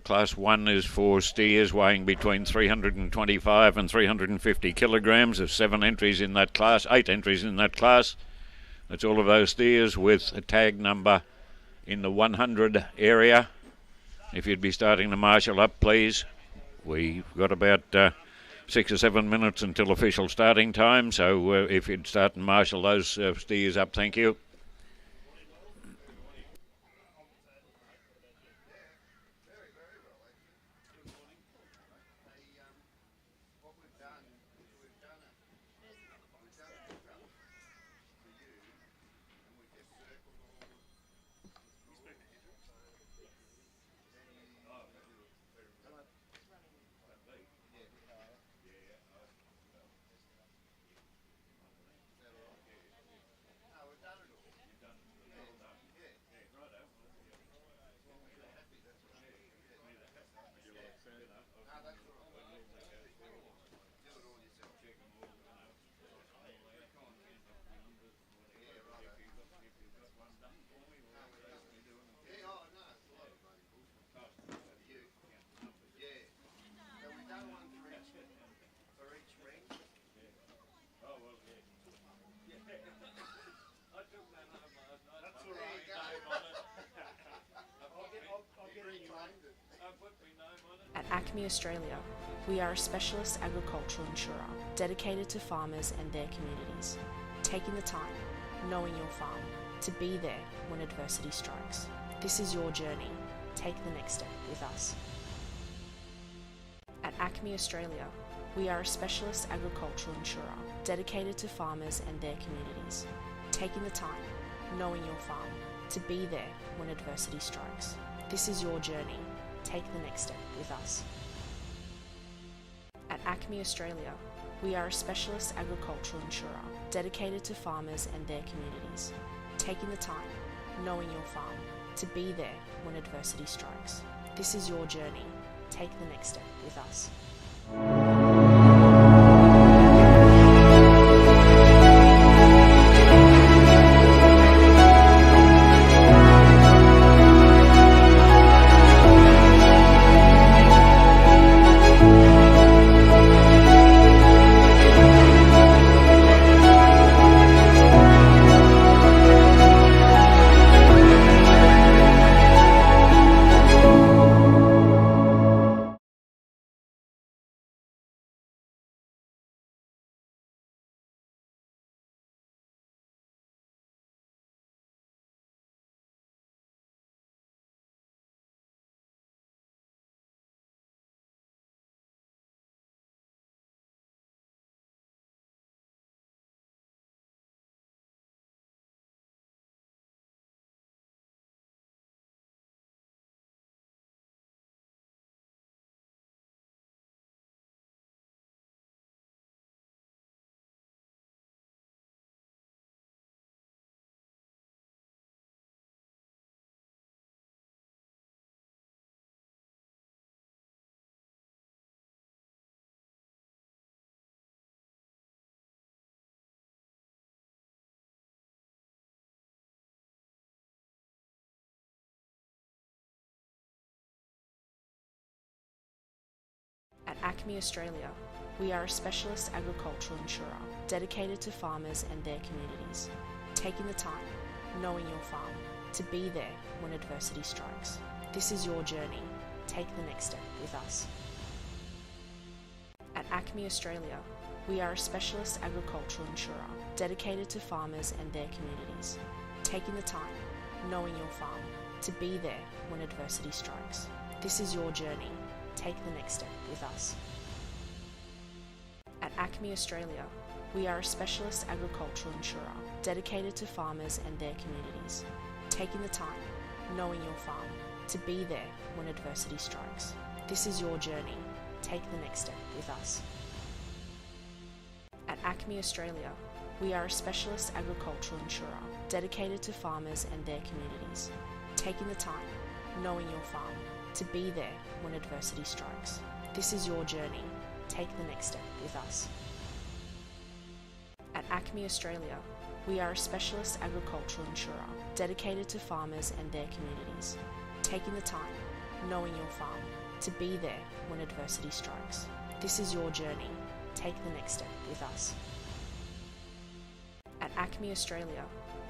Class 1 is for steers weighing between 325 and 350 kilograms. There's 7 entries in that class, 8 entries in that class. That's all of those steers with a tag number in the 100 area. If you'd be starting to marshal up, please. We've got about 6 or 7 minutes until official starting time, so if you'd start and marshal those steers up, thank you. At Acme Australia, we are a specialist agricultural insurer dedicated to farmers and their communities, taking the time, knowing your farm, to be there when adversity strikes. This is your journey. Take the next step with us. At Acme Australia, we are a specialist agricultural insurer dedicated to farmers and their communities, taking the time, knowing your farm, to be there when adversity strikes. This is your journey. Take the next step with us. At Acme Australia, we are a specialist agricultural insurer dedicated to farmers and their communities, taking the time, knowing your farm, to be there when adversity strikes. This is your journey. Take the next step with us. At Acme Australia, we are a specialist agricultural insurer dedicated to farmers and their communities, taking the time, knowing your farm, to be there when adversity strikes. This is your journey. Take the next step with us. At Acme Australia, we are a specialist agricultural insurer dedicated to farmers and their communities, taking the time, knowing your farm, to be there when adversity strikes. This is your journey. Take the next step with us. At Acme Australia, we are a specialist agricultural insurer dedicated to farmers and their communities, taking the time, knowing your farm, to be there when adversity strikes. This is your journey. Take the next step with us. At Acme Australia, we are a specialist agricultural insurer dedicated to farmers and their communities, taking the time, knowing your farm, to be there when adversity strikes. This is your journey. Take the next step with us. At Acme Australia, we are a specialist agricultural insurer dedicated to farmers and their communities, taking the time, knowing your farm, to be there when adversity strikes. This is your journey. Take the next step with us. At Acme Australia,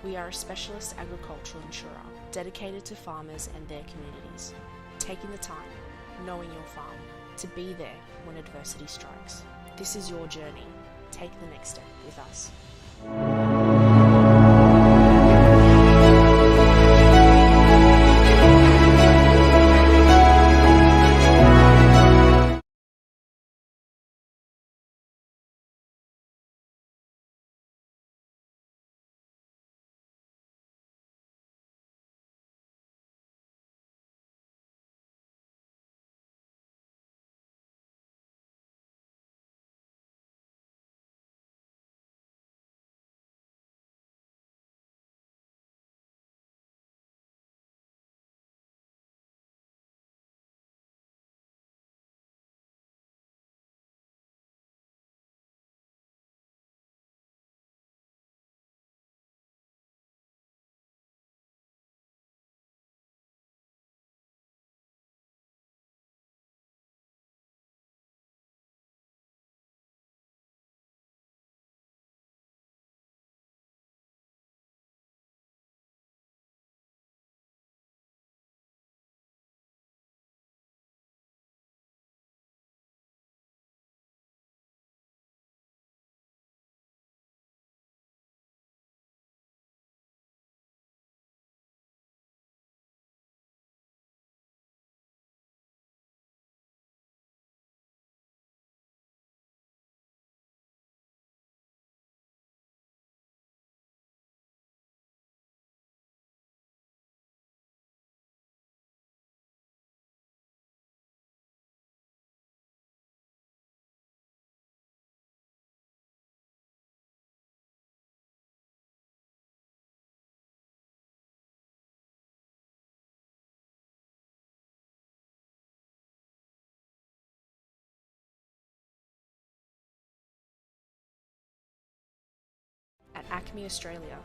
we are a specialist agricultural insurer dedicated to farmers and their communities, taking the time, knowing your farm, to be there when adversity strikes. This is your journey. Take the next step with us. At Acme Australia,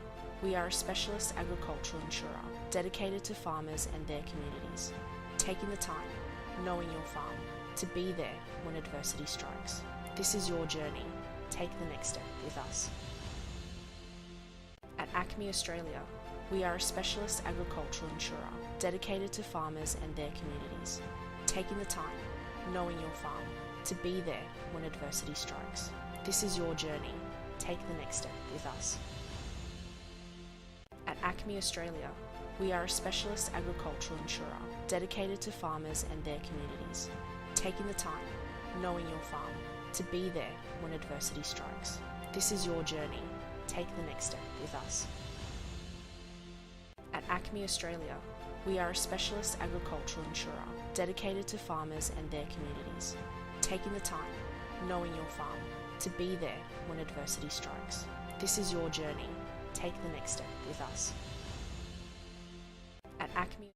we are a specialist agricultural insurer dedicated to farmers and their communities, taking the time, knowing your farm, to be there when adversity strikes. This is your journey. Take the next step with us. At Acme Australia, we are a specialist agricultural insurer dedicated to farmers and their communities, taking the time, knowing your farm, to be there when adversity strikes. This is your journey. Take the next step with us. At Acme Australia, we are a specialist agricultural insurer dedicated to farmers and their communities, taking the time, knowing your farm, to be there when adversity strikes. This is your journey. Take the next step with us. At Acme Australia, we are a specialist agricultural insurer dedicated to farmers and their communities, taking the time, knowing your farm, to be there when adversity strikes. This is your journey. Take the next step with us. At Acme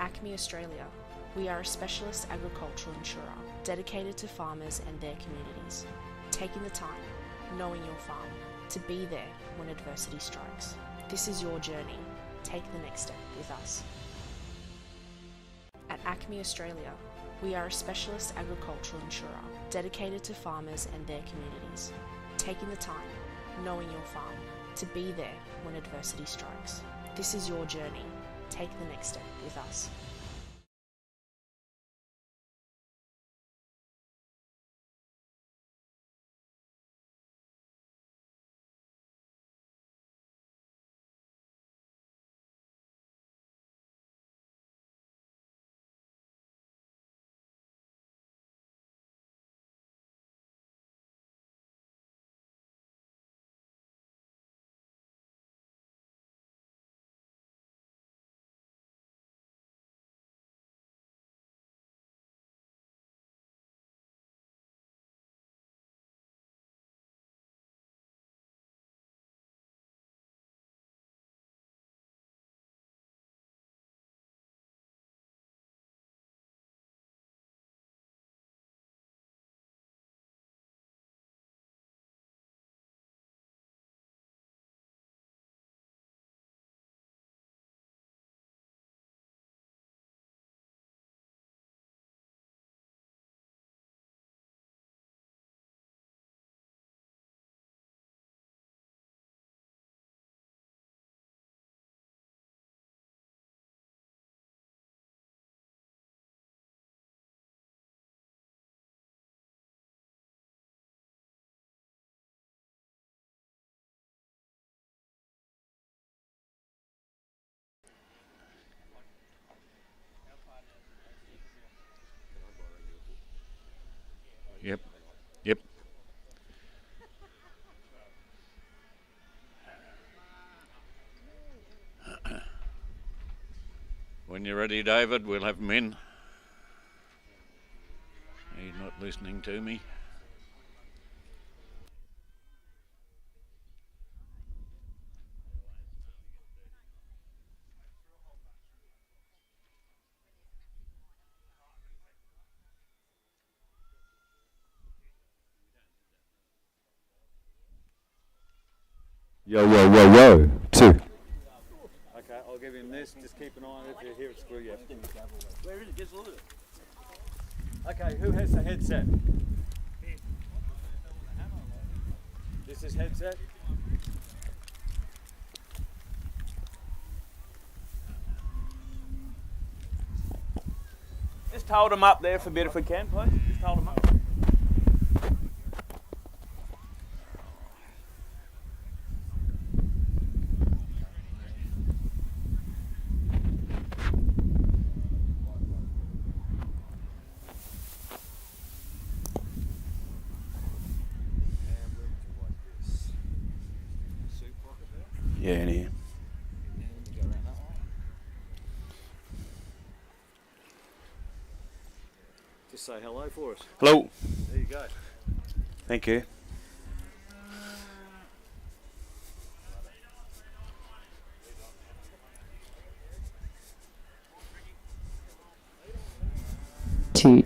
Acme Australia, we are a specialist agricultural insurer dedicated to farmers and their communities, taking the time, knowing your farm, to be there when adversity strikes. This is your journey. Take the next step with us. At Acme Australia, we are a specialist agricultural insurer dedicated to farmers and their communities, taking the time, knowing your farm, to be there when adversity strikes. This is your journey. Take the next step with us. Yep. Yep. When you're ready, David, we'll have him in. He's not listening to me. Yo, whoa, whoa, whoa. 2. Okay, I'll give him this. Just keep an eye on it. If you hear it screw you. Where is it? Just look at it. Okay, who has the headset? This is headset. Just hold them up there for a bit if we can, please. Just hold them up. Yeah, in here. Just say hello for us. Hello. There you go. Thank you. Two.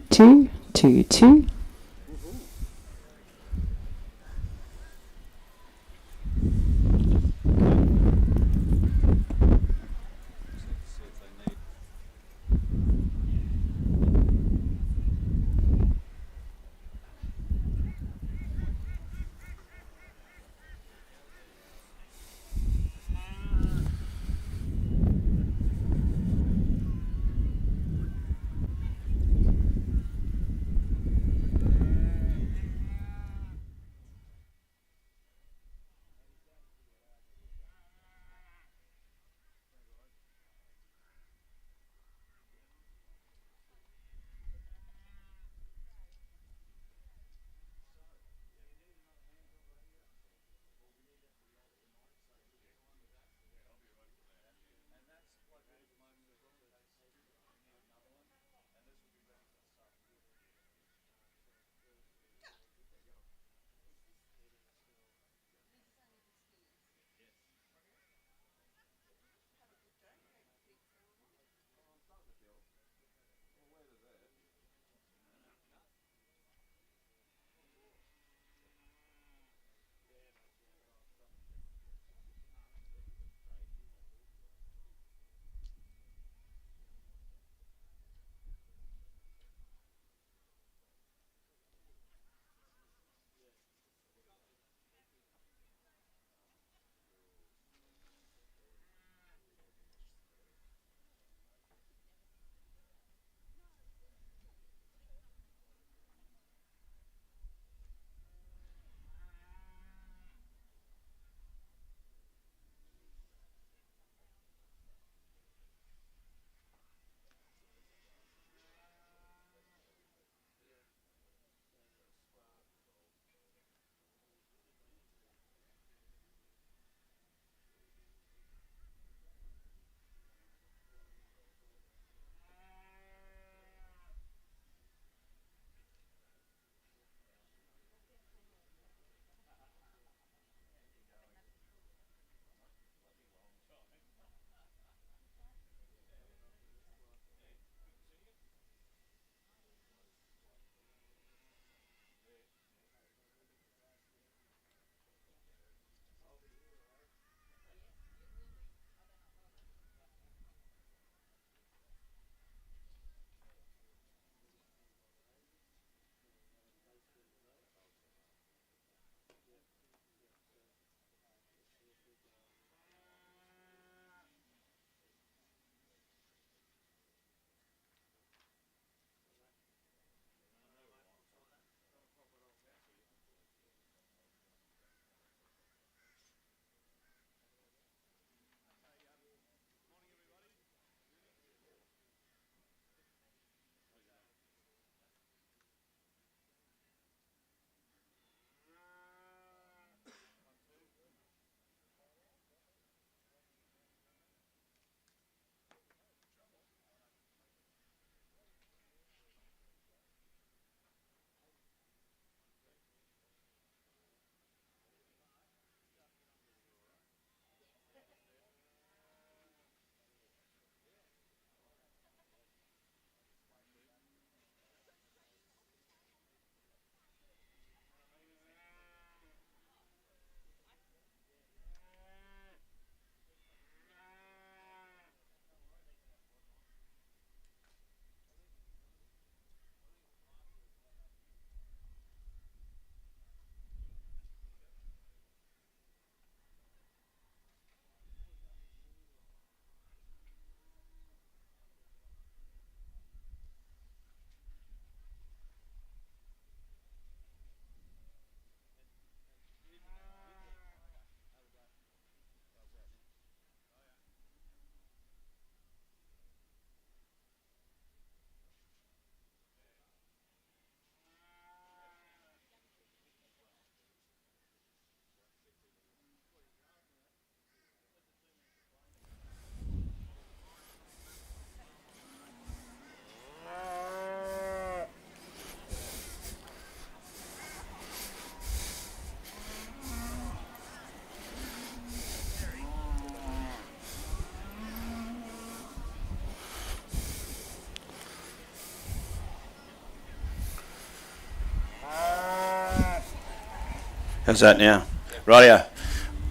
How's that now? Rightio.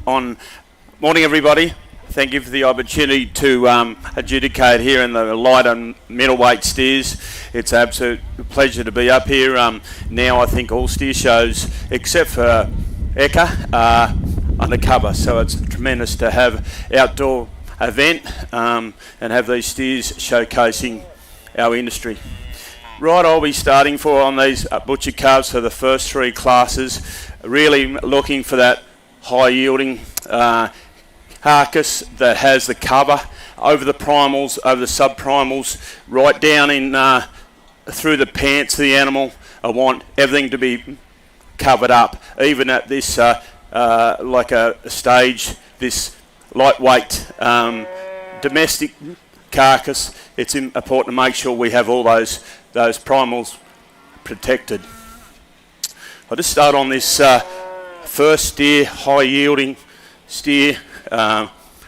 Morning, everybody. Thank you for the opportunity to adjudicate here in the light and middleweight steers. It's an absolute pleasure to be up here. Now I think all steer shows, except for Eka, are undercover. So it's tremendous to have outdoor event and have these steers showcasing our industry. Right, I'll be starting on these butcher calves for the first three classes, really looking for that high yielding carcass that has the cover over the primals, over the subprimals, right down in through the pants of the animal. I want everything to be covered up, even at this like a stage, this lightweight domestic carcass. It's important to make sure we have all those primals protected. I'll just start on this first steer, high yielding steer,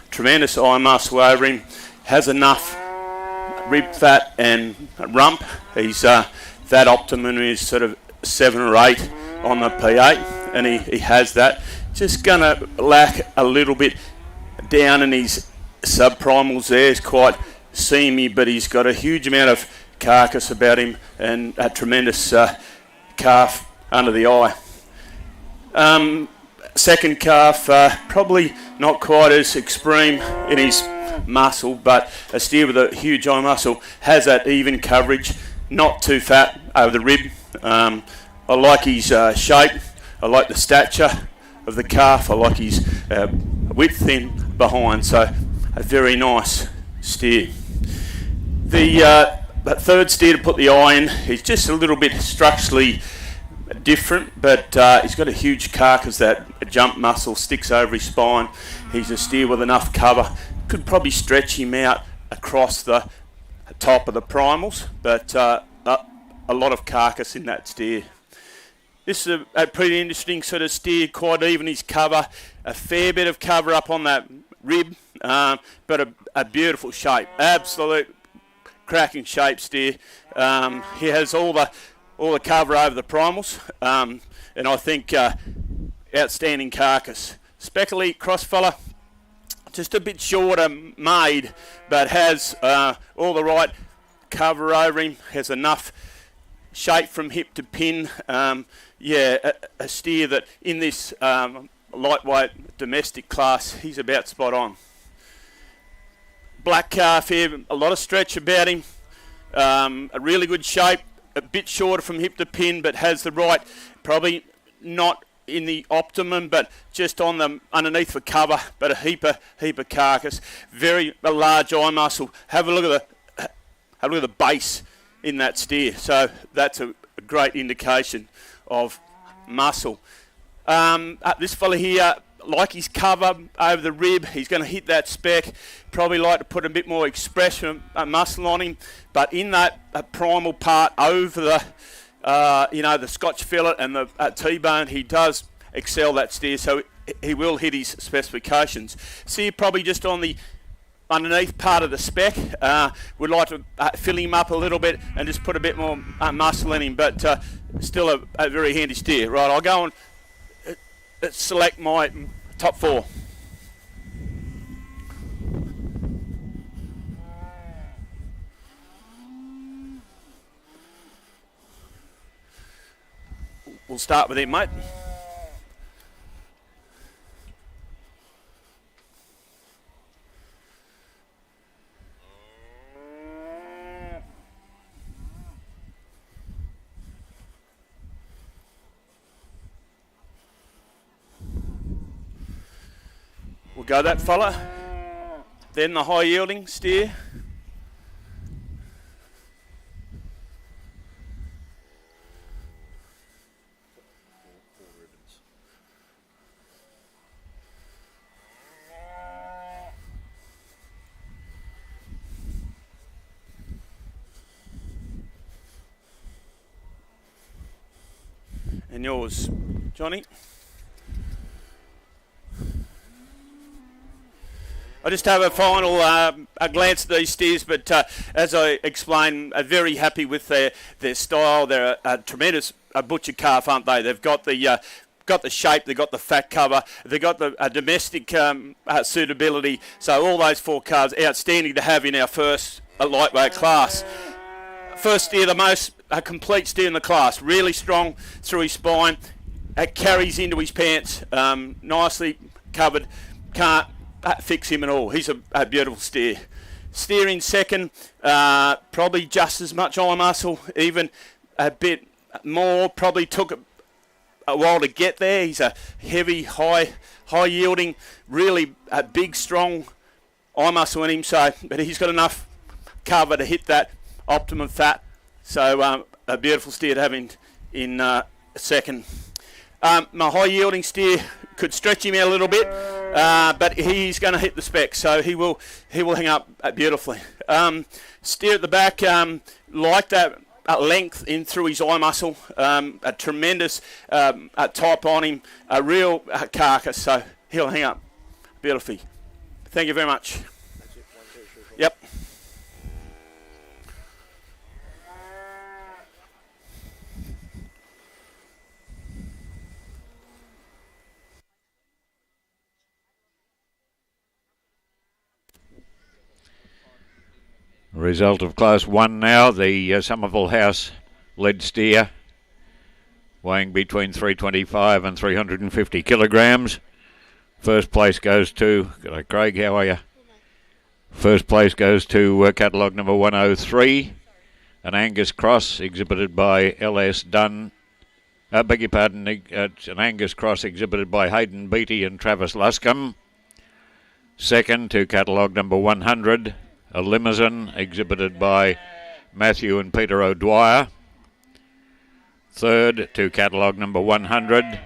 tremendous eye muscle over him, has enough rib fat and rump. He's that optimum is sort of 7 or 8 on the P8, and he has that. Just gonna lack a little bit down in his subprimals there. He's quite seamy, but he's got a huge amount of carcass about him and a tremendous calf under the eye. Second calf, probably not quite as extreme in his muscle, but a steer with a huge eye muscle, has that even coverage, not too fat over the rib. I like his shape, I like the stature of the calf, I like his width in behind, so a very nice steer. The third steer to put the eye in, he's just a little bit structurally different, but he's got a huge carcass, that jump muscle sticks over his spine. He's a steer with enough cover, could probably stretch him out across the top of the primals, but a lot of carcass in that steer. This is a pretty interesting sort of steer, quite even his cover, a fair bit of cover up on that rib, but a beautiful shape, absolute cracking shape steer. He has all the cover over the primals, and I think outstanding carcass. Speckly cross fella, just a bit shorter made, but has all the right cover over him, has enough shape from hip to pin. A steer that in this lightweight domestic class, he's about spot on. Black calf here, a lot of stretch about him, a really good shape, a bit shorter from hip to pin, but has the right, probably not in the optimum, but just on the underneath for cover, but a heap of carcass, a large eye muscle. Have a look at the base in that steer, so that's a great indication of muscle. This fella here, like his cover over the rib, he's going to hit that spec. Probably like to put a bit more expression, muscle on him, but in that primal part over the, the Scotch fillet and the T-bone, he does excel that steer, so he will hit his specifications. See, probably just on the underneath part of the spec, we'd like to fill him up a little bit and just put a bit more muscle in him, but still a very handy steer. Right, I'll go and select my top 4. We'll start with him, mate. We'll go that fella, then the high yielding steer. And yours, Johnny. I just have a final a glance at these steers, but as I explained, I'm very happy with their style. They're a tremendous butcher calf, aren't they? They've got the got the shape, they've got the fat cover, they've got the domestic suitability. So all those 4 calves, outstanding to have in our first lightweight class. First steer, the most complete steer in the class. Really strong through his spine. It carries into his pants. Nicely covered. Can't fix him at all. He's a beautiful steer. Steer in second. Probably just as much eye muscle. Even a bit more. Probably took a while to get there. He's a heavy, high yielding, really a big, strong eye muscle in him. So, but he's got enough cover to hit that optimum fat. So a beautiful steer to have in second. My high yielding steer could stretch him out a little bit, but he's going to hit the spec, so he will hang up beautifully. Steer at the back, like that length in through his eye muscle, a tremendous type on him, a real carcass, so he'll hang up beautifully. Thank you very much. Yep. Result of Class 1 now, the Somerville House lead steer, weighing between 325 and 350 kilograms. First place goes to, Craig, how are you? First place goes to catalogue number 103, an Angus Cross exhibited by L.S. Dunn. Beg your pardon, it's an Angus Cross exhibited by Hayden Beattie and Travis Luscombe. Second to catalogue number 100, a Limousine exhibited by Matthew and Peter O'Dwyer. Third to catalogue number 100,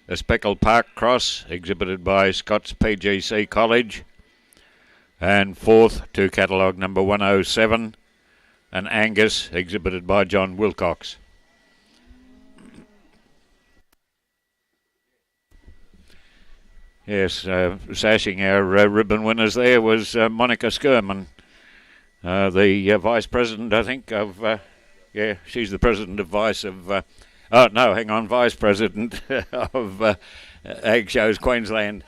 a Speckle Park Cross exhibited by Scott's PGC College. And fourth to catalogue number 107, an Angus exhibited by John Wilcox. Yes, sashing our ribbon winners there was Monica Skirman, the Vice President, I think, of... she's the President of Vice of... Vice President of Ag Shows Queensland.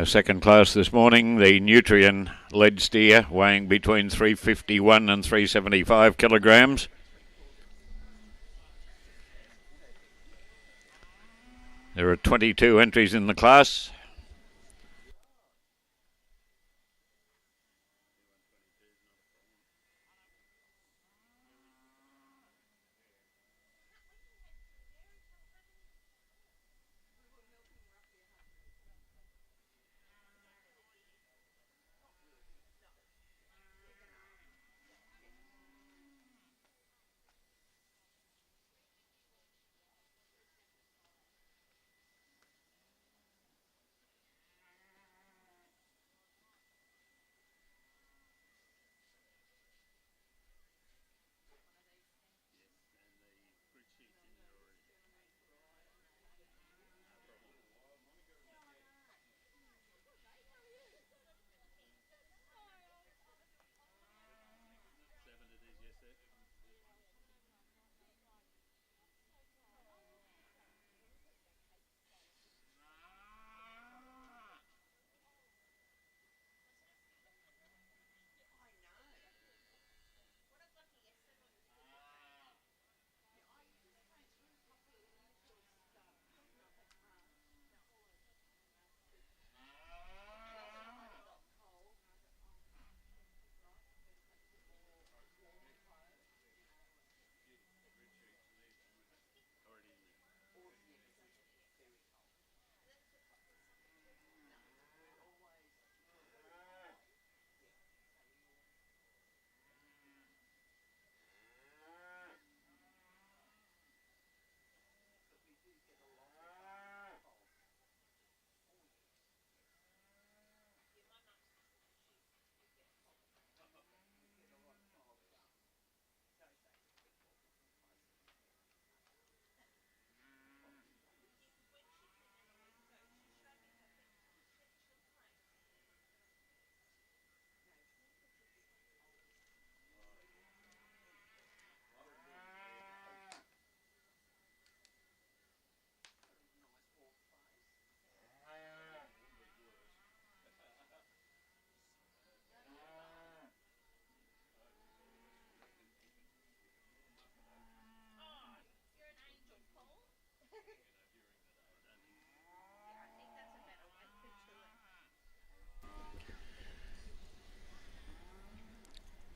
Second class this morning, the Nutrien lead steer, weighing between 351 and 375 kilograms. There are 22 entries in the class.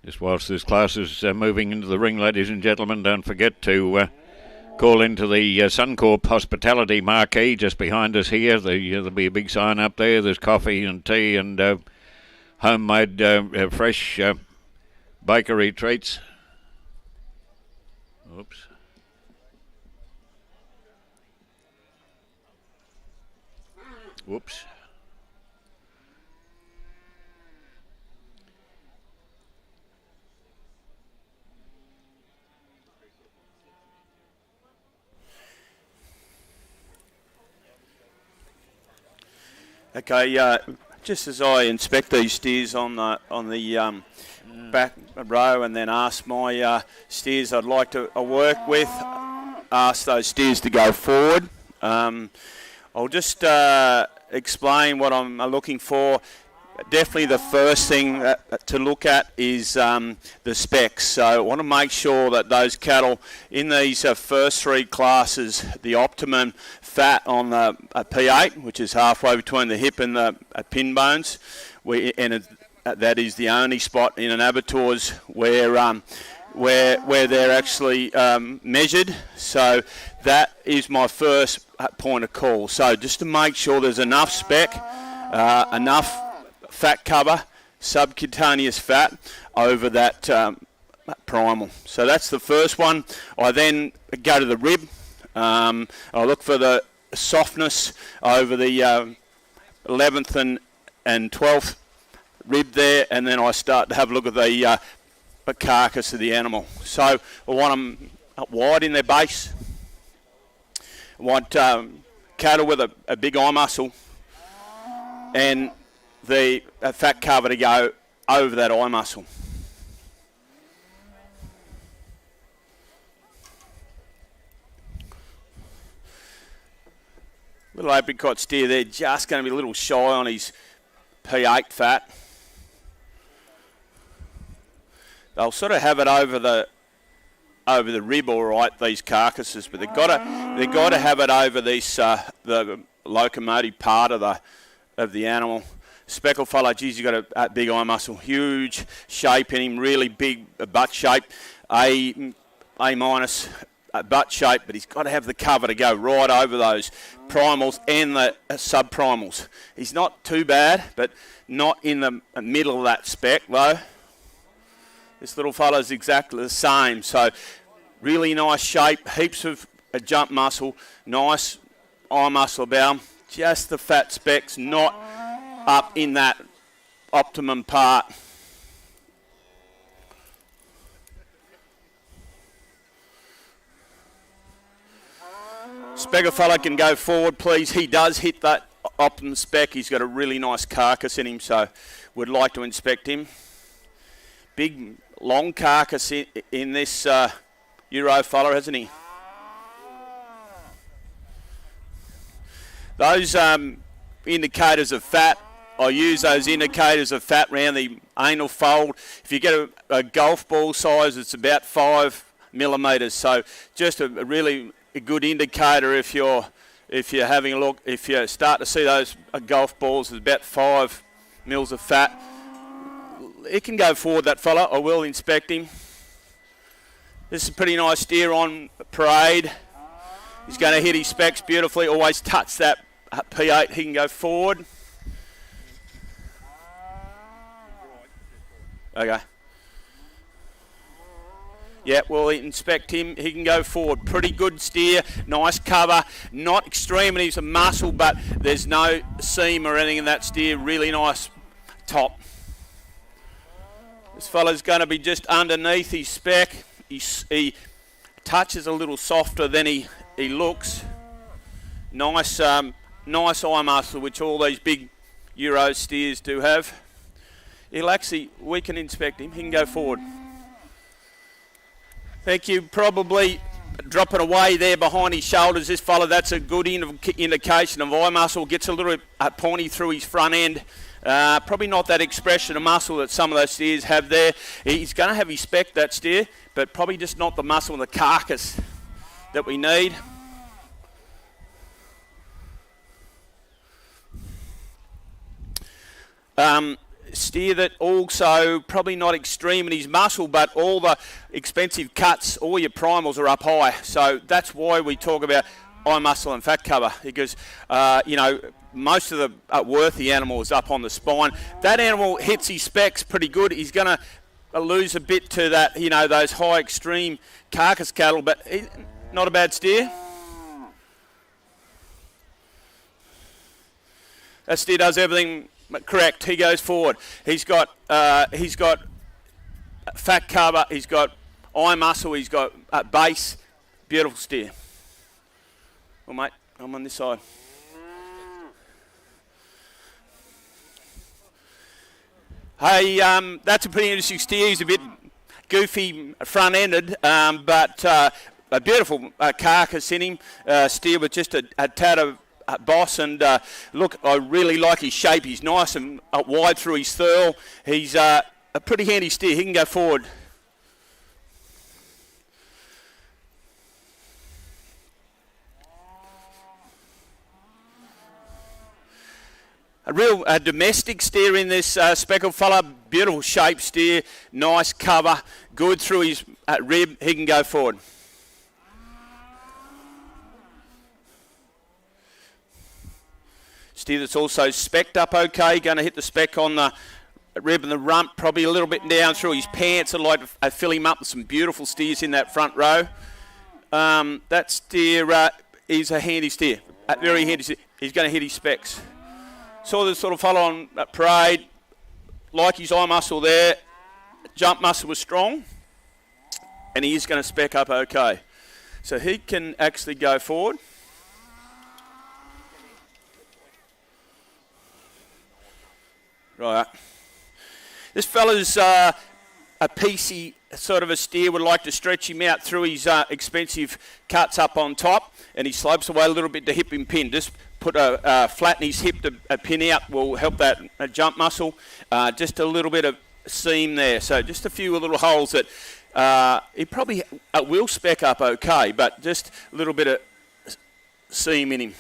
Just whilst this class is moving into the ring, ladies and gentlemen, don't forget to call into the Suncorp Hospitality marquee just behind us here. There'll be a big sign up there. There's coffee and tea and homemade fresh bakery treats. Oops. Whoops. Okay, just as I inspect these steers on the back row and then ask my steers I'd like to work with, ask those steers to go forward. I'll just explain what I'm looking for. Definitely the first thing to look at is the specs. So I want to make sure that those cattle in these first three classes, the optimum fat on the P8, which is halfway between the hip and the pin bones, that is the only spot in an abattoirs where they're actually measured. So that is my first point of call. So just to make sure there's enough spec, enough fat cover, subcutaneous fat over that primal. So that's the first one. I then go to the rib. I look for the softness over the 11th and 12th rib there, and then I start to have a look at the carcass of the animal. So I want them wide in their base. I want cattle with a big eye muscle and the fat cover to go over that eye muscle. Little apricot steer there, just going to be a little shy on his P8 fat. They'll sort of have it over the rib, all right, these carcasses, but they've got to have it over this the locomotive part of the animal. Speckled fellow, geez, he's got a big eye muscle, huge shape in him, really big butt shape, A minus butt shape, but he's got to have the cover to go right over those primals and the subprimals. He's not too bad, but not in the middle of that spec though. This little fella's exactly the same, so really nice shape, heaps of jump muscle, nice eye muscle about him. Just the fat specs not up in that optimum part. Speckled fella can go forward, please. He does hit that optimum spec. He's got a really nice carcass in him, so would like to inspect him. Big, long carcass in this Euro fella, hasn't he? Those indicators of fat, I use those indicators of fat around the anal fold. If you get a golf ball size, it's about 5 millimetres. So just a really good indicator if you're having a look. If you start to see those golf balls, there's about 5 mils of fat. It can go forward, that fella. I will inspect him. This is a pretty nice steer on parade. He's going to hit his specs beautifully. Always touch that P8. He can go forward. Okay. Yeah, we'll inspect him. He can go forward. Pretty good steer. Nice cover. Not extremities of muscle, but there's no seam or anything in that steer. Really nice top. This fella's going to be just underneath his spec. He touches a little softer than he looks. Nice nice eye muscle, which all these big Euro steers do have. We can inspect him. He can go forward. Thank you. Probably dropping away there behind his shoulders, this fella, that's a good indication of eye muscle. Gets a little bit pointy through his front end. Probably not that expression of muscle that some of those steers have there. He's going to have his spec, that steer, but probably just not the muscle and the carcass that we need. steer that also probably not extreme in his muscle, but all the expensive cuts, all your primals are up high. So that's why we talk about eye muscle and fat cover, because most of the worthy animal is up on the spine. That animal hits his specs pretty good. He's going to lose a bit to that, those high extreme carcass cattle, but not a bad steer. That steer does everything correct. He goes forward. He's got fat cover. He's got eye muscle. He's got base. Beautiful steer. Well, mate, I'm on this side. Hey, that's a pretty interesting steer. He's a bit goofy front-ended, but a beautiful carcass in him. Steer with just a tad of boss, and look, I really like his shape. He's nice and wide through his thurl. He's a pretty handy steer. He can go forward. A real domestic steer in this speckled fella. Beautiful shape steer, nice cover, good through his rib. He can go forward. Steer that's also specced up okay, going to hit the spec on the rib and the rump, probably a little bit down through his pants. I'd like to fill him up with some beautiful steers in that front row. That steer is a handy steer, a very handy steer. He's going to hit his specs. Saw this sort of follow on parade, like his eye muscle there. Jump muscle was strong, and he is going to spec up okay. So he can actually go forward. Right. This fella's a piecey sort of a steer. Would like to stretch him out through his expensive cuts up on top, and he slopes away a little bit to hip and pin. Just put flatten his hip to pin out will help that jump muscle. Just a little bit of seam there. So just a few little holes that he probably will spec up okay, but just a little bit of seam in him.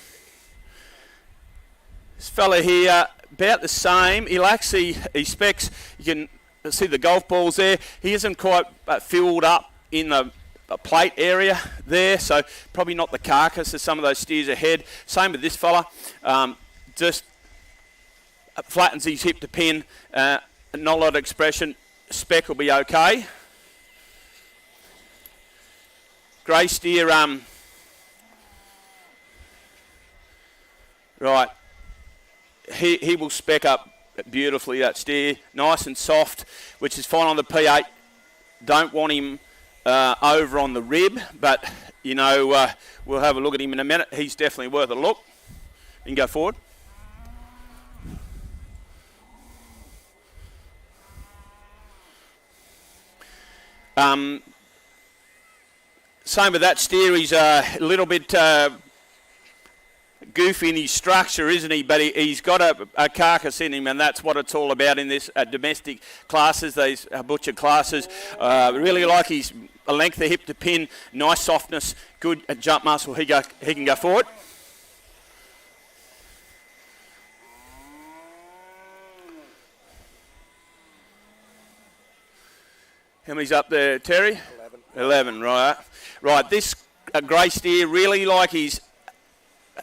This fella here, about the same. He'll actually, he specs, you can see the golf balls there. He isn't quite filled up in the plate area there, so probably not the carcass of some of those steers ahead. Same with this fella. Just flattens his hip to pin. Not a lot of expression. Spec will be okay. Grey steer, right. He will spec up beautifully, that steer. Nice and soft, which is fine on the P8. Don't want him over on the rib, but, we'll have a look at him in a minute. He's definitely worth a look. You can go forward. Same with that steer. He's a little bit goofy in his structure, isn't he? But he's got a carcass in him, and that's what it's all about in this domestic classes, these butcher classes. Really like his length of hip to pin, nice softness, good jump muscle. He can go forward. How many's up there, Terry? 11, right. Right, this grey steer, really like his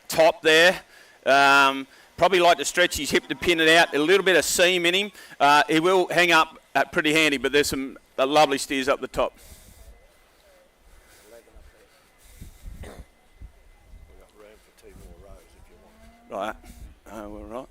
top there. Probably like to stretch his hip to pin it out. A little bit of seam in him. He will hang up pretty handy, but there's some lovely steers up the top. We've got room for 2 more rows if you want. Right. All right.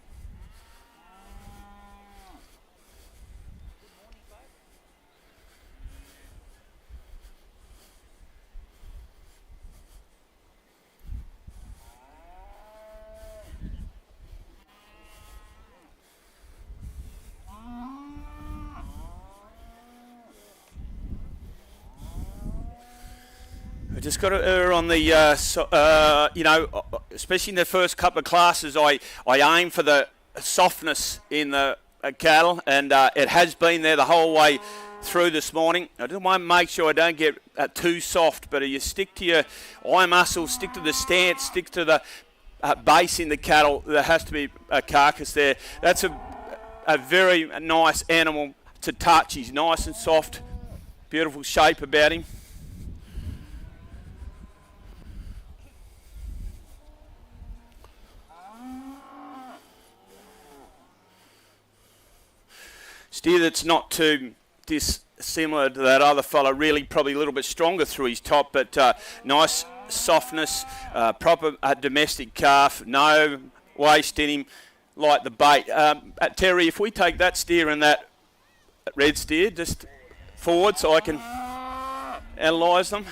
I just got to err on the, especially in the first couple of classes, I aim for the softness in the cattle, and it has been there the whole way through this morning. I just want to make sure I don't get too soft, but you stick to your eye muscle, stick to the stance, stick to the base in the cattle. There has to be a carcass there. That's a a very nice animal to touch. He's nice and soft, beautiful shape about him. Steer that's not too dissimilar to that other fella, really probably a little bit stronger through his top, but nice softness, proper domestic calf, no waste in him, like the bait. Terry, if we take that steer and that red steer just forward so I can analyse them.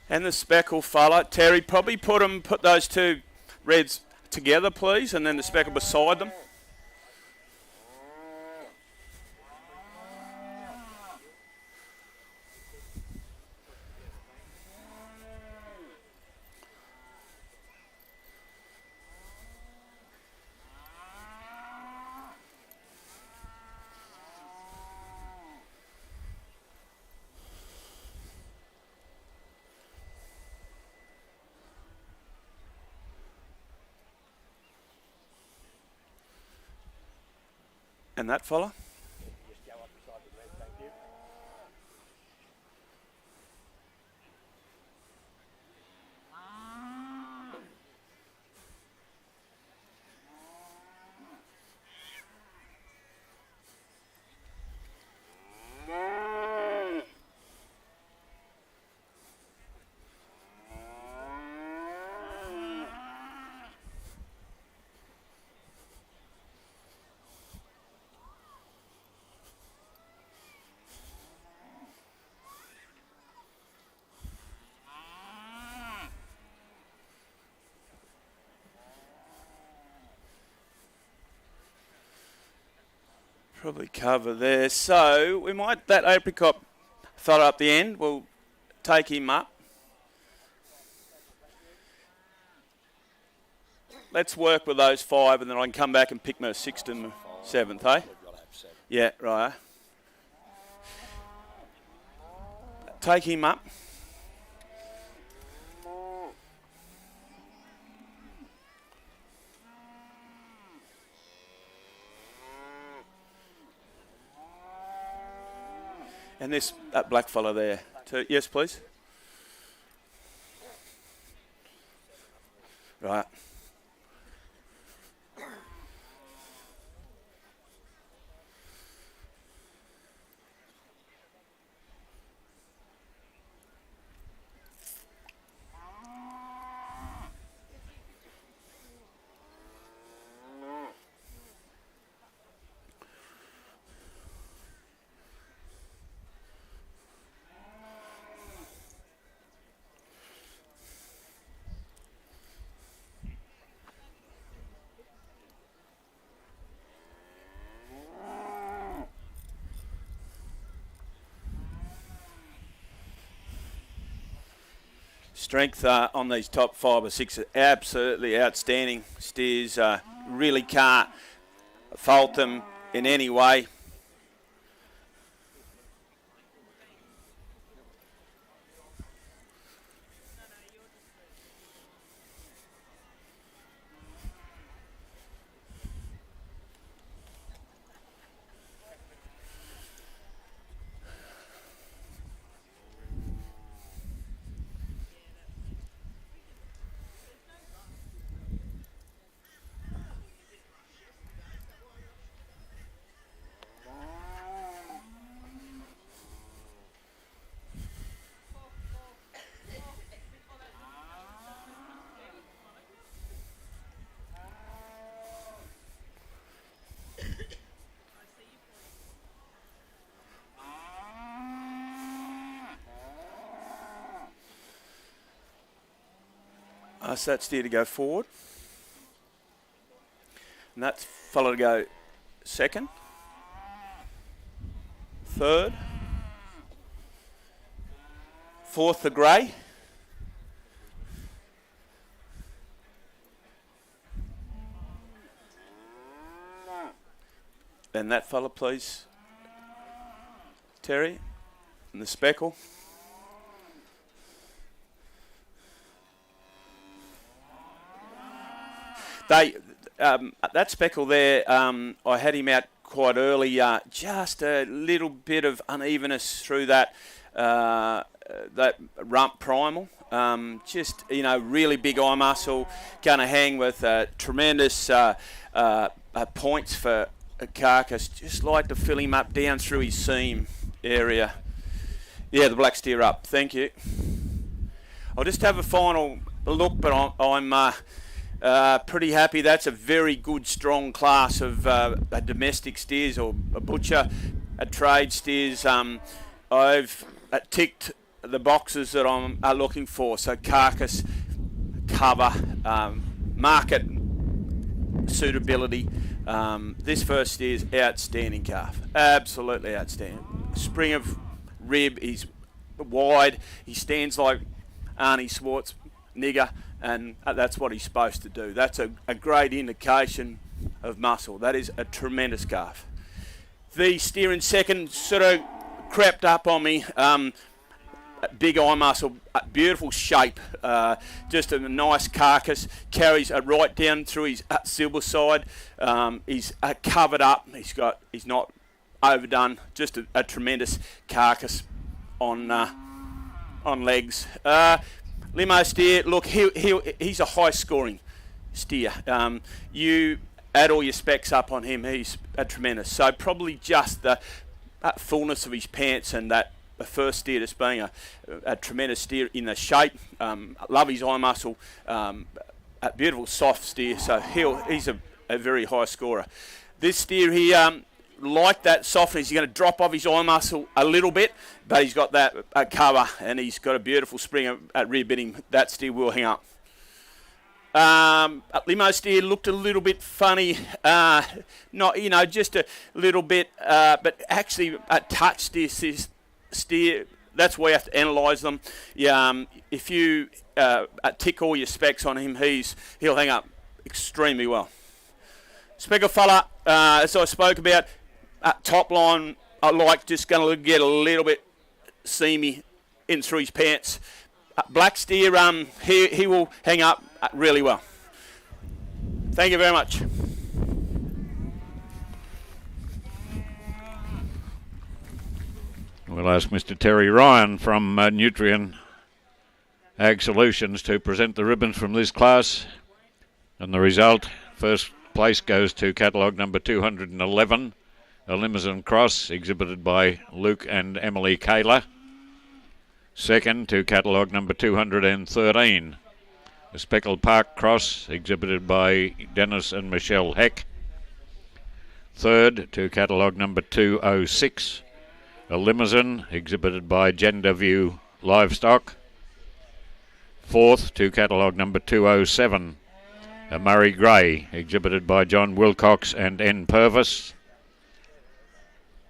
And the speckle fella, Terry, probably put those two reds together, please, and then the speckle beside them. And that fella. Probably cover there. So we might, that apricot fella up the end, we'll take him up. Let's work with those 5 and then I can come back and pick my 6th and 7th, eh? Yeah, right. Take him up. And that black fella there. Yes, please. Right. Strength on these top 5 or 6 are absolutely outstanding steers. Really can't fault them in any way. Ask that steer to go forward. And that fella to go 2nd, 3rd, 4th the grey. And that fella, please. Terry, and the speckle. That speckle there, I had him out quite early. Just a little bit of unevenness through that rump primal. Just, really big eye muscle. Going to hang with tremendous points for a carcass. Just like to fill him up down through his seam area. Yeah, the black steer up. Thank you. I'll just have a final look, but I'm pretty happy. That's a very good, strong class of domestic steers or a butcher, a trade steers. I've ticked the boxes that I'm looking for. So carcass, cover, market suitability. This first steer is outstanding calf. Absolutely outstanding. Spring of rib, he's wide. He stands like Arnie Swartz, nigger. And that's what he's supposed to do. That's a great indication of muscle. That is a tremendous calf. The steer in second sort of crept up on me. Big eye muscle, beautiful shape. Just a nice carcass. Carries right down through his silver side. He's covered up. He's not overdone. Just a tremendous carcass on legs. Limo steer, look, he's a high-scoring steer. You add all your specs up on him, he's tremendous. So probably just the fullness of his pants and that first steer just being a tremendous steer in the shape. Love his eye muscle. A beautiful soft steer, so he's a very high scorer. This steer here, like that softness, he's going to drop off his eye muscle a little bit, but he's got that cover and he's got a beautiful spring at rear bitting. That steer will hang up. Limo steer looked a little bit funny, not just a little bit, but actually touched this steer. That's why you have to analyse them. If you tick all your specs on him, he'll hang up extremely well. Speckle fella, as I spoke about. Top line, I like just going to get a little bit seamy in through his pants. Black steer, he will hang up really well. Thank you very much. We'll ask Mr. Terry Ryan from Nutrien Ag Solutions to present the ribbons from this class. And the result, first place goes to catalogue number 211. A Limousin Cross, exhibited by Luke and Emily Kaler. Second to catalogue number 213. A Speckled Park Cross, exhibited by Dennis and Michelle Heck. Third to catalogue number 206. A Limousin, exhibited by Gender View Livestock. Fourth to catalogue number 207. A Murray Grey, exhibited by John Wilcox and N. Purvis.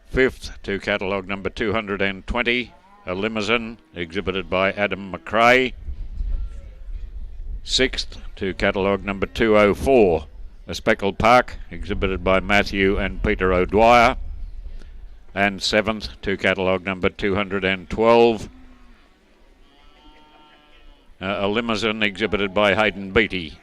Fifth to catalogue number 220, a Limousin, exhibited by Adam McRae. Sixth to catalogue number 204, a Speckled Park, exhibited by Matthew and Peter O'Dwyer. And seventh to catalogue number 212, a Limousin, exhibited by Hayden Beattie.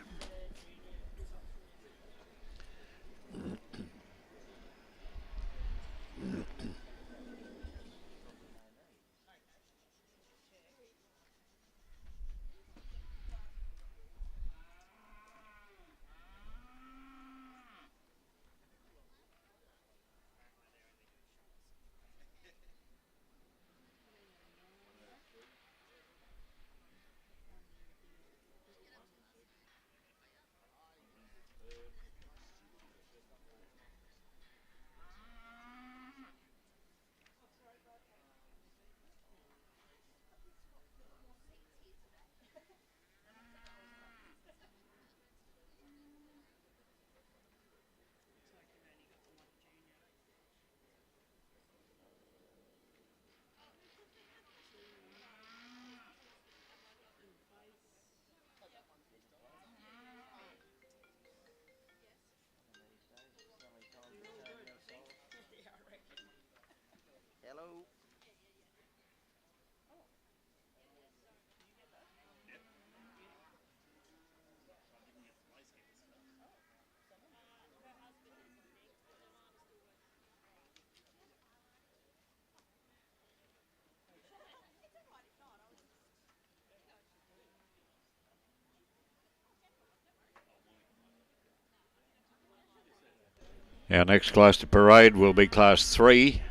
Our next class to parade will be Class 3.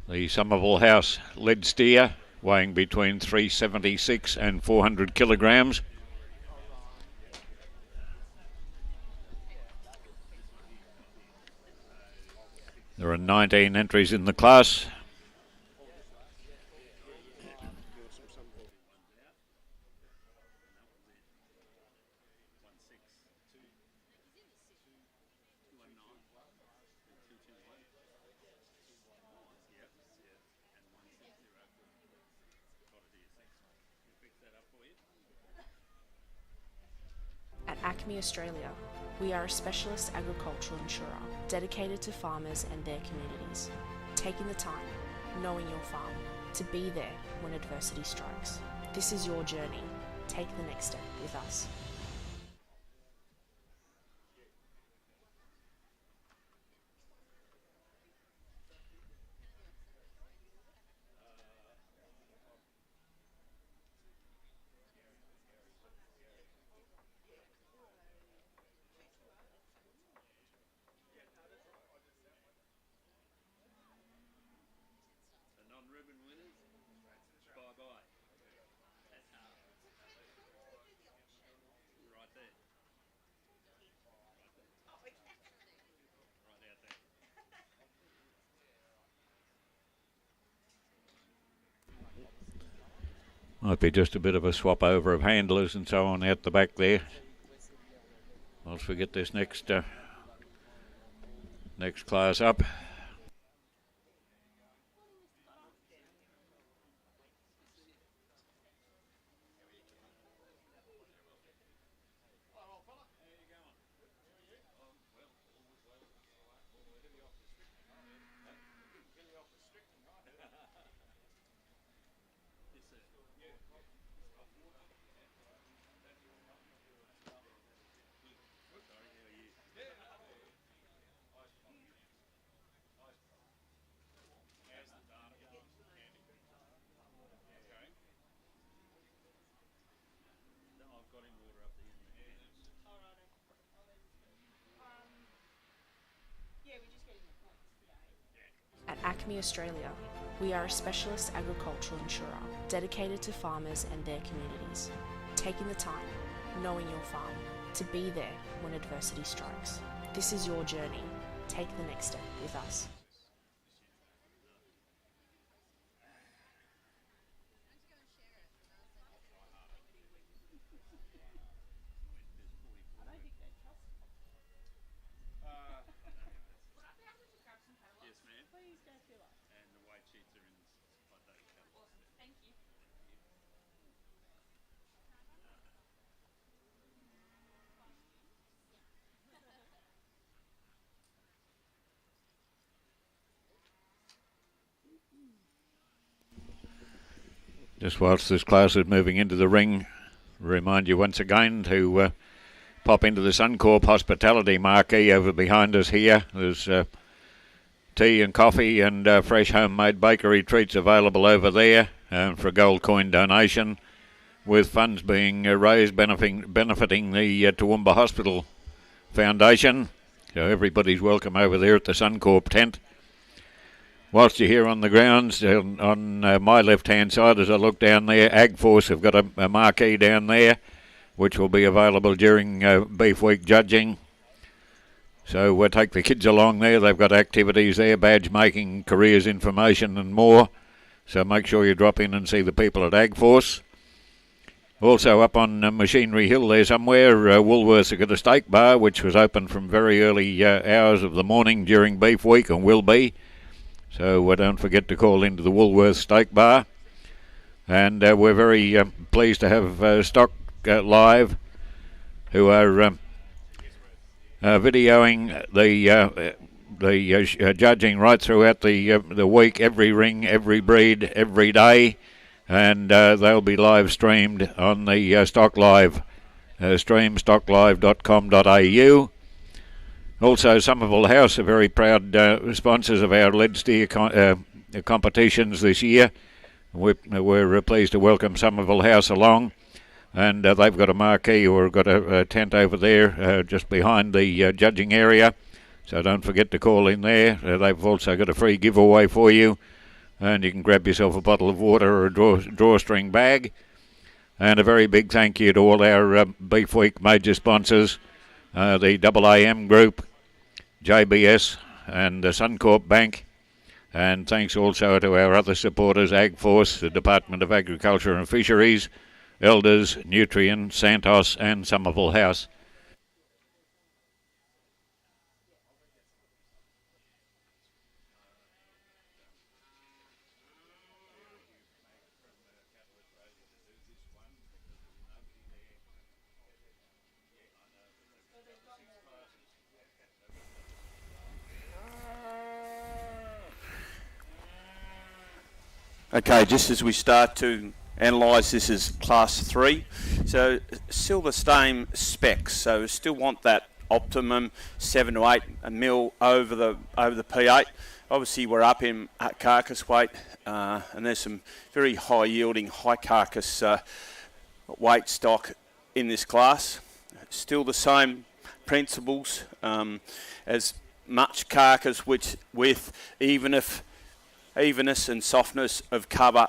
The Somerville House lead steer, weighing between 376 and 400 kilograms. There are 19 entries in the class. At Acme Australia, we are a specialist agricultural insurer dedicated to farmers and their communities, taking the time, knowing your farm, to be there when adversity strikes. This is your journey. Take the next step with us. Might be just a bit of a swap over of handlers and so on out the back there. Whilst we get this next class up. At Acme Australia, we are a specialist agricultural insurer dedicated to farmers and their communities, taking the time, knowing your farm, to be there when adversity strikes. This is your journey. Take the next step with us. Just whilst this class is moving into the ring, remind you once again to pop into the Suncorp hospitality marquee over behind us here. There's tea and coffee and fresh homemade bakery treats available over there for a gold coin donation, with funds being raised benefiting the Toowoomba Hospital Foundation. So everybody's welcome over there at the Suncorp tent. Whilst you're here on the grounds, on my left-hand side as I look down there, AgForce have got a marquee down there, which will be available during Beef Week judging. So we'll take the kids along there. They've got activities there, badge making, careers information and more. So make sure you drop in and see the people at AgForce. Also up on Machinery Hill there somewhere, Woolworths have got a steak bar, which was open from very early hours of the morning during Beef Week and will be. So don't forget to call into the Woolworths Steak Bar. And we're very pleased to have Stock Live, who are videoing the judging right throughout the week, every ring, every breed, every day. And they'll be live streamed on the Stock Live stream, stocklive.com.au. Also, Somerville House are very proud sponsors of our lead steer competitions this year. We're pleased to welcome Somerville House along. and they've got a marquee or got a tent over there just behind the judging area. So don't forget to call in there. They've also got a free giveaway for you, and you can grab yourself a bottle of water or a drawstring bag. And a very big thank you to all our Beef Week major sponsors, the AAM Group, JBS and the Suncorp Bank. And thanks also to our other supporters, AgForce, the Department of Agriculture and Fisheries, Elders, Nutrien, Santos and Somerville House. Okay, just as we start to analyse, this is class 3. So still the same specs. So still want that optimum 7 to 8 mil over the P8. Obviously we're up in carcass weight, and there's some very high yielding, high carcass weight stock in this class. Still the same principles, as much carcass with evenness and softness of cover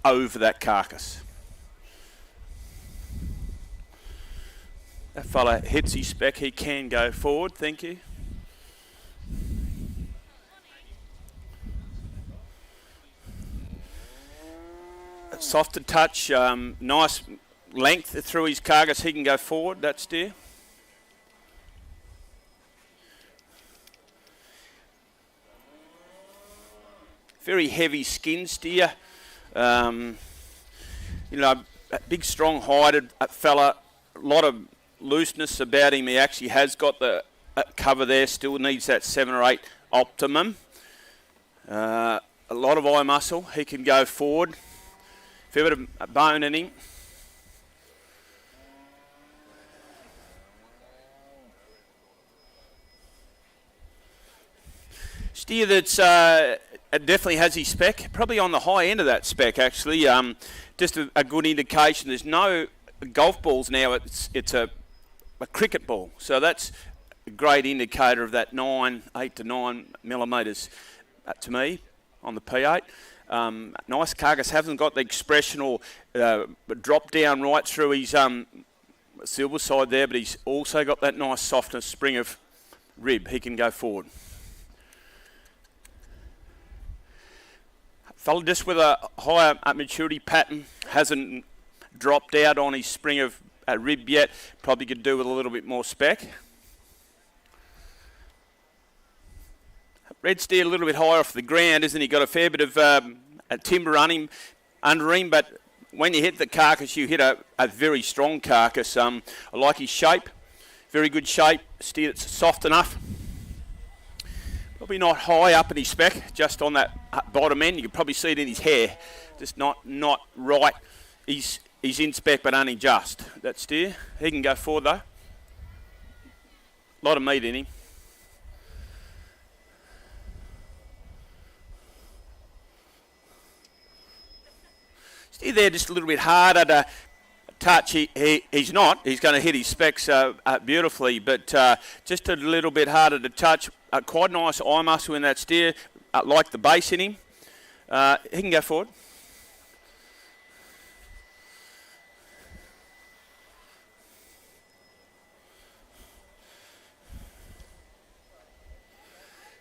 over that carcass. That fella hits his spec, he can go forward, thank you. Softer touch, nice length through his carcass, he can go forward, that steer. Very heavy skin steer. You know, a big strong hided fella, a lot of looseness about him. He actually has got the cover there, still needs that 7 or 8 optimum. A lot of eye muscle, he can go forward. Fair bit of bone in him. Steer that's it definitely has his spec, probably on the high end of that spec actually. Just a good indication. There's no golf balls now, it's a cricket ball. So that's a great indicator of that 8 to 9 millimetres to me on the P8. Nice carcass, hasn't got the expression or drop down right through his silver side there, but he's also got that nice softness, spring of rib. He can go forward. Fella just with a higher maturity pattern, hasn't dropped out on his spring of rib yet, probably could do with a little bit more spec. Red steer a little bit higher off the ground, isn't he? Got a fair bit of timber under him, but when you hit the carcass, you hit a very strong carcass. I like his shape, very good shape, steer that's soft enough. Probably not high up in his spec, just on that bottom end. You can probably see it in his hair, just not right. He's in spec, but only just. That steer, he can go forward though. A lot of meat in him. Steer there just a little bit harder to touch. He's not. He's going to hit his specs beautifully, but just a little bit harder to touch. Quite nice eye muscle in that steer, like the base in him. He can go forward.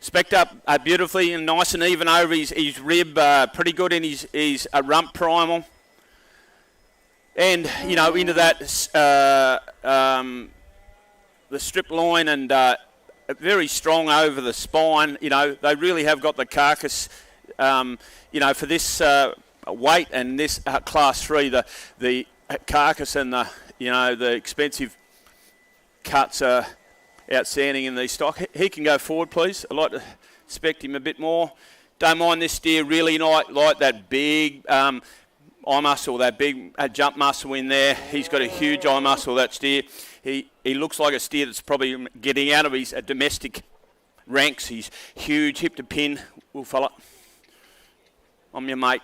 Specced up beautifully and nice and even over his rib, pretty good in his rump primal. And, you know, into that, the strip line and very strong over the spine. You know, they really have got the carcass, you know, for this weight and this class 3, the carcass and the, you know, the expensive cuts are outstanding in these stock. He can go forward, please. I'd like to expect him a bit more. Don't mind this steer, really like that big eye muscle, that big jump muscle in there. He's got a huge eye muscle, that steer. He looks like a steer that's probably getting out of his domestic ranks. He's huge, hip to pin, little fella. I'm your mate.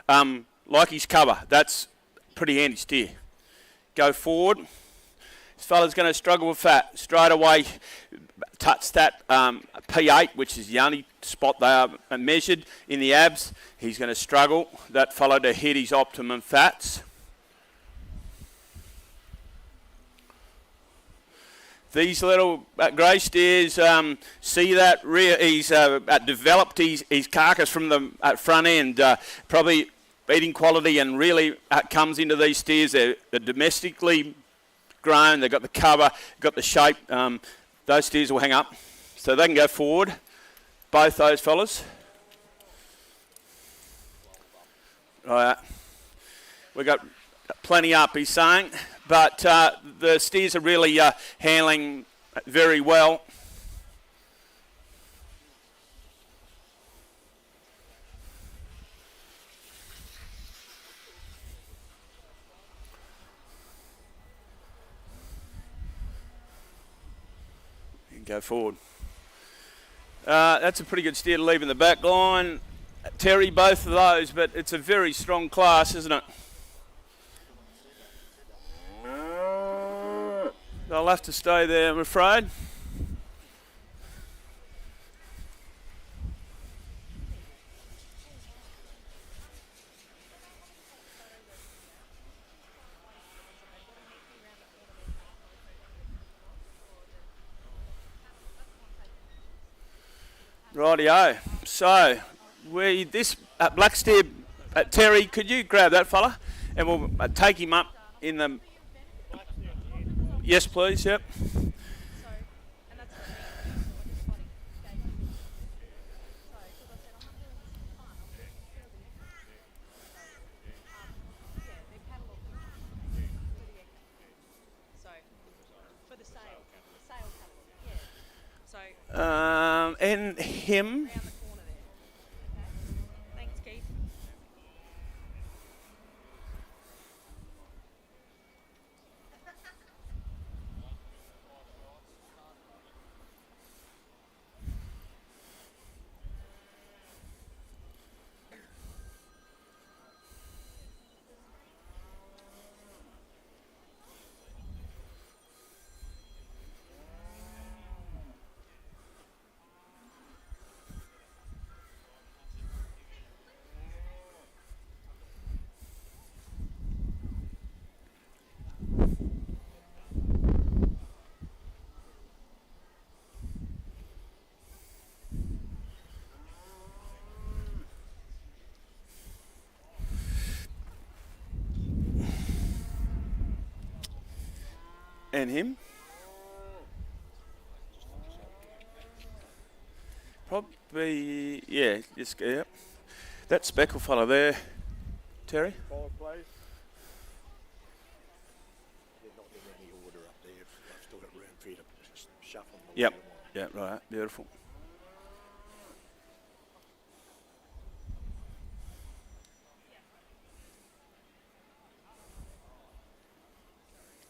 Like his cover, that's pretty handy steer. Go forward. This fella's going to struggle with fat. Straight away, touch that P8, which is the only spot they are measured in the abs. He's going to struggle, that fellow, to hit his optimum fats. These little grey steers, see that rear, he's developed his carcass from the front end, probably eating quality, and really comes into these steers. They're domestically grown, they've got the cover, got the shape. Those steers will hang up, so they can go forward, both those fellas. Right, we've got plenty up, he's saying, but the steers are really handling very well. You can go forward. That's a pretty good steer to leave in the back line. Terry, both of those, but it's a very strong class, isn't it? They'll have to stay there, I'm afraid. Rightio. So, this black steer, Terry, could you grab that fella, and we'll take him up in the. Yes, please. Yep. And him. Thanks, Keith. And him. Probably, yeah, just, yeah. That speckle fellow there, Terry. Forward, please. They're not in any order up there. I've still got room for you to just shuffle them. Yep. Yeah, right. Beautiful.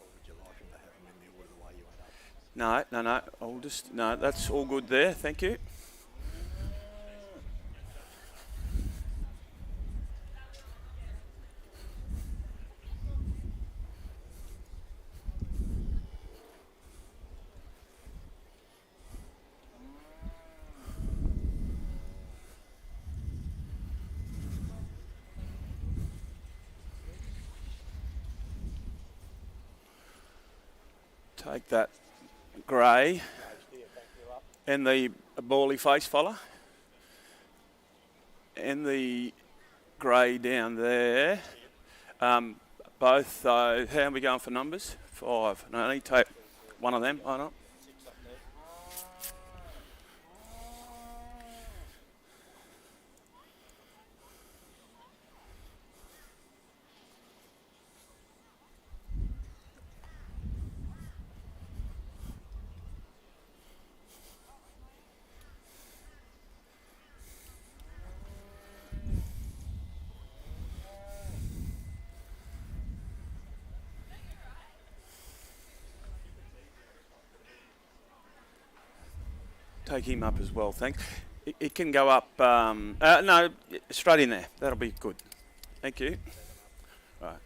Or would you like them to have them in the order the way you went up? No. I'll just, no, that's all good there. Thank you. Take that grey and the bally face fella and the grey down there. Both, how are we going for numbers? 5. No, I need to take one of them. Why not? Take him up as well, thanks. It can go up, no, straight in there. That'll be good. Thank you. Right.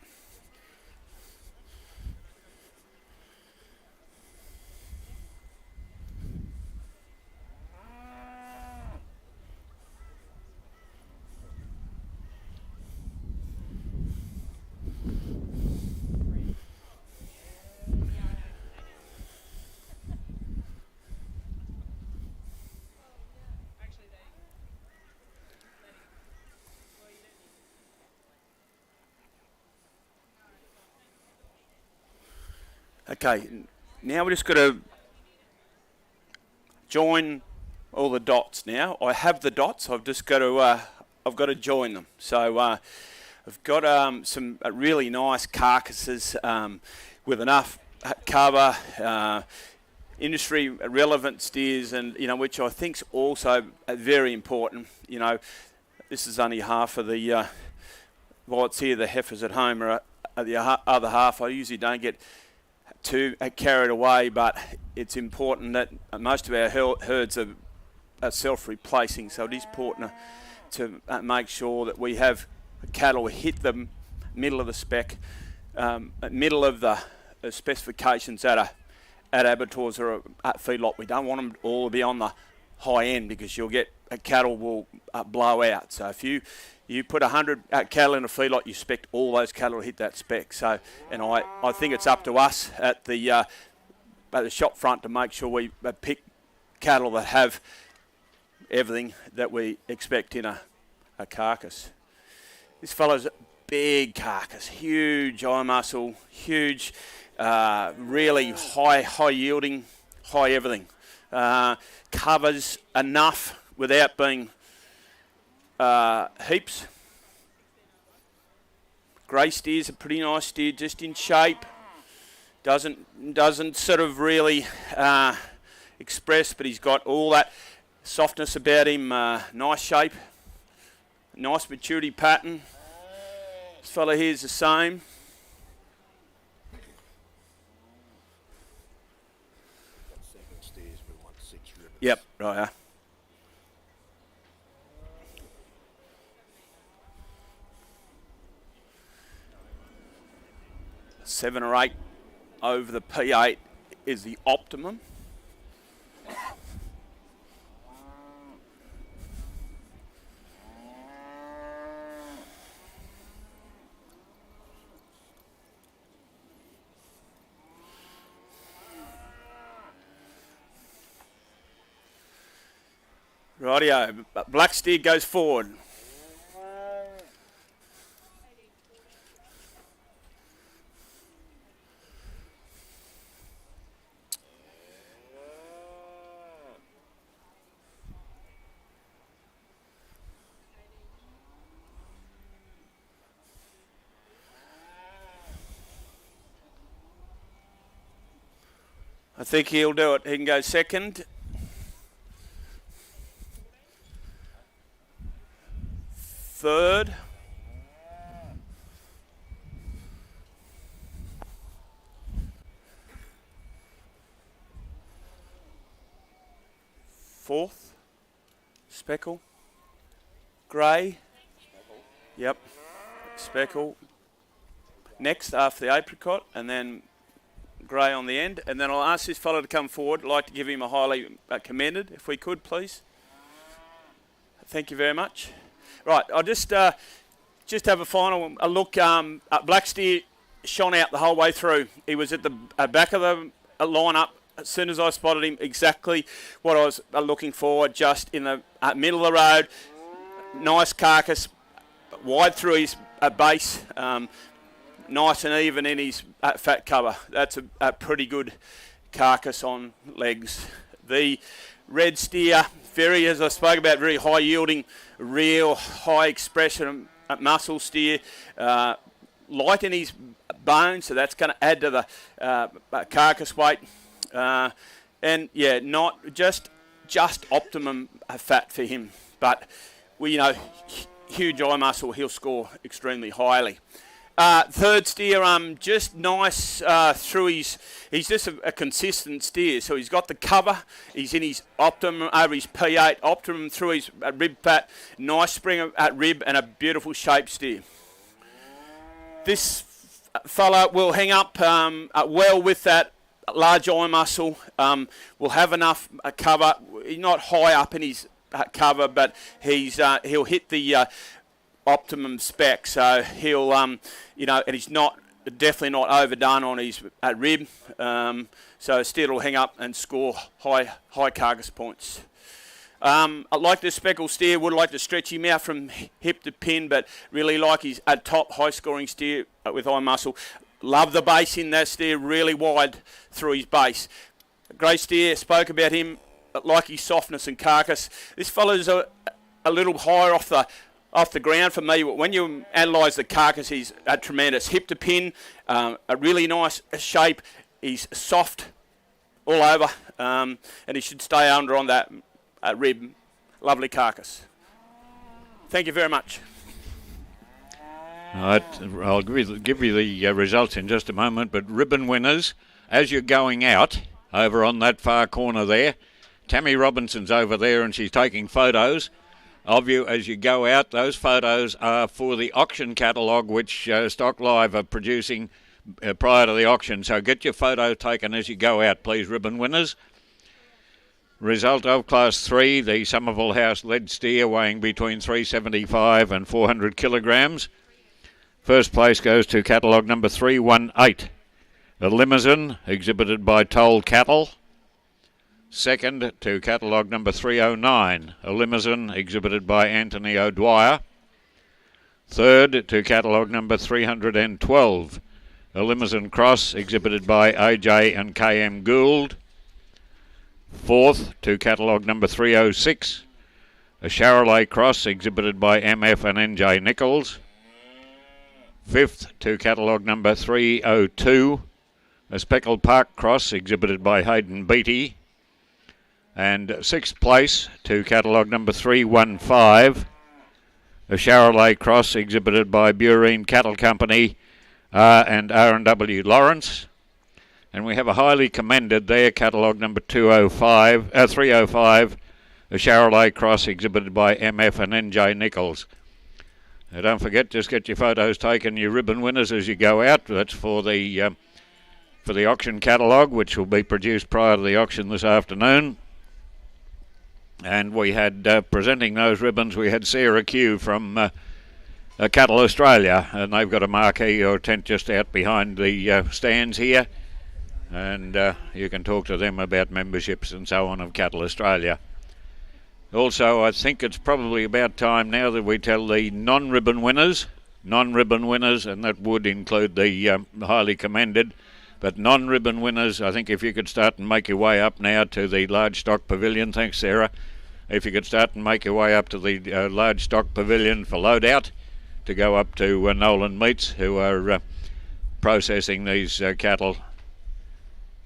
Okay, now we're just going to join all the dots now. I have the dots, I've just got to join them. So I've got some really nice carcasses with enough cover, industry relevant steers, and which I think's also very important. This is only half of the whites here. The heifers at home are at the other half. I usually don't get too carried away, but it's important that most of our herds are self-replacing, so it is important to make sure that we have cattle hit the middle of the spec, middle of the specifications at abattoirs or at feedlot. We don't want them all to be on the high end, because you'll get cattle will blow out. So if you put 100 cattle in a feedlot, you expect all those cattle to hit that spec. So, and I think it's up to us at the shop front to make sure we pick cattle that have everything that we expect in a carcass. This fellow's a big carcass, huge eye muscle, huge, really high yielding, high everything. Covers enough without being heaps. Grey steer's a pretty nice steer, just in shape. Doesn't sort of really express, but he's got all that softness about him. Nice shape, nice maturity pattern. This fella here's the same. Yep, right. 7 or 8 over the P8 is the optimum. Rightio, black steer goes forward. I think he'll do it. He can go second. Third. Fourth. Speckle. Grey. Yep. Speckle. Next after the apricot, and then grey on the end. And then I'll ask this fellow to come forward. I'd like to give him a highly commended, if we could, please. Thank you very much. Right, I'll just have a final look. Black steer shone out the whole way through. He was at the back of the lineup as soon as I spotted him. Exactly what I was looking for, just in the middle of the road. Nice carcass, wide through his base, nice and even in his fat cover. That's a pretty good carcass on legs. The red steer, very, as I spoke about, very high yielding, real high expression muscle steer, light in his bones, so that's going to add to the carcass weight, and yeah, not just optimum fat for him, but huge eye muscle, he'll score extremely highly. Third steer, just nice through his. He's just a consistent steer, so he's got the cover. He's in his optimum over his P8, optimum through his rib fat. Nice spring at rib and a beautiful shape steer. This fella will hang up well with that large eye muscle. Will have enough cover. He's not high up in his cover, but he'll hit the optimum spec, so he'll and he's definitely not overdone on his rib, so steer will hang up and score high carcass points. I like the speckled steer, would like to stretch him out from hip to pin, but really like his top high scoring steer with eye muscle. Love the base in that steer, really wide through his base. Great steer, spoke about him, like his softness and carcass. This fella's a little higher off the ground for me, but when you analyse the carcass, he's a tremendous hip to pin, a really nice shape. He's soft all over, and he should stay under on that rib. Lovely carcass. Thank you very much. I'll give you the results in just a moment, but ribbon winners, as you're going out, over on that far corner there, Tammy Robinson's over there and she's taking photos of you as you go out. Those photos are for the auction catalogue, which Stock Live are producing prior to the auction, so get your photo taken as you go out, please, ribbon winners. Result of Class 3, the Somerville House lead steer weighing between 375 and 400 kilograms. First place goes to catalogue number 318, a limousine exhibited by Toll Cattle. Second to catalogue number 309, a limousine exhibited by Anthony O'Dwyer. Third to catalogue number 312, a limousine cross exhibited by AJ and KM Gould. Fourth to catalogue number 306, a Charolais cross exhibited by MF and NJ Nichols. Fifth to catalogue number 302, a Speckled Park cross exhibited by Hayden Beattie. And sixth place to catalogue number 315, a Charolais cross exhibited by Bureen Cattle Company and R&W Lawrence. And we have a highly commended there, catalogue number 305, a Charolais cross exhibited by MF and NJ Nichols. Now don't forget, just get your photos taken, your ribbon winners, as you go out. That's for the auction catalogue, which will be produced prior to the auction this afternoon. And we had, presenting those ribbons, we had Sarah Q from Cattle Australia, and they've got a marquee or tent just out behind the stands here. And you can talk to them about memberships and so on of Cattle Australia. Also, I think it's probably about time now that we tell the non-ribbon winners, and that would include the highly commended, but non-ribbon winners, I think if you could start and make your way up now to the large stock pavilion, thanks Sarah, if you could start and make your way up to the large stock pavilion for loadout, to go up to Nolan Meats, who are processing these cattle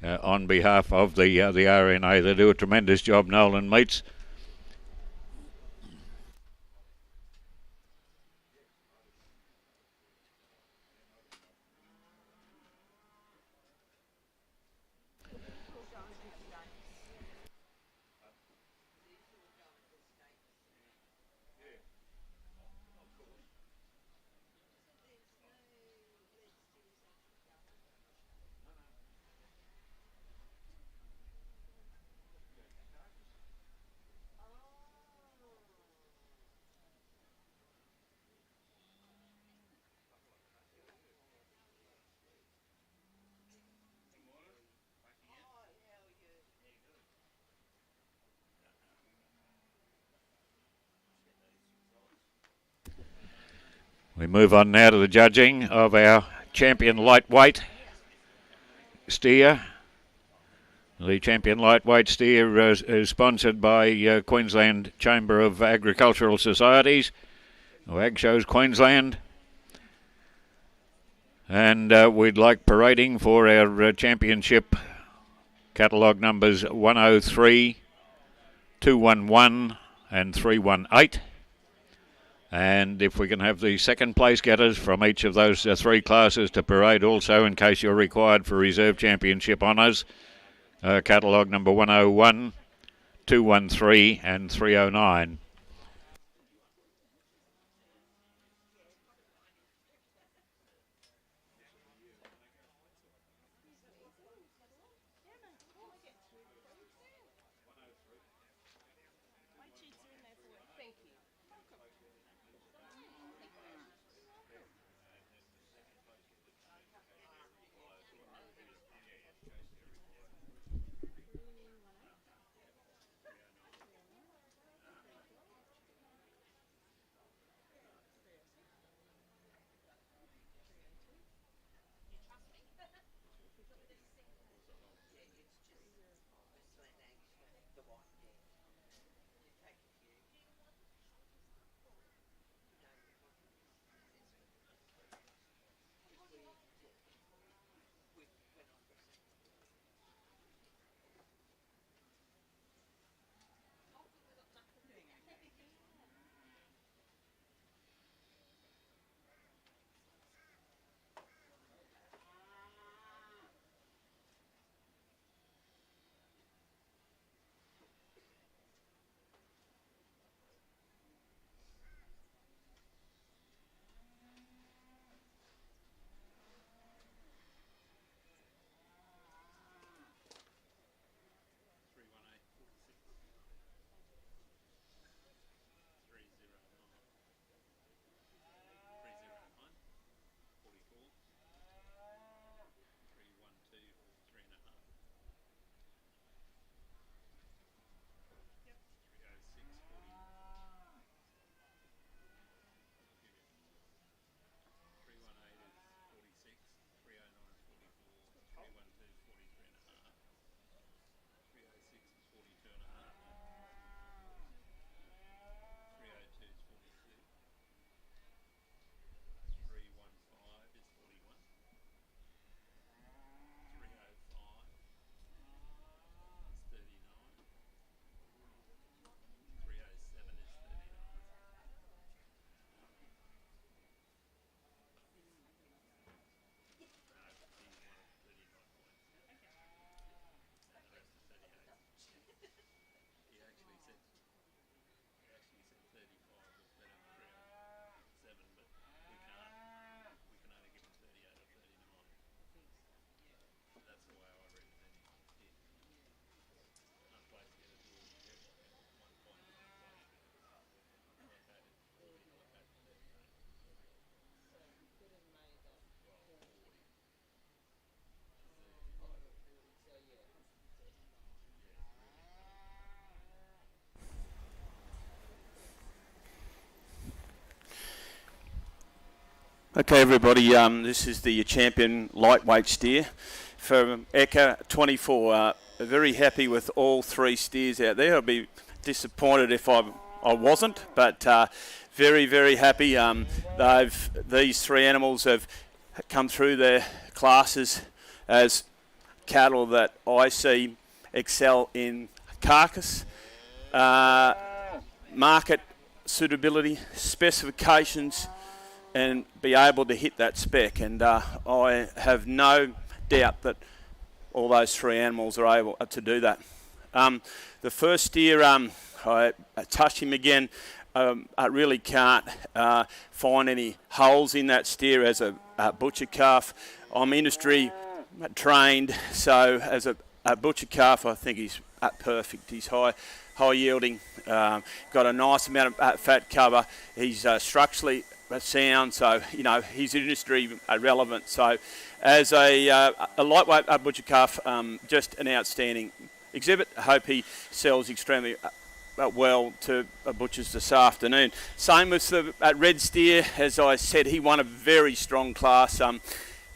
on behalf of the RNA. They do a tremendous job, Nolan Meats. We move on now to the judging of our champion lightweight steer. The champion lightweight steer is sponsored by Queensland Chamber of Agricultural Societies, or Ag Shows Queensland. And we'd like parading for our championship catalogue numbers 103, 211 and 318. And if we can have the second place getters from each of those three classes to parade also, in case you're required for reserve championship honours, catalogue number 101, 213 and 309. Okay, everybody, this is the champion lightweight steer from ECA 24. Very happy with all three steers out there. I'd be disappointed if I wasn't, but very, very happy. These three animals have come through their classes as cattle that I see excel in carcass, market suitability, specifications, and be able to hit that spec. And I have no doubt that all those three animals are able to do that. The first steer, I touched him again. I really can't find any holes in that steer as a butcher calf. I'm industry trained, so as a butcher calf, I think he's perfect. He's high yielding, got a nice amount of fat cover. He's structurally sound, so he's industry relevant. So as a lightweight butcher calf, just an outstanding exhibit. I hope he sells extremely well to butchers this afternoon. Same with the red steer. As I said, he won a very strong class.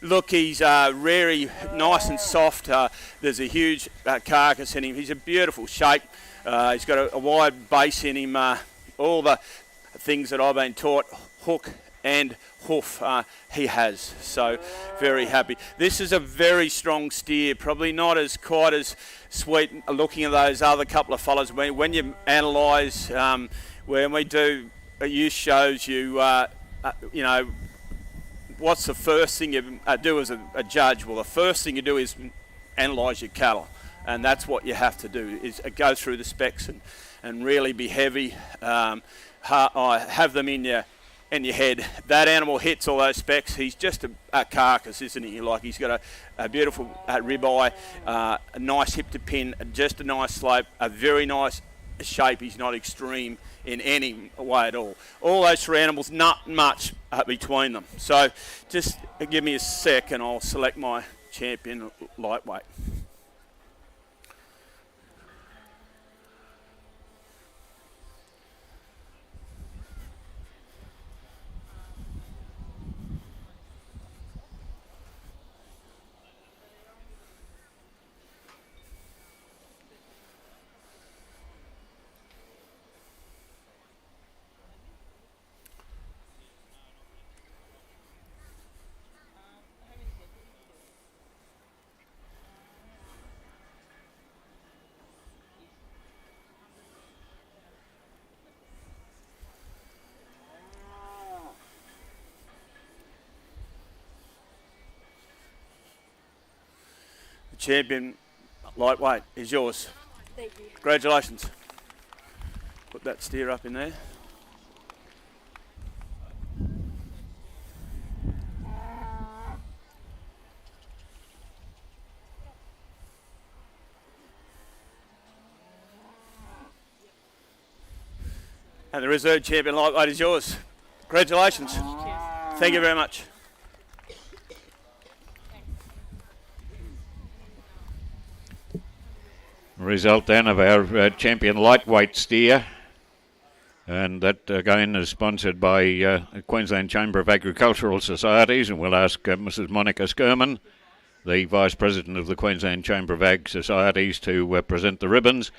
Look, he's very nice and soft. There's a huge carcass in him. He's a beautiful shape. He's got a wide base in him. All the things that I've been taught, hook and hoof, he has. So very happy. This is a very strong steer, probably not quite as sweet looking at those other couple of fellows. When you analyse, when we do use shows, what's the first thing you do as a judge? Well, the first thing you do is analyse your cattle, and that's what you have to do, is go through the specs and really be heavy. Have them in your head. That animal hits all those specs. He's just a carcass, isn't he? Like, he's got a beautiful ribeye, a nice hip to pin, just a nice slope, a very nice shape. He's not extreme in any way at all. All those three animals, not much between them. So just give me a sec and I'll select my champion lightweight. Champion lightweight is yours. Thank you. Congratulations. Put that steer up in there. And the reserve champion lightweight is yours. Congratulations. Thank you very much. Result then of our champion lightweight steer, and that again is sponsored by Queensland Chamber of Agricultural Societies, and we'll ask Mrs. Monica Skirman, the Vice President of the Queensland Chamber of Ag Societies, to present the ribbons.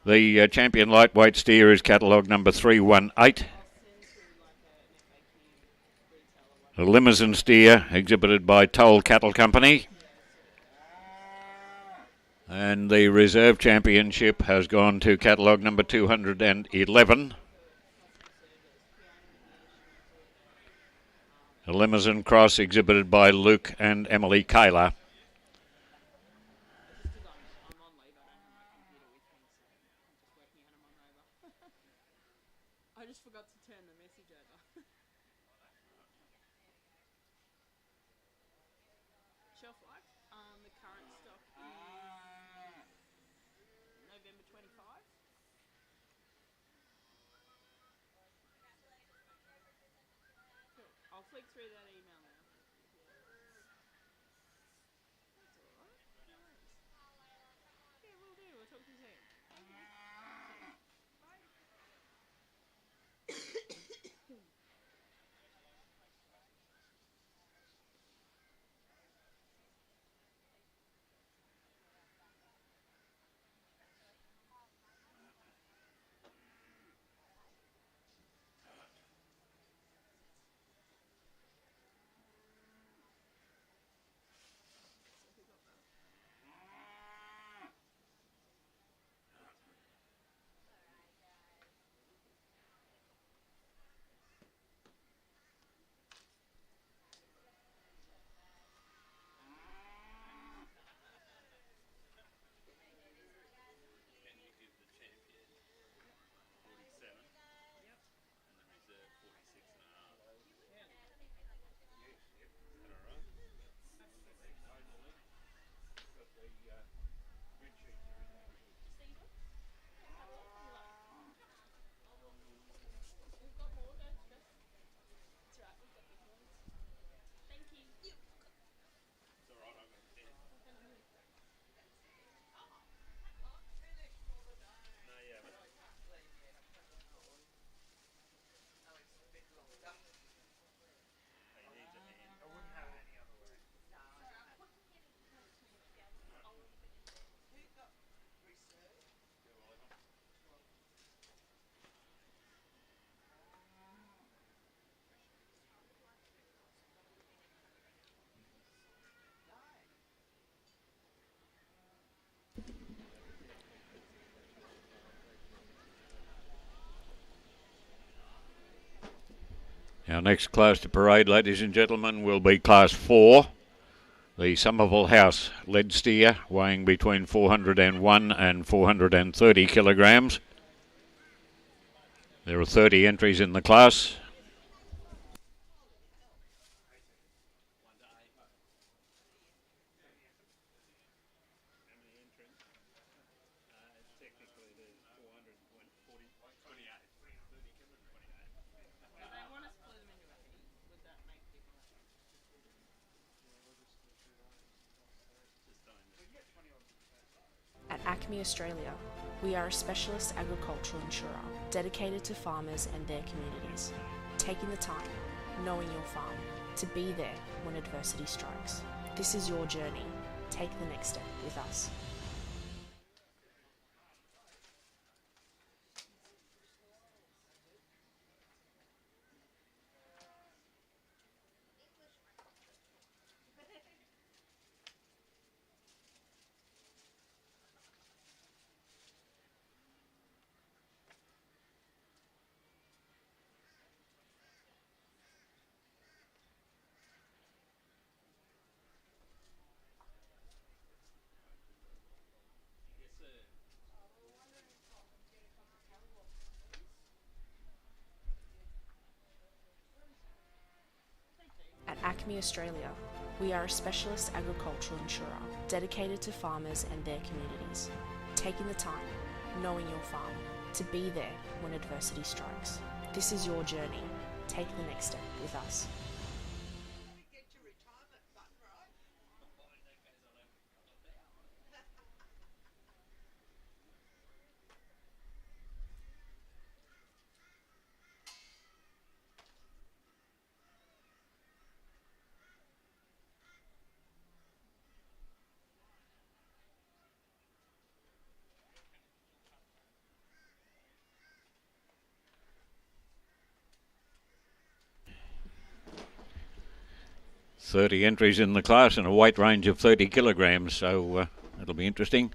The champion lightweight steer is catalogue number 318. The Limousin steer exhibited by Toll Cattle Company. And the reserve championship has gone to catalogue number 211. A Limousin cross exhibited by Luke and Emily Kaler. I just forgot to turn the message over. Shelf life, the current stock is November 25. Cool. I'll flick through that email now. That's alright. No worries. Yeah, we'll do. We'll talk to you soon. Bye. Our next class to parade, ladies and gentlemen, will be Class 4, the Somerville House lead steer, weighing between 401 and 430 kilograms. There are 30 entries in the class. At Acme Australia, we are a specialist agricultural insurer dedicated to farmers and their communities, taking the time, knowing your farm, to be there when adversity strikes. This is your journey. Take the next step with us. At Acme Australia, we are a specialist agricultural insurer dedicated to farmers and their communities, taking the time, knowing your farm, to be there when adversity strikes. This is your journey. Take the next step with us. .30 entries in the class and a weight range of 30 kilograms, so it'll be interesting.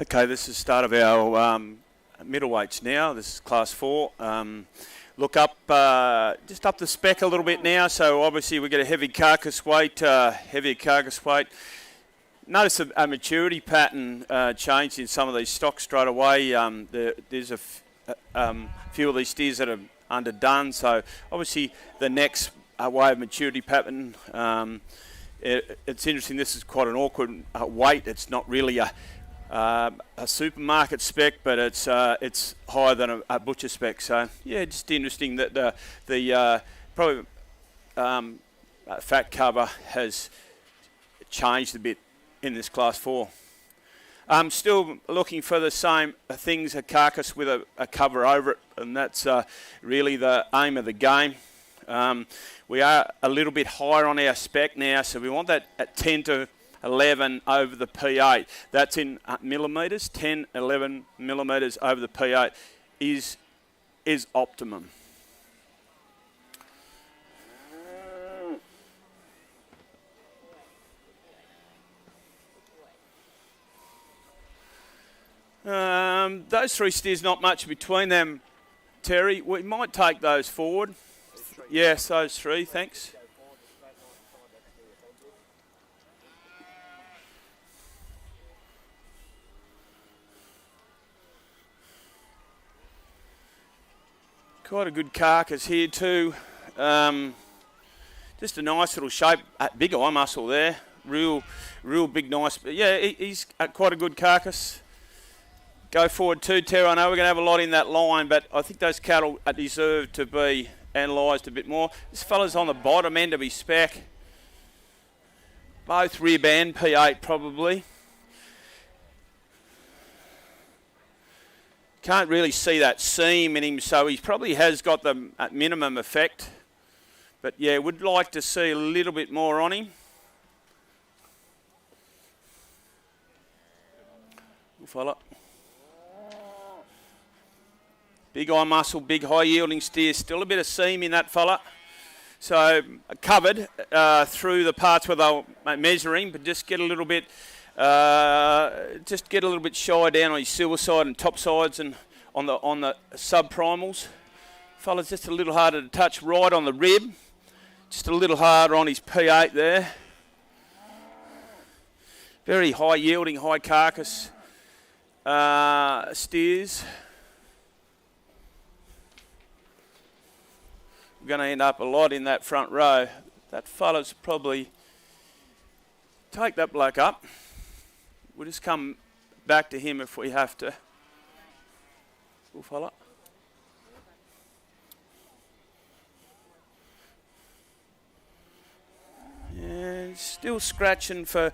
Okay, this is the start of our middleweights now. This is class 4. Look up, just up the spec a little bit now. So obviously we get a heavier carcass weight. Notice a maturity pattern change in some of these stocks straight away. There's a few of these steers that are underdone. So obviously the next way of maturity pattern. It's interesting. This is quite an awkward weight. It's not really a supermarket spec, but it's higher than a butcher spec. So yeah, just interesting that the probably fat cover has changed a bit in this class 4. I'm still looking for the same things, a carcass with a cover over it, and that's really the aim of the game. We are a little bit higher on our spec now, so we want that at 10 to 11 over the P8. That's in millimetres. 10, 11 millimetres over the P8 is optimum. Those 3 steers, not much between them, Terry. We might take those forward. Yes, those 3, thanks. Quite a good carcass here too. Just a nice little shape, big eye muscle there. Real big, nice. But yeah, he's quite a good carcass. Go forward too, Terry. I know we're going to have a lot in that line, but I think those cattle deserve to be analysed a bit more. This fella's on the bottom end of his spec. Both rib and P8 probably. Can't really see that seam in him, so he probably has got the minimum effect. But yeah, would like to see a little bit more on him. Good fella. Big eye muscle, big high yielding steer. Still a bit of seam in that fella. So covered through the parts where they'll measure him, but just get a little bit shy down on his silver side and top sides and on the subprimals. Fella's just a little harder to touch right on the rib. Just a little harder on his P8 there. Very high yielding, high carcass steers. We're going to end up a lot in that front row. That fella's probably... Take that bloke up. We'll just come back to him if we have to. Good fella. Yeah, still scratching for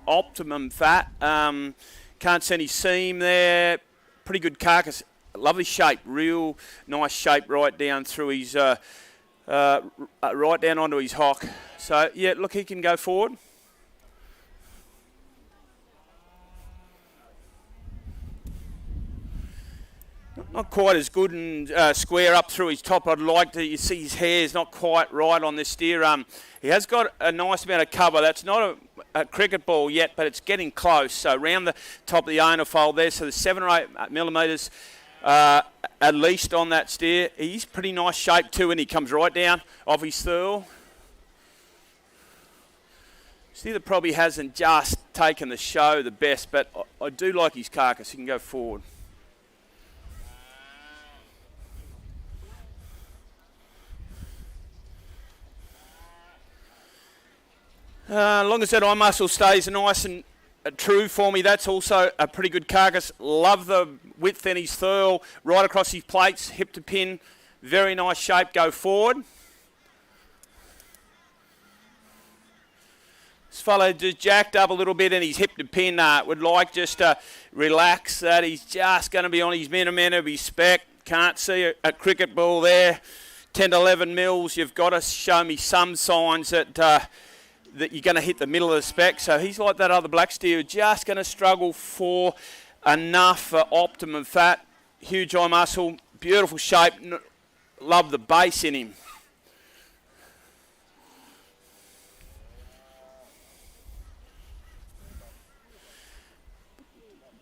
optimum fat. Can't see any seam there. Pretty good carcass. Lovely shape. Real nice shape right down through his... right down onto his hock. So, yeah, look, he can go forward. Not quite as good and square up through his top. I'd like to, you see his hair is not quite right on this steer. He has got a nice amount of cover. That's not a cricket ball yet, but it's getting close. So around the top of the owner fold there, so there's 7 or 8 millimetres at least on that steer. He's pretty nice shape too, and he comes right down off his thurl. Steer that probably hasn't just taken the show the best, but I do like his carcass. He can go forward. As long as that eye muscle stays nice and true for me, that's also a pretty good carcass. Love the width in his thurl, right across his plates, hip to pin. Very nice shape, go forward. This fellow just jacked up a little bit in his hip to pin. Would like just to relax that. He's just going to be on his minimum of his spec. Can't see a cricket ball there. 10 to 11 mils. You've got to show me some signs that... that you're going to hit the middle of the spec. So he's like that other black steer, just going to struggle for enough for optimum fat. Huge eye muscle, beautiful shape. Love the base in him.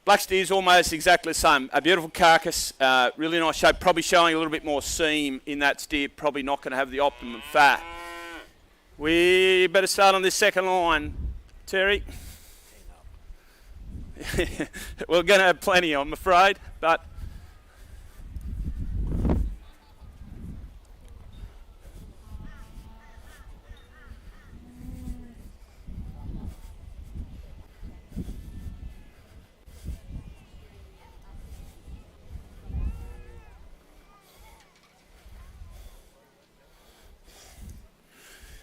Black steer's almost exactly the same. A beautiful carcass, really nice shape, probably showing a little bit more seam in that steer, probably not going to have the optimum fat. We better start on this second line, Terry. We're going to have plenty, I'm afraid, but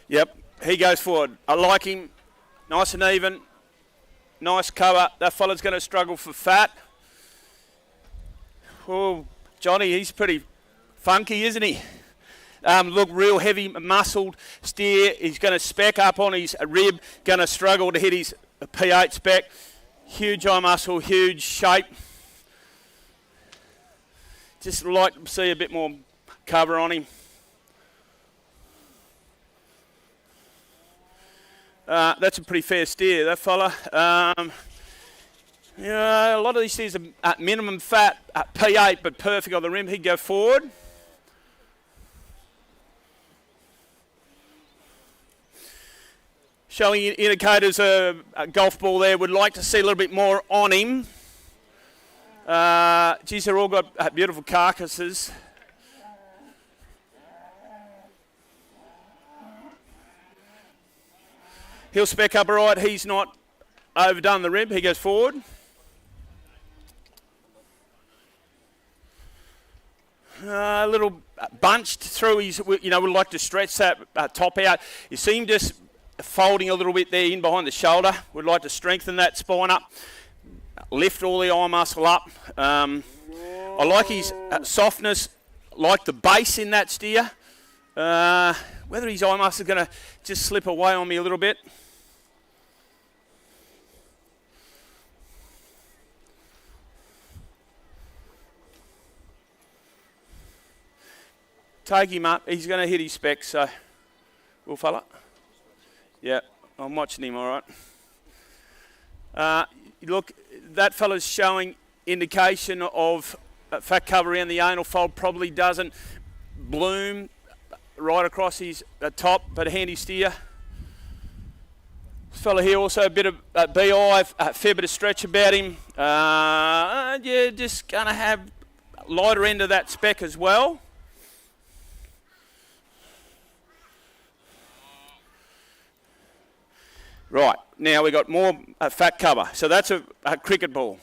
yep, he goes forward. I like him, nice and even, nice cover. That fella's going to struggle for fat. Oh, Johnny, he's pretty funky, isn't he? Look, real heavy, muscled steer. He's going to spec up on his rib, going to struggle to hit his P8 spec. Huge eye muscle, huge shape. Just like to see a bit more cover on him. That's a pretty fair steer, that fella. Yeah, a lot of these steers are at minimum fat, at P8, but perfect on the rim. He'd go forward. Showing indicators a golf ball there. Would like to see a little bit more on him. Geez, they're all got beautiful carcasses. He'll spec up all right. He's not overdone the rib. He goes forward. A little bunched through his, would like to stretch that top out. You see him just folding a little bit there in behind the shoulder. Would like to strengthen that spine up, lift all the eye muscle up. I like his softness, like the base in that steer. Whether his eye muscle is going to just slip away on me a little bit. Take him up. He's going to hit his specs, so will fella. Yeah, I'm watching him all right. Look, that fella's showing indication of fat cover around the anal fold. Probably doesn't bloom right across his top, but a handy steer. This fella here also a bit of BI, a fair bit of stretch about him. Yeah, just going to have lighter end of that spec as well. Right, now we've got more fat cover. So that's a cricket ball.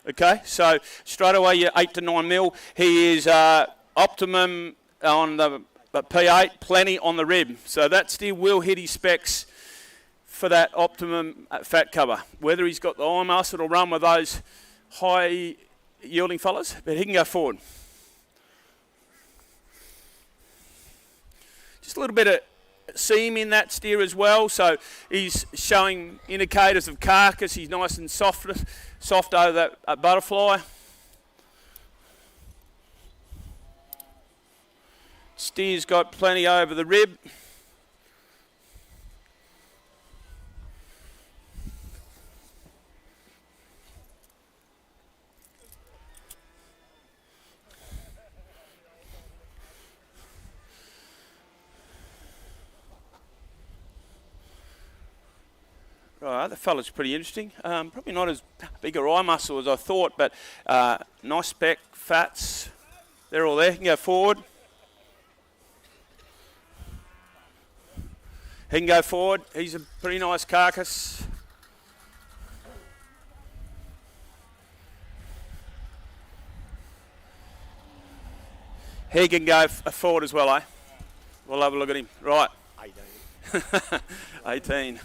Okay, so straight away you're 8 to 9 mil. He is optimum on the P8, plenty on the rib. So that steer will hit his specs for that optimum fat cover. Whether he's got the eye muscle to run with those high yielding fellas, but he can go forward. Just a little bit of seam in that steer as well, so he's showing indicators of carcass. He's nice and soft over that butterfly. Steer's got plenty over the rib. Right, the fella's pretty interesting. Probably not as big a eye muscle as I thought, but nice spec, fats. They're all there. He can go forward. He can go forward. He's a pretty nice carcass. He can go forward as well, eh? We'll have a look at him. Right. 18. 18.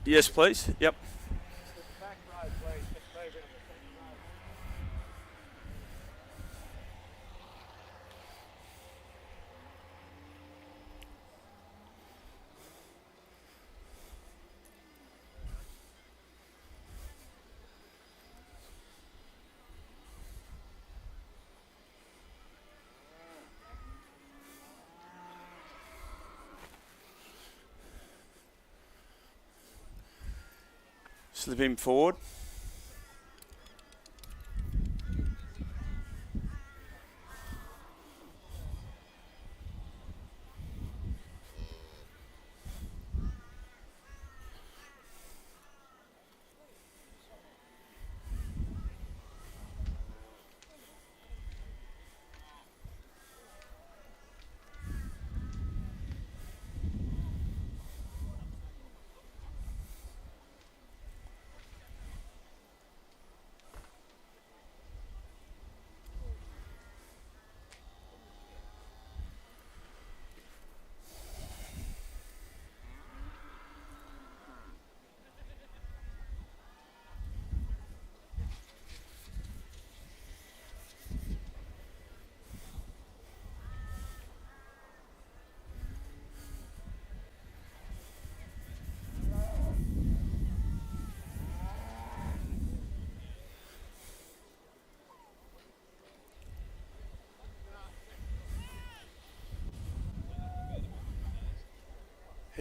Yes, please. Yep. Slip him forward.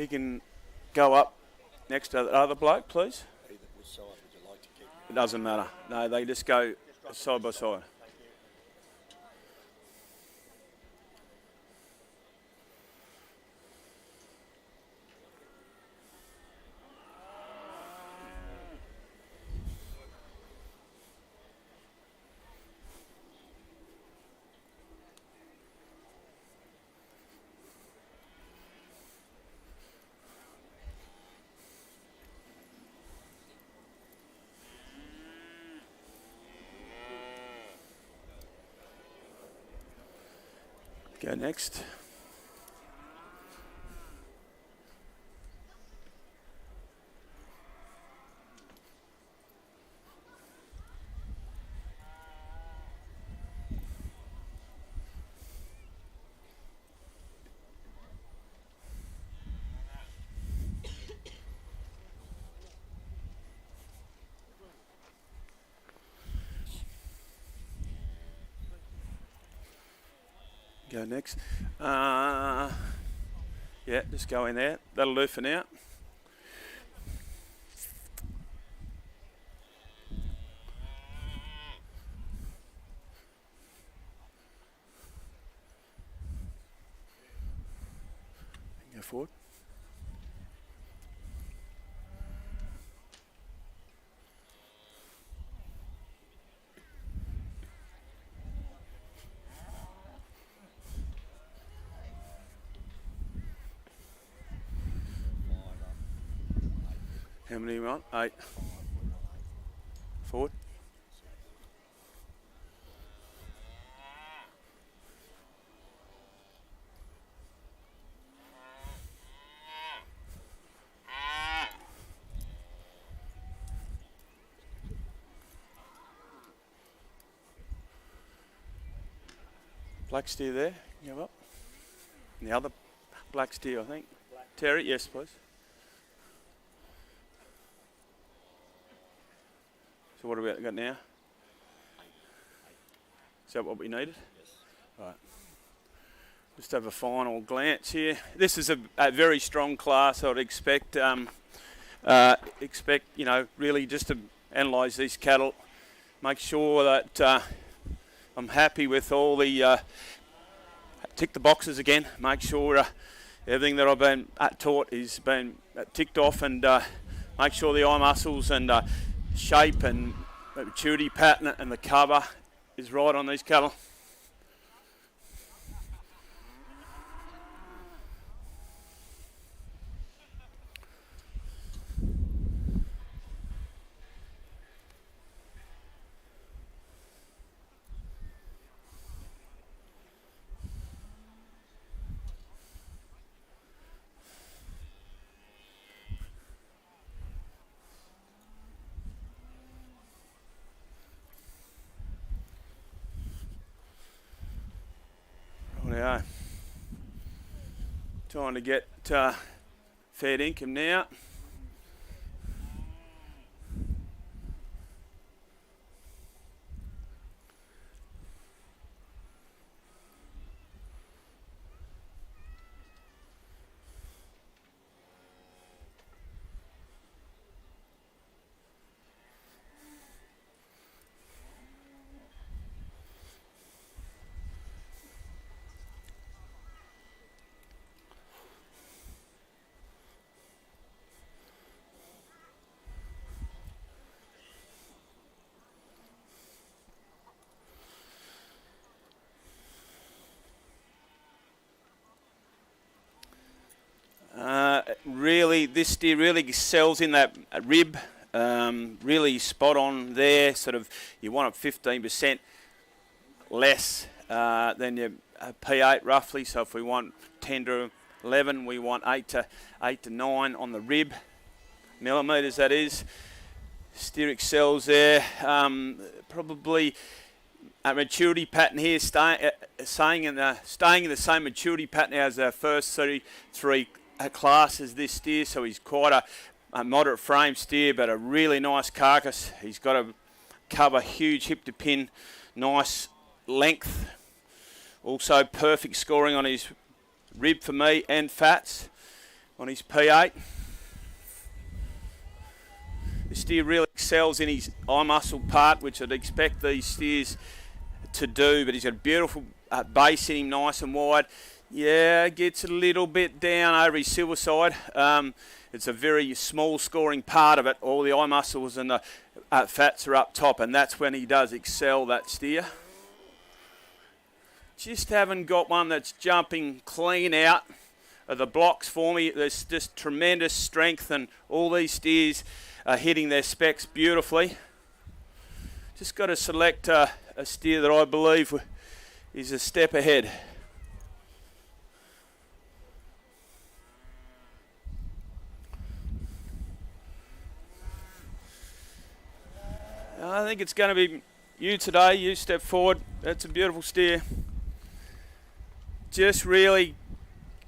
he can go up next to the other bloke, please. Either which side would you like to keep? It doesn't matter. No, they just go side by side. Go next. Go next. Yeah, just go in there. That'll do for now. Go forward. How many do you want? 8. Forward. Black steer there. Go up. And the other black steer, I think. Terry, yes, please. So what have we got now? Is that what we needed? Yes. Right. Just have a final glance here. This is a very strong class. I would expect, really just to analyse these cattle, make sure that I'm happy with all the, tick the boxes again, make sure everything that I've been taught is been ticked off, and make sure the eye muscles and shape and maturity pattern and the cover is right on these cattle. Rightio. Trying to get fair income now. Really, this steer really excels in that rib, really spot on there. Sort of, you want it 15% less than your P8 roughly. So if we want 10 to 11, we want 8 to 9 on the rib millimeters. That is, steer excels there. Probably a maturity pattern here, staying in the same maturity pattern as our first 33 classes. This steer, so he's quite a moderate frame steer, but a really nice carcass. He's got a cover, huge hip to pin, nice length. Also perfect scoring on his rib for me and fats. on his P8. The steer really excels in his eye muscle part, which I'd expect these steers to do, but he's got a beautiful base in him, nice and wide. Yeah, gets a little bit down over his silver side. It's a very small scoring part of it. All the eye muscles and the fats are up top, and that's when he does excel, that steer. Just haven't got one that's jumping clean out of the blocks for me. There's just tremendous strength, and all these steers are hitting their specs beautifully. Just got to select a steer that I believe is a step ahead. I think it's going to be you today. You step forward. That's a beautiful steer. Just really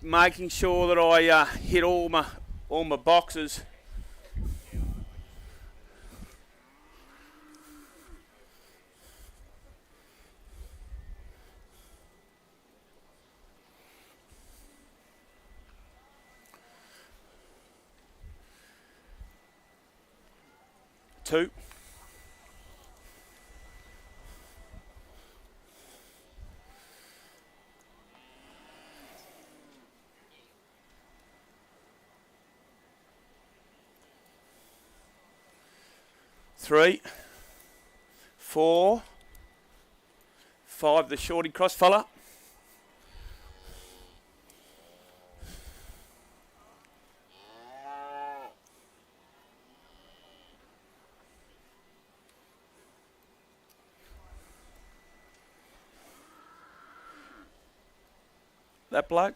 making sure that I hit all my boxes. Two. Three. 4. 5, the shorty cross fella. That black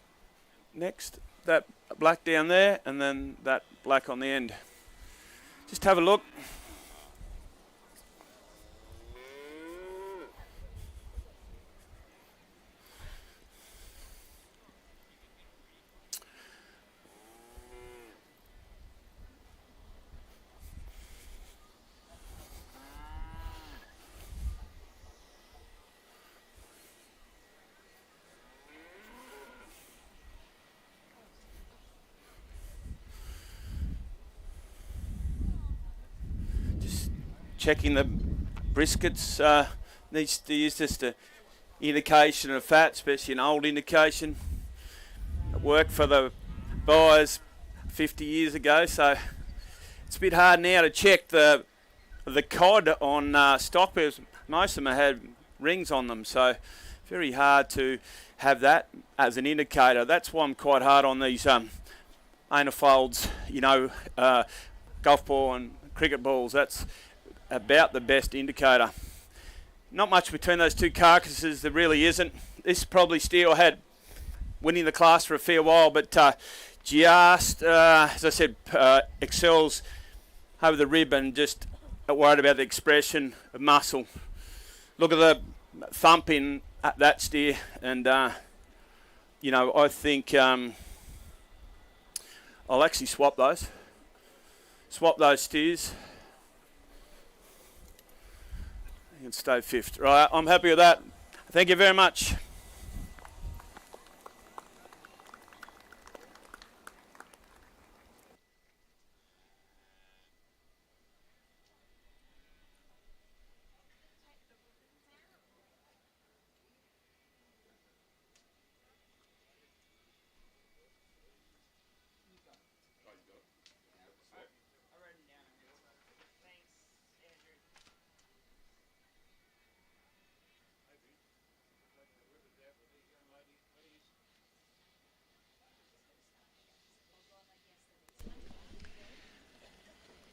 next, that black down there, and then that black on the end. Just have a look. Checking the briskets, needs to use just an indication of fat, especially an old indication. It worked for the buyers 50 years ago, so it's a bit hard now to check the cod on stock because most of them had rings on them, so very hard to have that as an indicator. That's why I'm quite hard on these anafolds, golf ball and cricket balls. That's about the best indicator. Not much between those two carcasses, there really isn't. This probably steer I had winning the class for a fair while, but just, as I said, excels over the rib and just worried about the expression of muscle. Look at the thump in at that steer, and I think I'll actually swap those steers. You can stay fifth. Right, I'm happy with that. Thank you very much.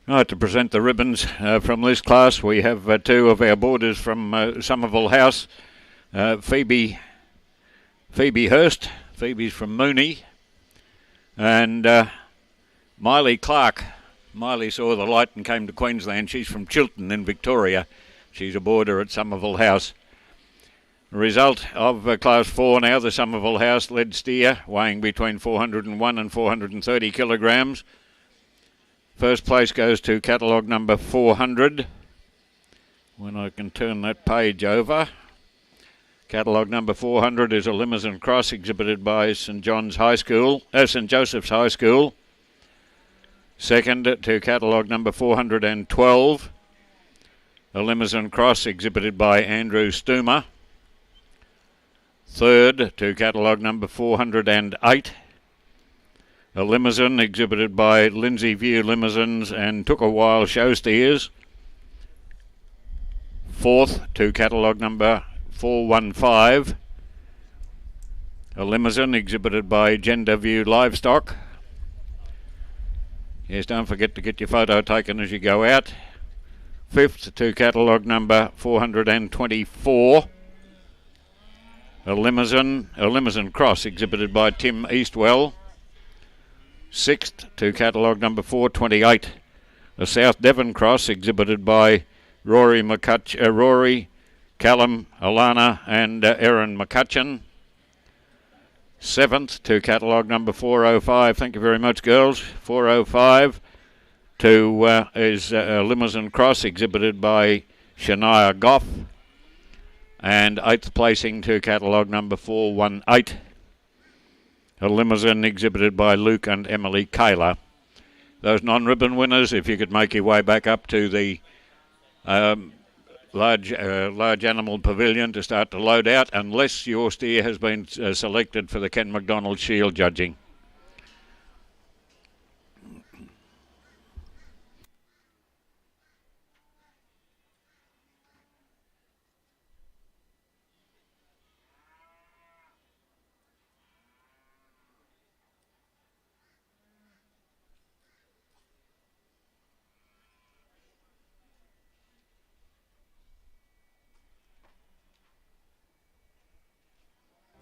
Right, to present the ribbons from this class, we have two of our boarders from Somerville House. Phoebe Hurst. Phoebe's from Mooney. And Miley Clark. Miley saw the light and came to Queensland. She's from Chiltern in Victoria. She's a boarder at Somerville House. The result of Class 4 now, the Somerville House led steer, weighing between 401 and 430 kilograms. First place goes to catalogue number 400. When I can turn that page over. Catalogue number 400 is a Limousin Cross exhibited by St Joseph's High School. Second to catalogue number 412, a Limousin Cross exhibited by Andrew Stoomer. Third to catalogue number 408, a Limousin exhibited by Lindsay View Limousins and Took a While Show Steers. Fourth to catalogue number 415, a Limousin exhibited by Gender View Livestock. Yes, don't forget to get your photo taken as you go out. Fifth to catalogue number 424, a Limousin Cross exhibited by Tim Eastwell. Sixth to catalogue number 428, a South Devon Cross exhibited by Rory, Callum, Alana and Erin McCutcheon. Seventh to catalogue number 405. Thank you very much, girls. 405 is a Limousin Cross exhibited by Shania Goff. And eighth placing to catalogue number 418, a Limousin exhibited by Luke and Emily Kaler. Those non-ribbon winners, if you could make your way back up to the large animal pavilion to start to load out, unless your steer has been selected for the Ken McDonald Shield judging.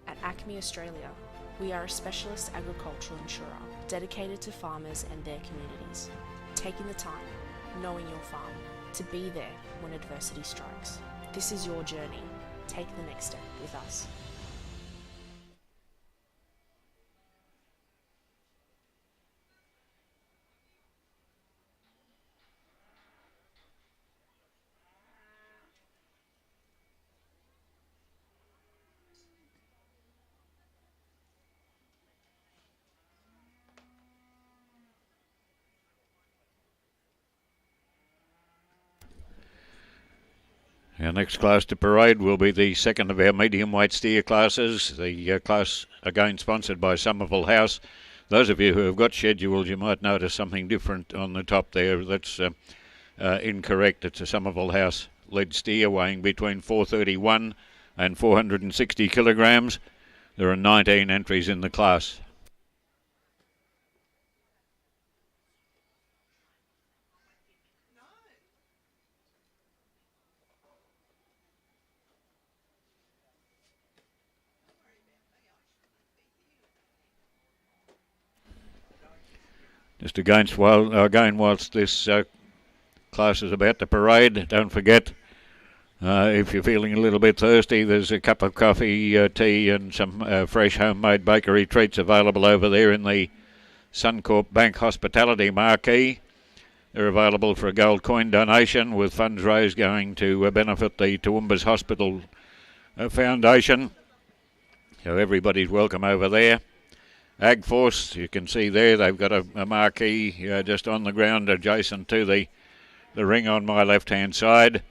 At Acme Australia, we are a specialist agricultural insurer dedicated to farmers and their communities, taking the time, knowing your farm, to be there when adversity strikes. This is your journey. Take the next step with us. Our next class to parade will be the second of our medium weight steer classes. The class again sponsored by Somerville House. Those of you who have got schedules, you might notice something different on the top there. That's incorrect. It's a Somerville House lead steer weighing between 431 and 460 kilograms. There are 19 entries in the class. Just again, whilst this class is about to parade, don't forget, if you're feeling a little bit thirsty, there's a cup of coffee, tea and some fresh homemade bakery treats available over there in the Suncorp Bank Hospitality marquee. They're available for a gold coin donation, with funds raised going to benefit the Toowoomba's Hospital Foundation. So everybody's welcome over there. Ag Force, you can see there, they've got a marquee just on the ground adjacent to the ring on my left-hand side.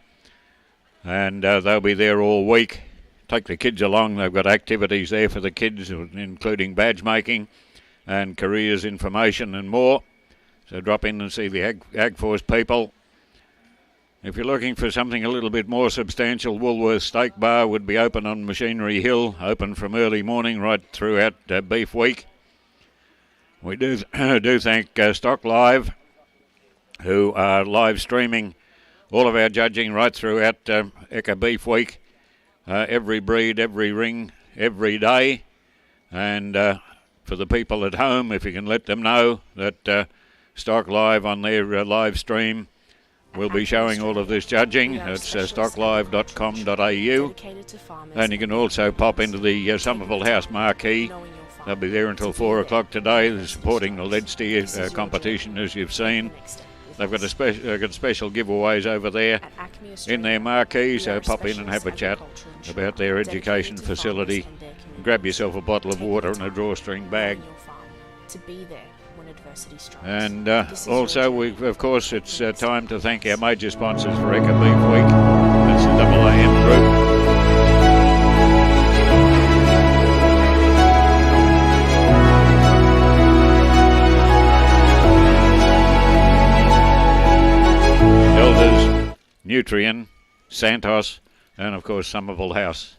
And they'll be there all week. Take the kids along. They've got activities there for the kids, including badge making and careers information and more. So drop in and see the Ag Force people. If you're looking for something a little bit more substantial, Woolworth Steak Bar would be open on Machinery Hill, open from early morning right throughout Beef Week. We do thank Stock Live, who are live streaming all of our judging right throughout Eka Beef Week, every breed, every ring, every day. And for the people at home, if you can let them know that Stock Live on their live stream will be showing all of this judging. It's stocklive.com.au, and you can also pop into the Somerville House marquee. They'll be there until 4 o'clock today. They're supporting the lead steer competition, as you've seen. They've got got special giveaways over there At Acme in Australia, their marquee, we so are a pop in and have a specialist chat agricultural insurer about their dedicated education to facility. farmers and their communities. Grab yourself a bottle of Taking water the and a time, drawstring bag. knowing your farm, to be there when adversity strikes. And This is your also, journey. of course, it's time to thank our major sponsors for Echo Beef Week. That's the AAM Group. Elders, Nutrien, Santos, and of course Somerville House.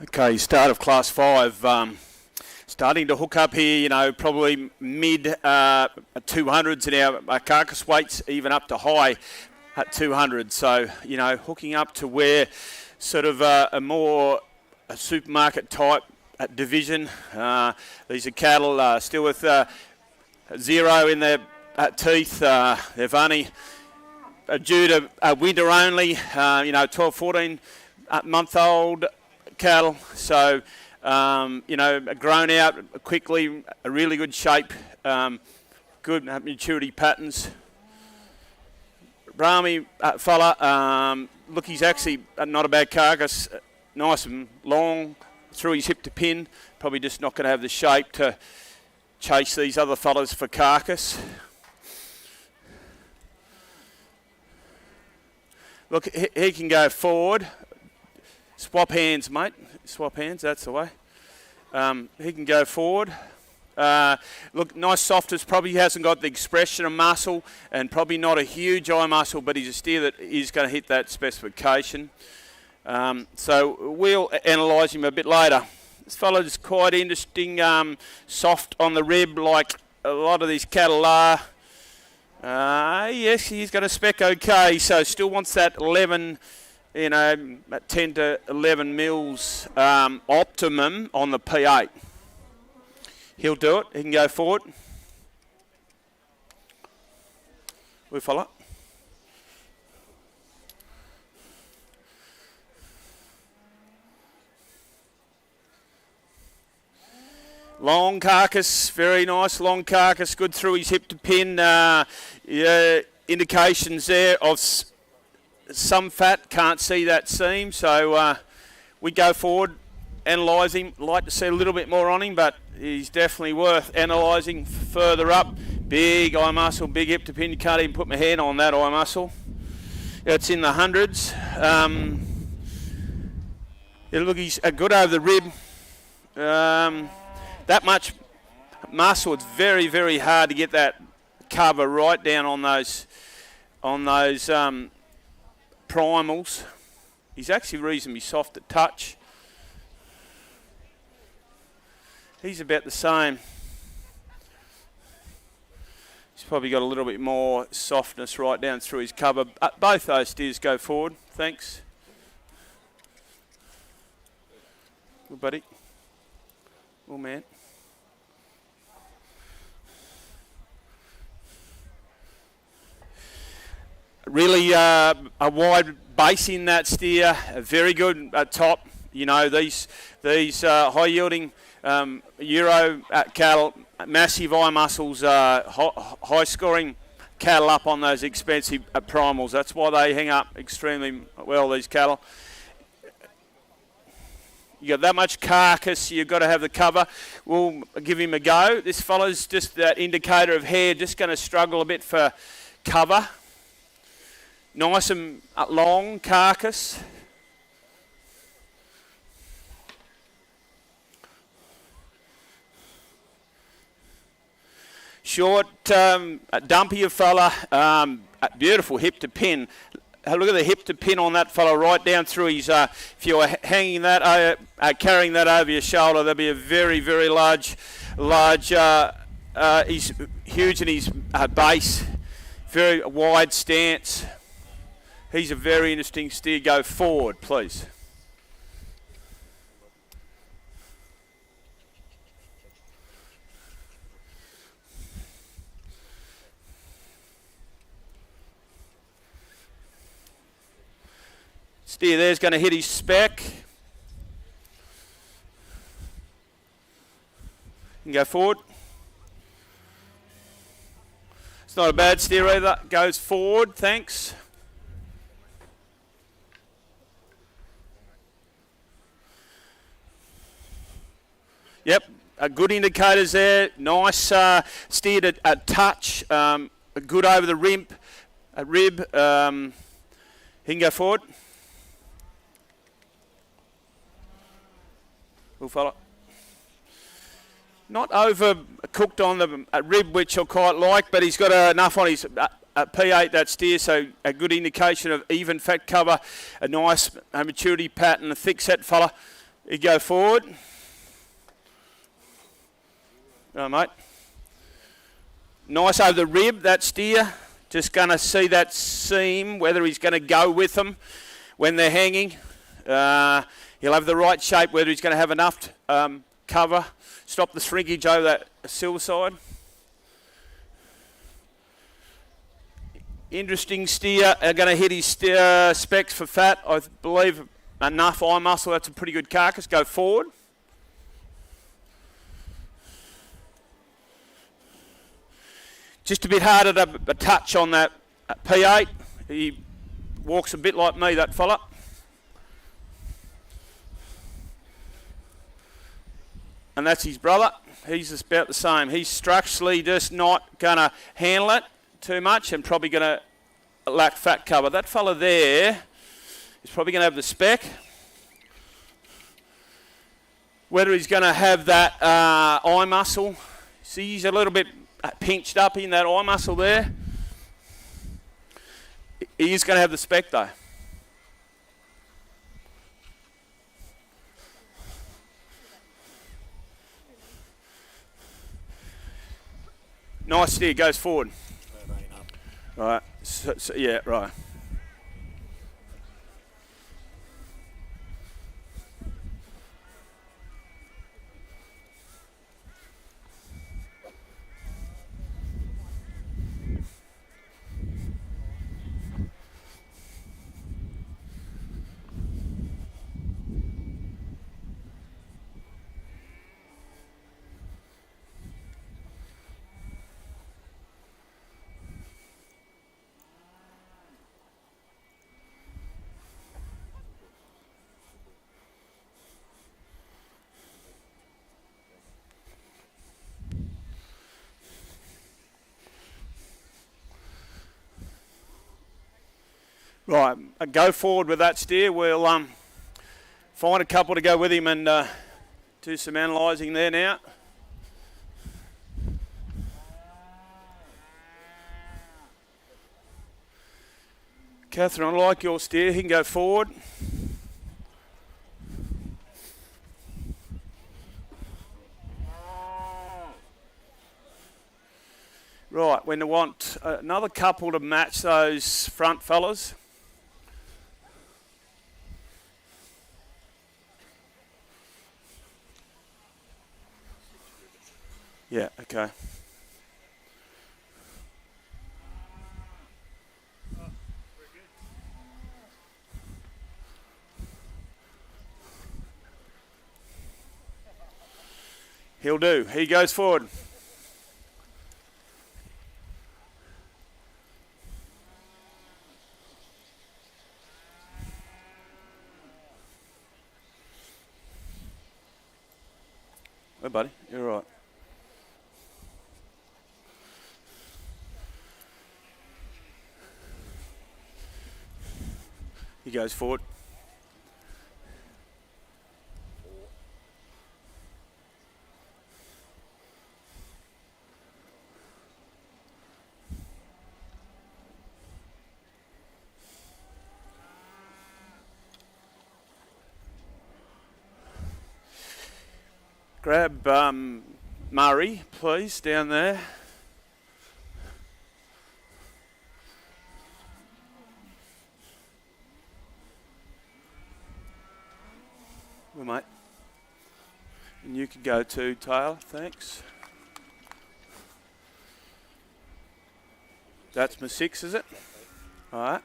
Okay, start of class 5. Starting to hook up here, you know, probably mid 200s in our carcass weights, even up to high at 200. So, you know, hooking up to where sort of a more supermarket type division. These are cattle still with zero in their teeth. They've only due to winter only, you know, 12, 14 month old cattle. So, you know, grown out quickly, a really good shape, good maturity patterns. Brahmi fella, look, he's actually not a bad carcass, nice and long through his hip to pin. Probably just not going to have the shape to chase these other fellas for carcass. Look, he can go forward. Swap hands, mate. Swap hands, that's the way. He can go forward. Look, nice softness. Probably hasn't got the expression of muscle and probably not a huge eye muscle, but he's a steer that is going to hit that specification. So we'll analyse him a bit later. This fella's quite interesting, soft on the rib like a lot of these cattle are. Yes, he's got a spec okay, so still wants that 11, you know, 10 to 11 mils optimum on the P8. He'll do it. He can go forward. We follow. Long carcass, very nice long carcass, good through his hip to pin. Yeah, indications there of some fat, can't see that seam, so we go forward, analyse him. Like to see a little bit more on him, but he's definitely worth analysing further up. Big eye muscle, big hip to pin. You can't even put my hand on that eye muscle. It's in the hundreds. Look, he's good over the rib. That much muscle, it's very, very hard to get that cover right down on those primals. He's actually reasonably soft at touch. He's about the same. He's probably got a little bit more softness right down through his cover. Both those steers go forward. Thanks. Good buddy. Good man. Really a wide base in that steer. A very good top. You know, these high yielding Euro cattle, massive eye muscles, high scoring cattle up on those expensive primals. That's why they hang up extremely well, these cattle. You got that much carcass, you've got to have the cover. We'll give him a go. This fella's just that indicator of hair, just going to struggle a bit for cover. Nice and long carcass. Short, dumpier fella, beautiful hip to pin. Look at the hip to pin on that fella right down through his, if you're hanging that, carrying that over your shoulder, there'll be a very, very large, he's huge in his base, very wide stance. He's a very interesting steer. Go forward, please. Steer there's going to hit his spec. You can go forward. It's not a bad steer either. Goes forward, thanks. Yep, good indicators there. Nice steered a touch. Good over the rib. He can go forward. Good fella. Not overcooked on the rib, which I quite like, but he's got enough on his P8, that steer, so a good indication of even fat cover, a nice maturity pattern, a thick set fella. You go forward. All right, mate. Nice over the rib, that steer. Just going to see that seam, whether he's going to go with them when they're hanging. He'll have the right shape, whether he's going to have enough cover. Stop the shrinkage over that silver side. Interesting steer. Going to hit his specs for fat. I believe enough eye muscle. That's a pretty good carcass. Go forward. Just a bit harder to touch on that P8. He walks a bit like me, that fella. And that's his brother. He's just about the same. He's structurally just not going to handle it too much and probably going to lack fat cover. That fella there is probably going to have the spec. Whether he's going to have that eye muscle. See, he's a little bit pinched up in that eye muscle there. He is going to have the spec though. Nice steer, goes forward. Right, so, yeah, right. Right, go forward with that steer. We'll find a couple to go with him and do some analysing there now. Catherine, I like your steer. He can go forward. Right, when they want another couple to match those front fellas. Yeah, okay. He'll do. He goes forward. Hey, buddy, you're all right. He goes forward. Grab Murray, please, down there. Well, mate. And you can go too, Taylor, thanks. That's my 6, is it? All right.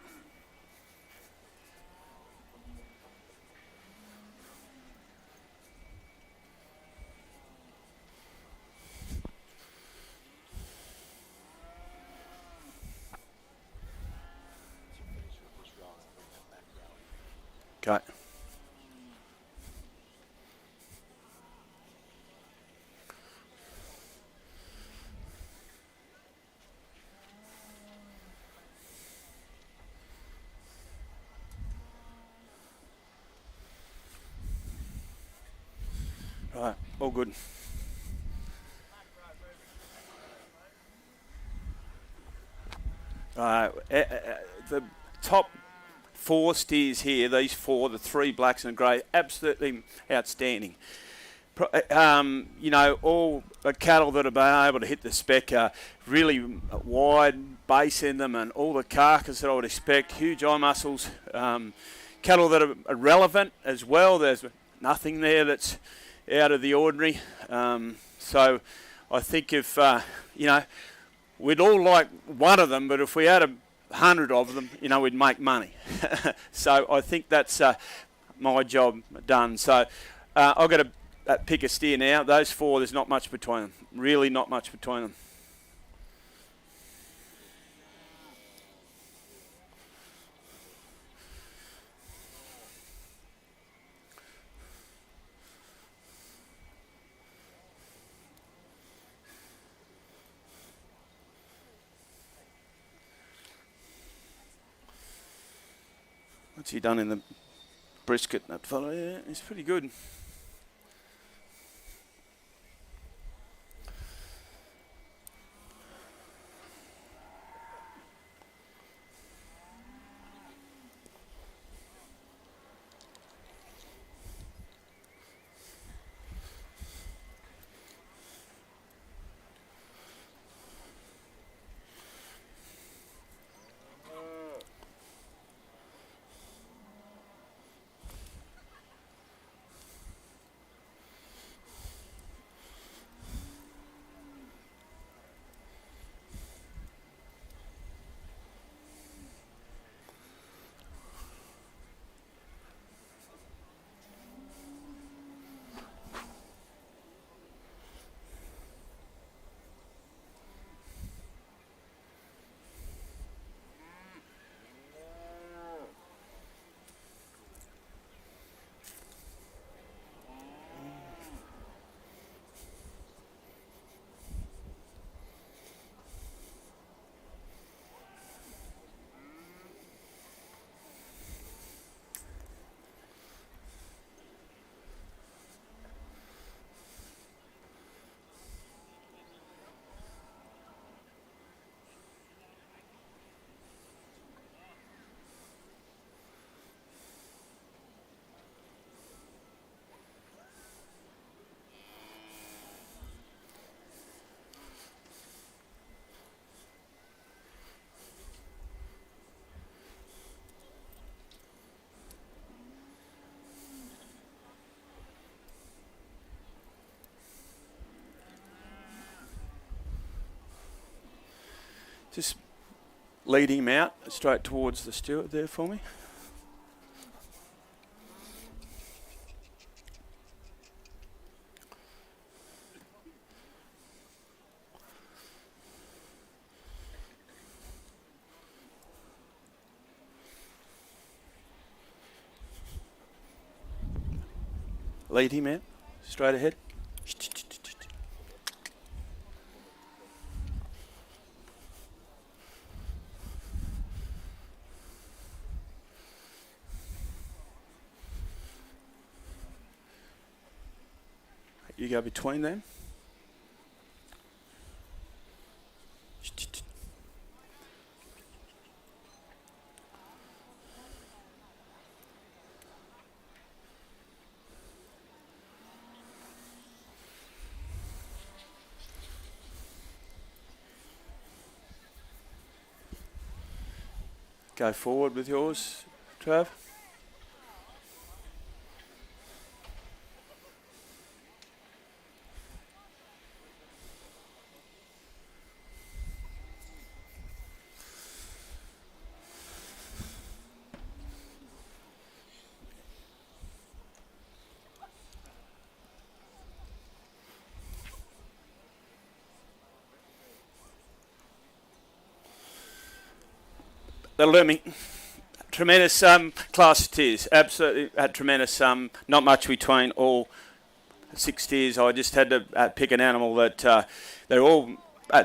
Okay. Right, all good. Right, the top 4 steers here, these 4, the 3 blacks and grey, absolutely outstanding. You know, all the cattle that have been able to hit the spec are really wide base in them, and all the carcass that I would expect, huge eye muscles. Cattle that are relevant as well. There's nothing there that's out of the ordinary. So I think if, you know, we'd all like one of them, but if we had 100 of them, you know, we'd make money. So I think that's my job done. So I've got to pick a steer now. Those 4, there's not much between them. Really not much between them. What's he done in the brisket, that fellow? Yeah, he's pretty good. Just lead him out straight towards the steward there for me. Lead him out. Straight ahead. You go between them. Go forward with yours, Trav. The looming, tremendous class of steers, absolutely tremendous. Not much between all 6 steers. I just had to pick an animal that they're all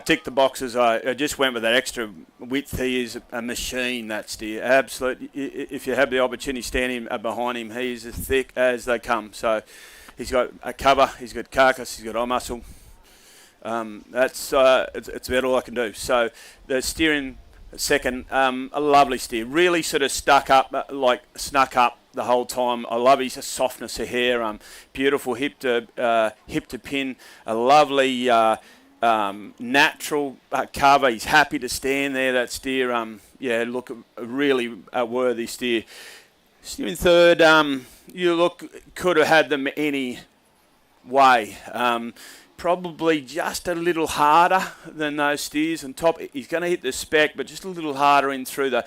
tick the boxes. I just went with that extra width. He is a machine, that steer. Absolutely. If you have the opportunity standing behind him, he is as thick as they come. So he's got a cover, he's got carcass, he's got eye muscle. It's about all I can do. So the steering second, a lovely steer, really sort of snuck up the whole time. I love his softness of hair, beautiful hip to pin, a lovely natural cover. He's happy to stand there, that steer. Yeah, look, a really worthy steer. Steering third, could have had them any way. Probably just a little harder than those steers. On top, he's going to hit the spec, but just a little harder in through the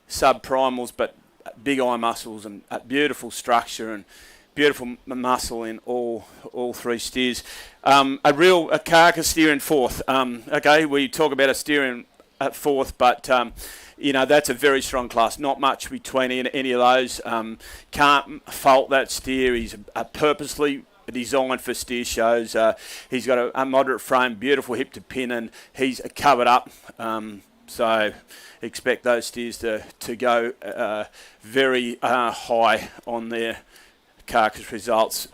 subprimals, but big eye muscles and beautiful structure and beautiful muscle in all 3 steers. A carcass steer in fourth. Okay, we talk about a steer at fourth, but that's a very strong class. Not much between any of those. Can't fault that steer. He's purposely designed for steer shows. He's got a moderate frame, beautiful hip to pin, and he's covered up. So expect those steers to go very high on their carcass results.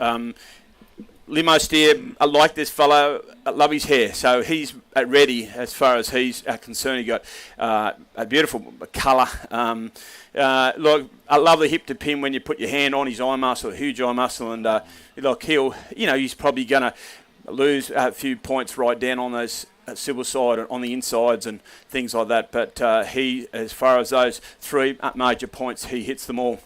Limo steer, I like this fellow. I love his hair. So he's ready as far as he's concerned. He got a beautiful colour. Look, I love the hip to pin when you put your hand on his eye muscle, a huge eye muscle, and look, he's probably going to lose a few points right down on those silver side on the insides and things like that. But he, as far as those 3 major points, he hits them all.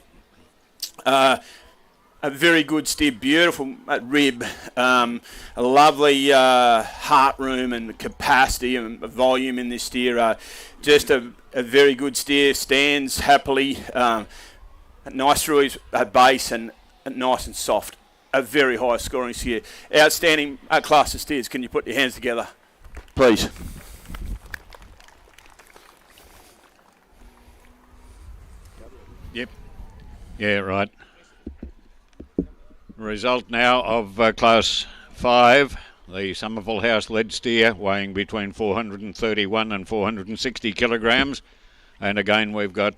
A very good steer, beautiful rib, a lovely heart room and capacity and volume in this steer. Just a very good steer, stands happily, nice through his base and nice and soft. A very high scoring steer. Outstanding class of steers. Can you put your hands together, please? Yep. Yeah, right. Result now of Class 5, the Somerville House lead steer, weighing between 431 and 460 kilograms. And again, we've got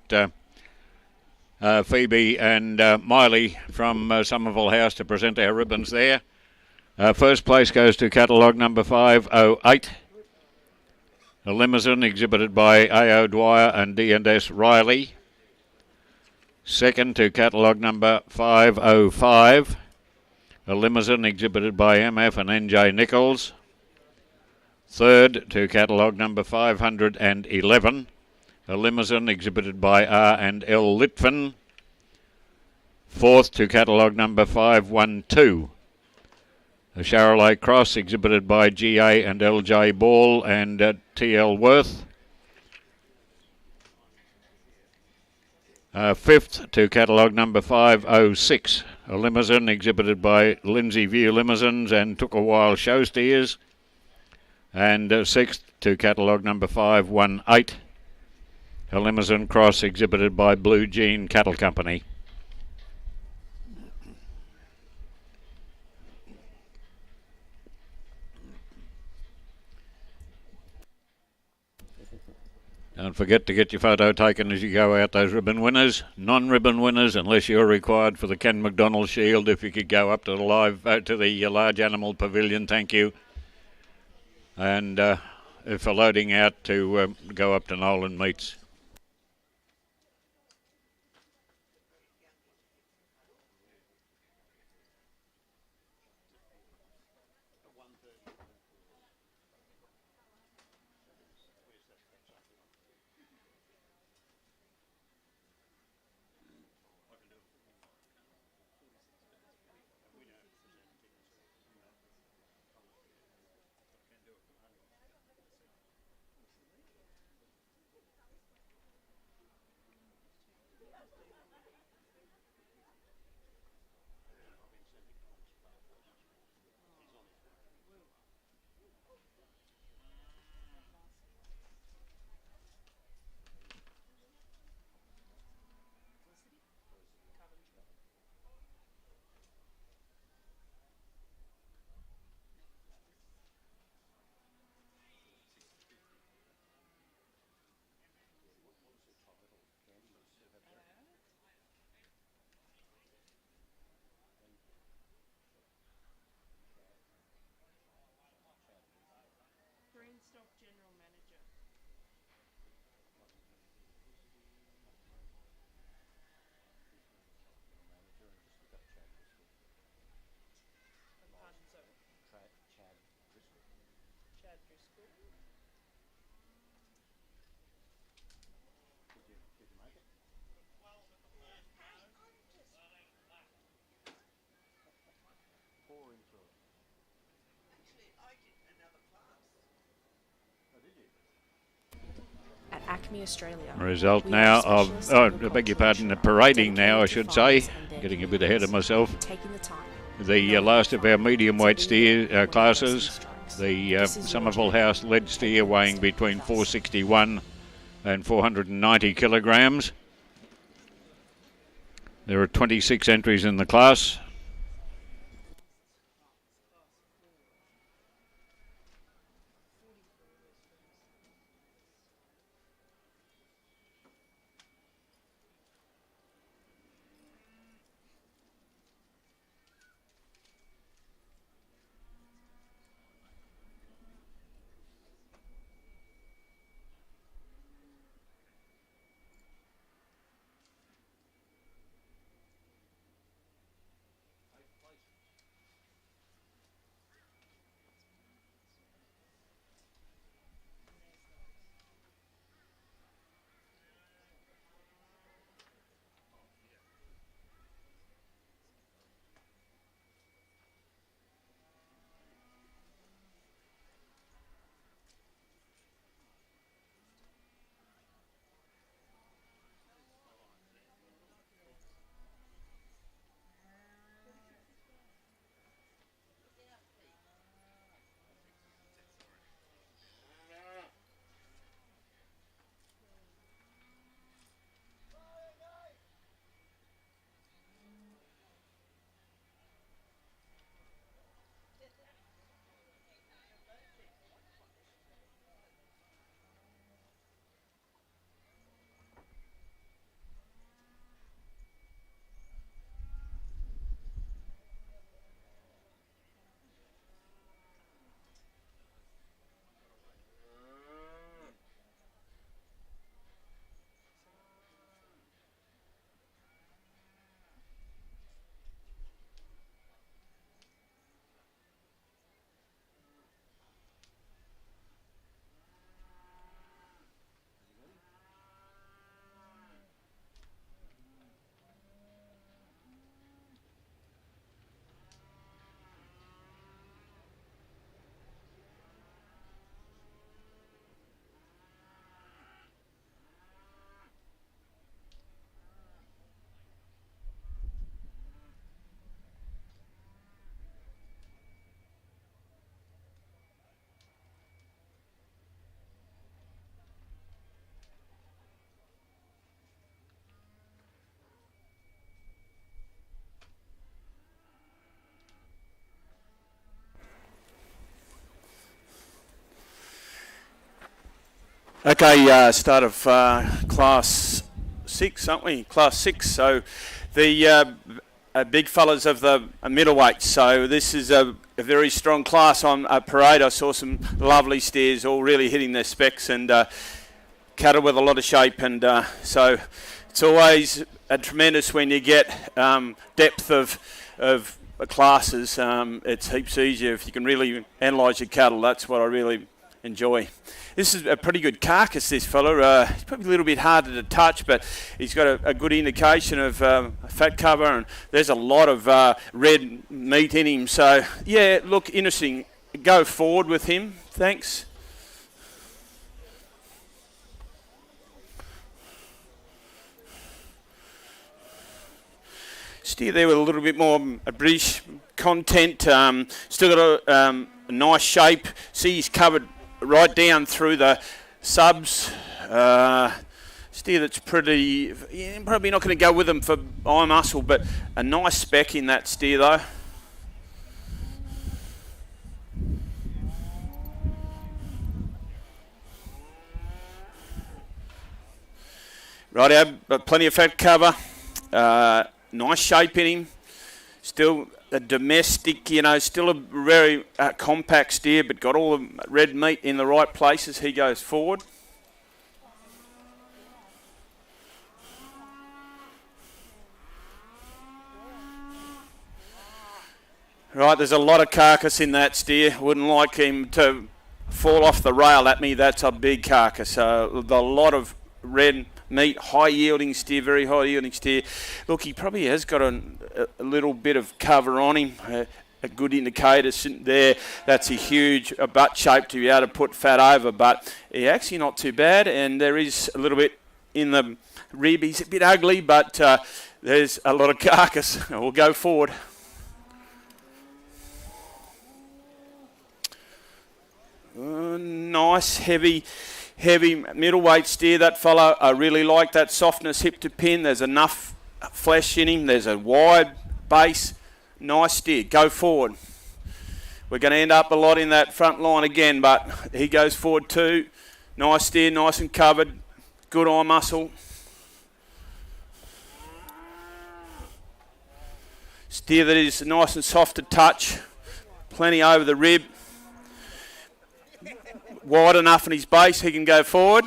Phoebe and Miley from Somerville House to present our ribbons there. First place goes to catalogue number 508, a limousine exhibited by A.O. Dwyer and D&S Riley. Second to catalogue number 505, a limousine exhibited by MF and NJ Nichols. Third to catalogue number 511, a limousine exhibited by R and L Litvin. Fourth to catalogue number 512, a Charolais Cross exhibited by GA and LJ Ball and TL Worth. Fifth to catalogue number 506, a limousine exhibited by Lindsay View Limousines and Took a While Show Steers. And sixth to catalogue number 518, a limousine cross exhibited by Blue Jean Cattle Company. Don't forget to get your photo taken as you go out, those ribbon winners. Non-ribbon winners, unless you're required for the Ken McDonald Shield, if you could go up to the large animal pavilion, thank you. And if for loading out, to go up to Nolan Meats. Greenstock General Manager. Pardon, sorry. Chad Driscoll. At Acme Australia. Result we now are of, specialist I beg your agricultural pardon, the insurer parading now, I dedicated to should farmers say. and their Getting a bit ahead of communities, myself. taking the time. The knowing last your of our farm medium to weight be steer there when classes. adversity strikes. The This is your Somerville journey. House lead steer Take the weighing step between with us. 461 and 490 kilograms. There are 26 entries in the class. Okay, start of class 6, aren't we? Class 6. So the big fellas of the middleweight. So this is a very strong class on parade. I saw some lovely steers all really hitting their specs and cattle with a lot of shape. And so it's always tremendous when you get depth of classes. It's heaps easier if you can really analyse your cattle. That's what I really enjoy. This is a pretty good carcass, this fella. He's probably a little bit harder to touch, but he's got a good indication of fat cover, and there's a lot of red meat in him. So, yeah, look, interesting. Go forward with him. Thanks. Steer there with a little bit more British content. Still got a nice shape. See, he's covered right down through the subs. Steer that's pretty, probably not going to go with them for eye muscle, but a nice spec in that steer though. Righto, but plenty of fat cover. Nice shape in him. Still a domestic, still a very compact steer, but got all the red meat in the right places. He goes forward. Right, there's a lot of carcass in that steer. Wouldn't like him to fall off the rail at me. That's a big carcass. A lot of red meat, high yielding steer, very high yielding steer. Look, he probably has got a little bit of cover on him, a good indicator sitting there. That's a huge butt shape to be able to put fat over, but he's actually not too bad, and there is a little bit in the rib. He's a bit ugly, but there's a lot of carcass. We'll go forward. Nice, heavy middleweight steer, that fellow. I really like that softness hip to pin. There's enough flesh in him. There's a wide base. Nice steer. Go forward. We're going to end up a lot in that front line again, but he goes forward too. Nice steer, nice and covered. Good eye muscle. Steer that is nice and soft to touch. Plenty over the rib. Wide enough in his base, he can go forward.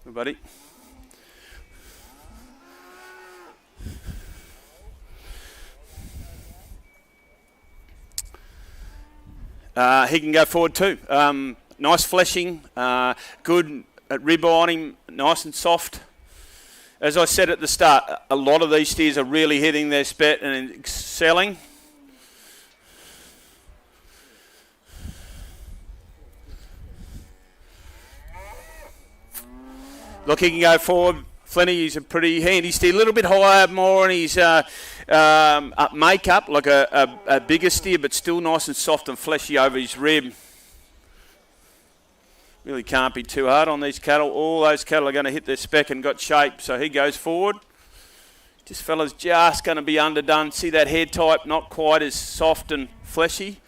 Good buddy. He can go forward too. Nice fleshing, good rib on him, nice and soft. As I said at the start, a lot of these steers are really hitting their spec and excelling. Look, he can go forward. Flenny, he's a pretty handy steer. A little bit higher, more on his makeup, like a bigger steer, but still nice and soft and fleshy over his rib. Really can't be too hard on these cattle. All those cattle are going to hit their spec and got shape, so he goes forward. This fella's just going to be underdone. See that head type, not quite as soft and fleshy.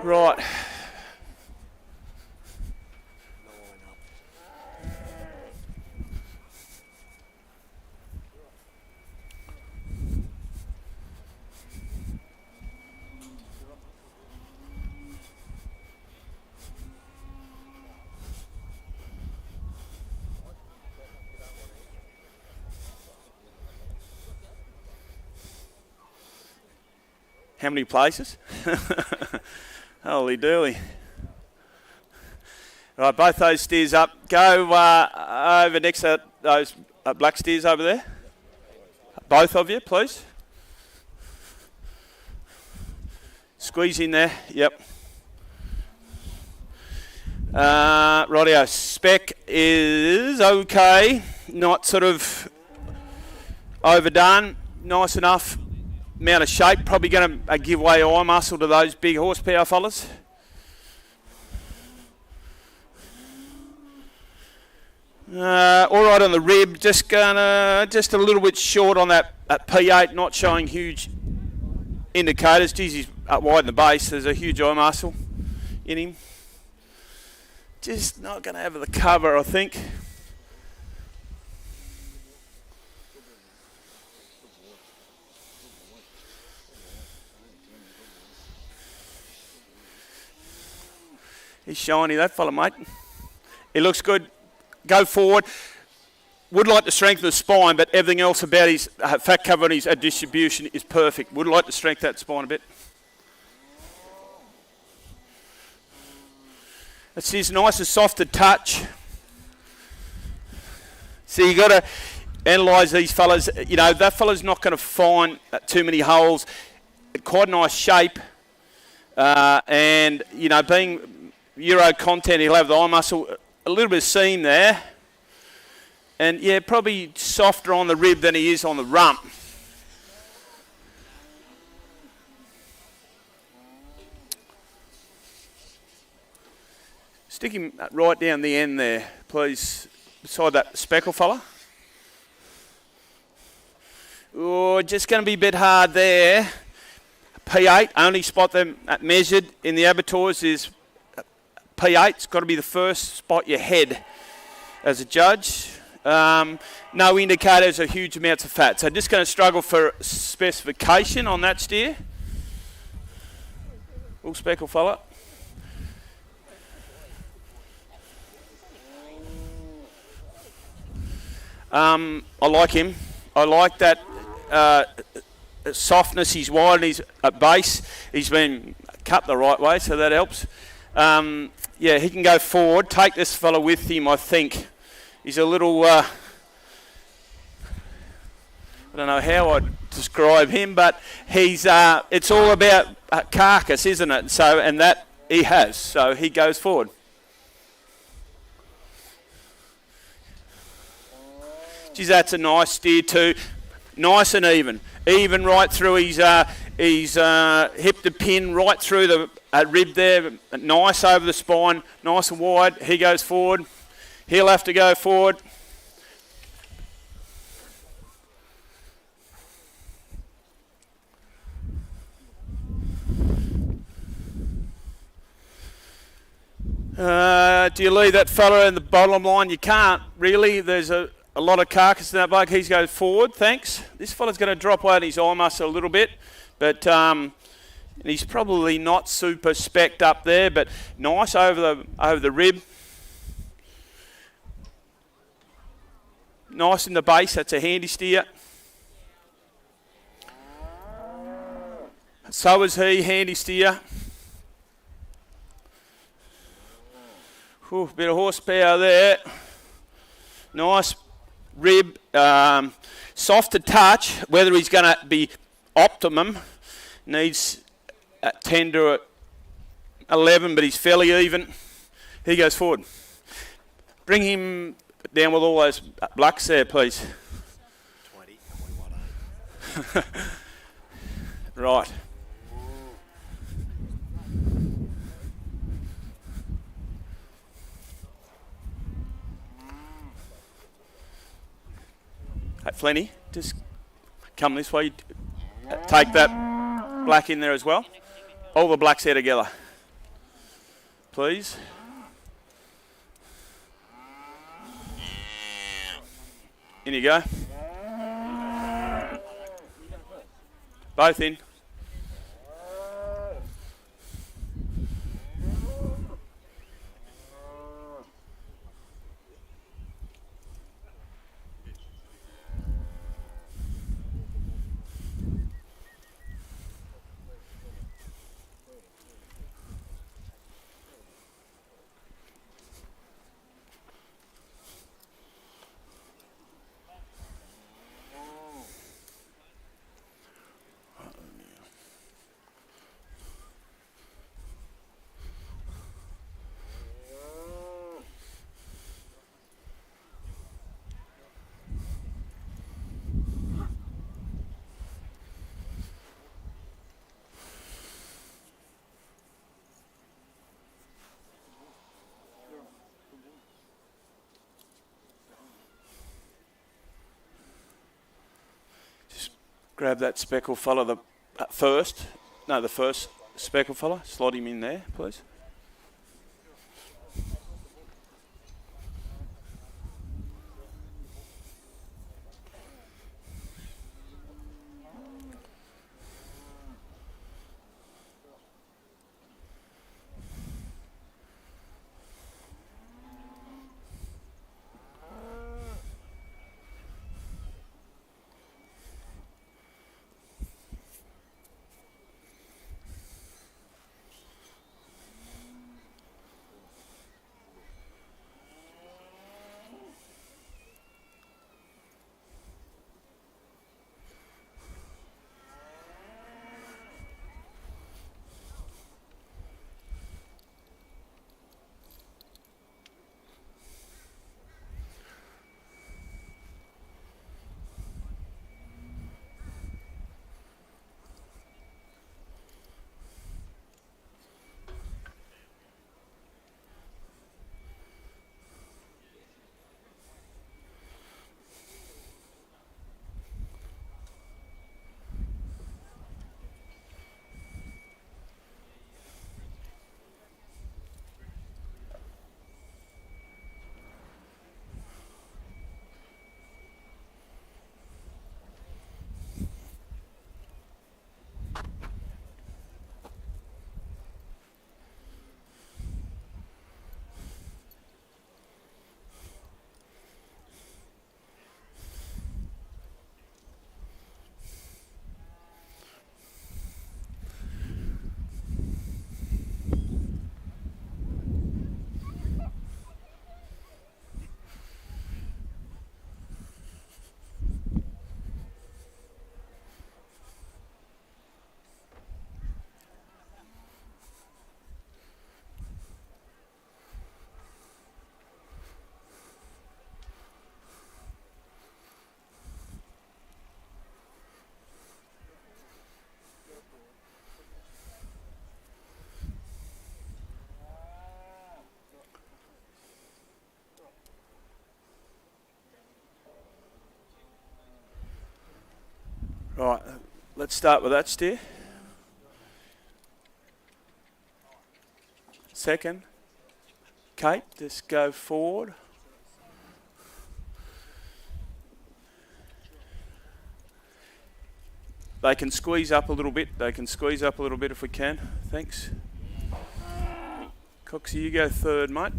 Right. How many places? Holy dooly. Right, both those steers up. Go over next to those black steers over there. Both of you, please. Squeeze in there. Yep. Rightio. Spec is okay. Not sort of overdone. Nice enough. Amount of shape, probably going to give way eye muscle to those big horsepower fellas. All right on the rib, just a little bit short on that at P8, not showing huge indicators. Geez, he's up wide in the base. There's a huge eye muscle. in him. Just not going to have the cover, I think. He's shiny, that fella, mate. He looks good. Go forward. Would like to strengthen the spine, but everything else about his fat cover and his distribution is perfect. Would like to strengthen that spine a bit. It's his nice and soft to touch. So you got to analyse these fellas. You know, that fella's not going to find too many holes. Quite a nice shape. And, you know, being Euro content, he'll have the eye muscle, a little bit of seam there. And, yeah, probably softer on the rib than he is on the rump. Stick him right down the end there, please, beside that speckle fella. Oh, just going to be a bit hard there. P8, only spot them measured in the abattoirs is P8. It's got to be the first spot you head as a judge. No indicators of huge amounts of fat. So just going to struggle for specification on that steer. Little speckle fella. I like him. I like that softness. He's wide and he's at base. He's been cut the right way, so that helps. Yeah, he can go forward. Take this fella with him, I think. He's a little... I don't know how I'd describe him, but he's... it's all about carcass, isn't it? So, and that he has. So he goes forward. Geez, that's a nice steer too. Nice and even. Even right through his hip to pin, right through the rib there. Nice over the spine, nice and wide. He goes forward. He'll have to go forward. Do you leave that fella in the bottom line? You can't, really. There's a lot of carcass in that bug. He's going forward, thanks. This fella's going to drop out his eye muscle a little bit, but he's probably not super specced up there, but nice over the rib. Nice in the base, that's a handy steer. So is he, handy steer. Ooh, bit of horsepower there. Nice rib, soft to touch. Whether he's going to be optimum, needs 10 to 11, but he's fairly even. He goes forward. Bring him down with all those blacks there, please. 20, and we want 8. Right. Hey, Flenny, just come this way. Take that black in there as well. All the blacks here together, please. In you go. Both in. Grab that speckle fella, the first speckle fella, slot him in there, please. let's start with that steer. Second. Kate, just go forward. They can squeeze up a little bit. They can squeeze up a little bit if we can. Thanks. Coxie, you go third, mate.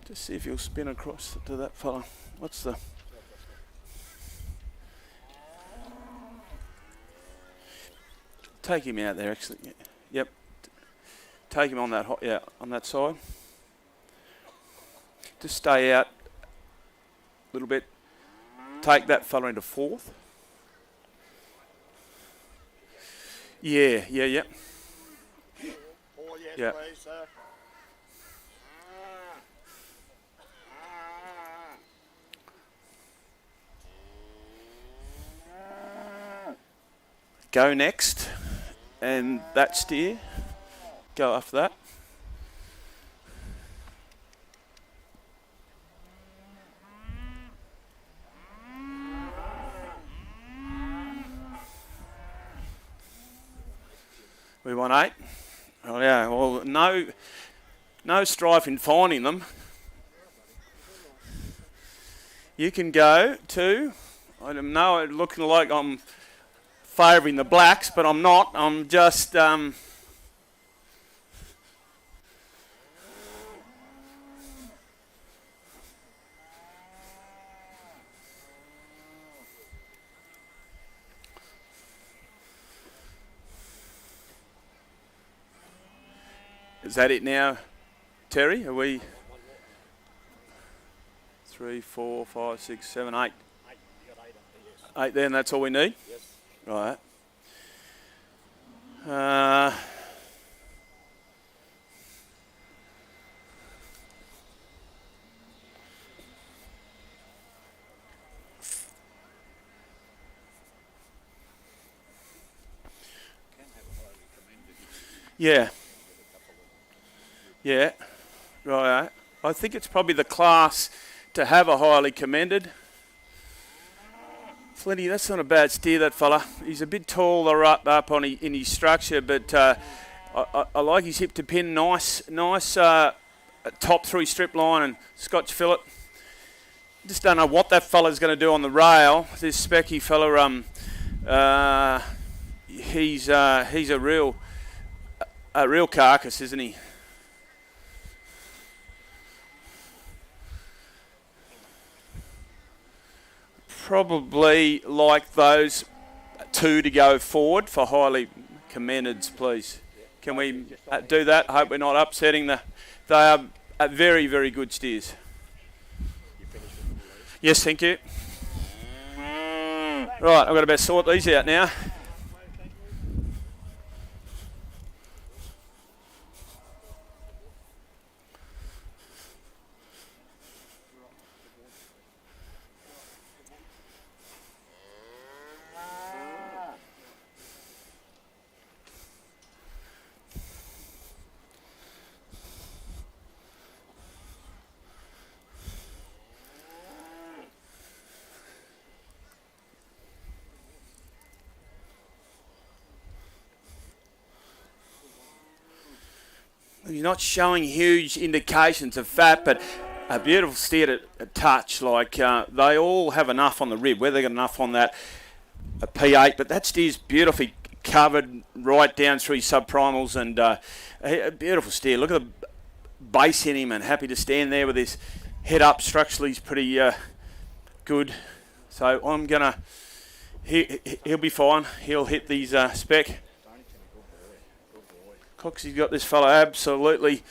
Just see if you'll spin across to that fella. What's the... Take him out there, actually. Yep. Take him on that, on that side. Just stay out a little bit. Take that fella into fourth. Yeah. Oh, yes, Yeah. please, sir. Go next, and that steer, go after that. We want 8. Oh yeah, well no strife in finding them. You can go 2. I don't know, it's looking like I'm favouring the blacks, but I'm not. I'm just Is that it now, Terry? Are we 3, 4, 5, 6, 7, 8? 8 there, and that's all we need? Yes. Right. Yeah. Yeah. Right. I think it's probably the class to have a highly commended. Flinty, that's not a bad steer, that fella. He's a bit taller up on in his structure, but I like his hip to pin. Nice top 3 strip line and Scotch fillet. Just don't know what that fella's going to do on the rail. This specky fella, he's a real carcass, isn't he? Probably like those 2 to go forward for highly commendeds, please. Can we do that? I hope we're not upsetting the... They are very, very good steers. Yes, thank you. Right, I've got to better sort these out now. You're not showing huge indications of fat, but a beautiful steer to touch. Like they all have enough on the rib. Whether they got enough on that a P8, but that steer's beautifully covered right down through his subprimals, and a beautiful steer. Look at the base in him, and happy to stand there with his head up. Structurally, he's pretty good. So I'm gonna. He'll be fine. He'll hit these spec. Coxie's got this fella absolutely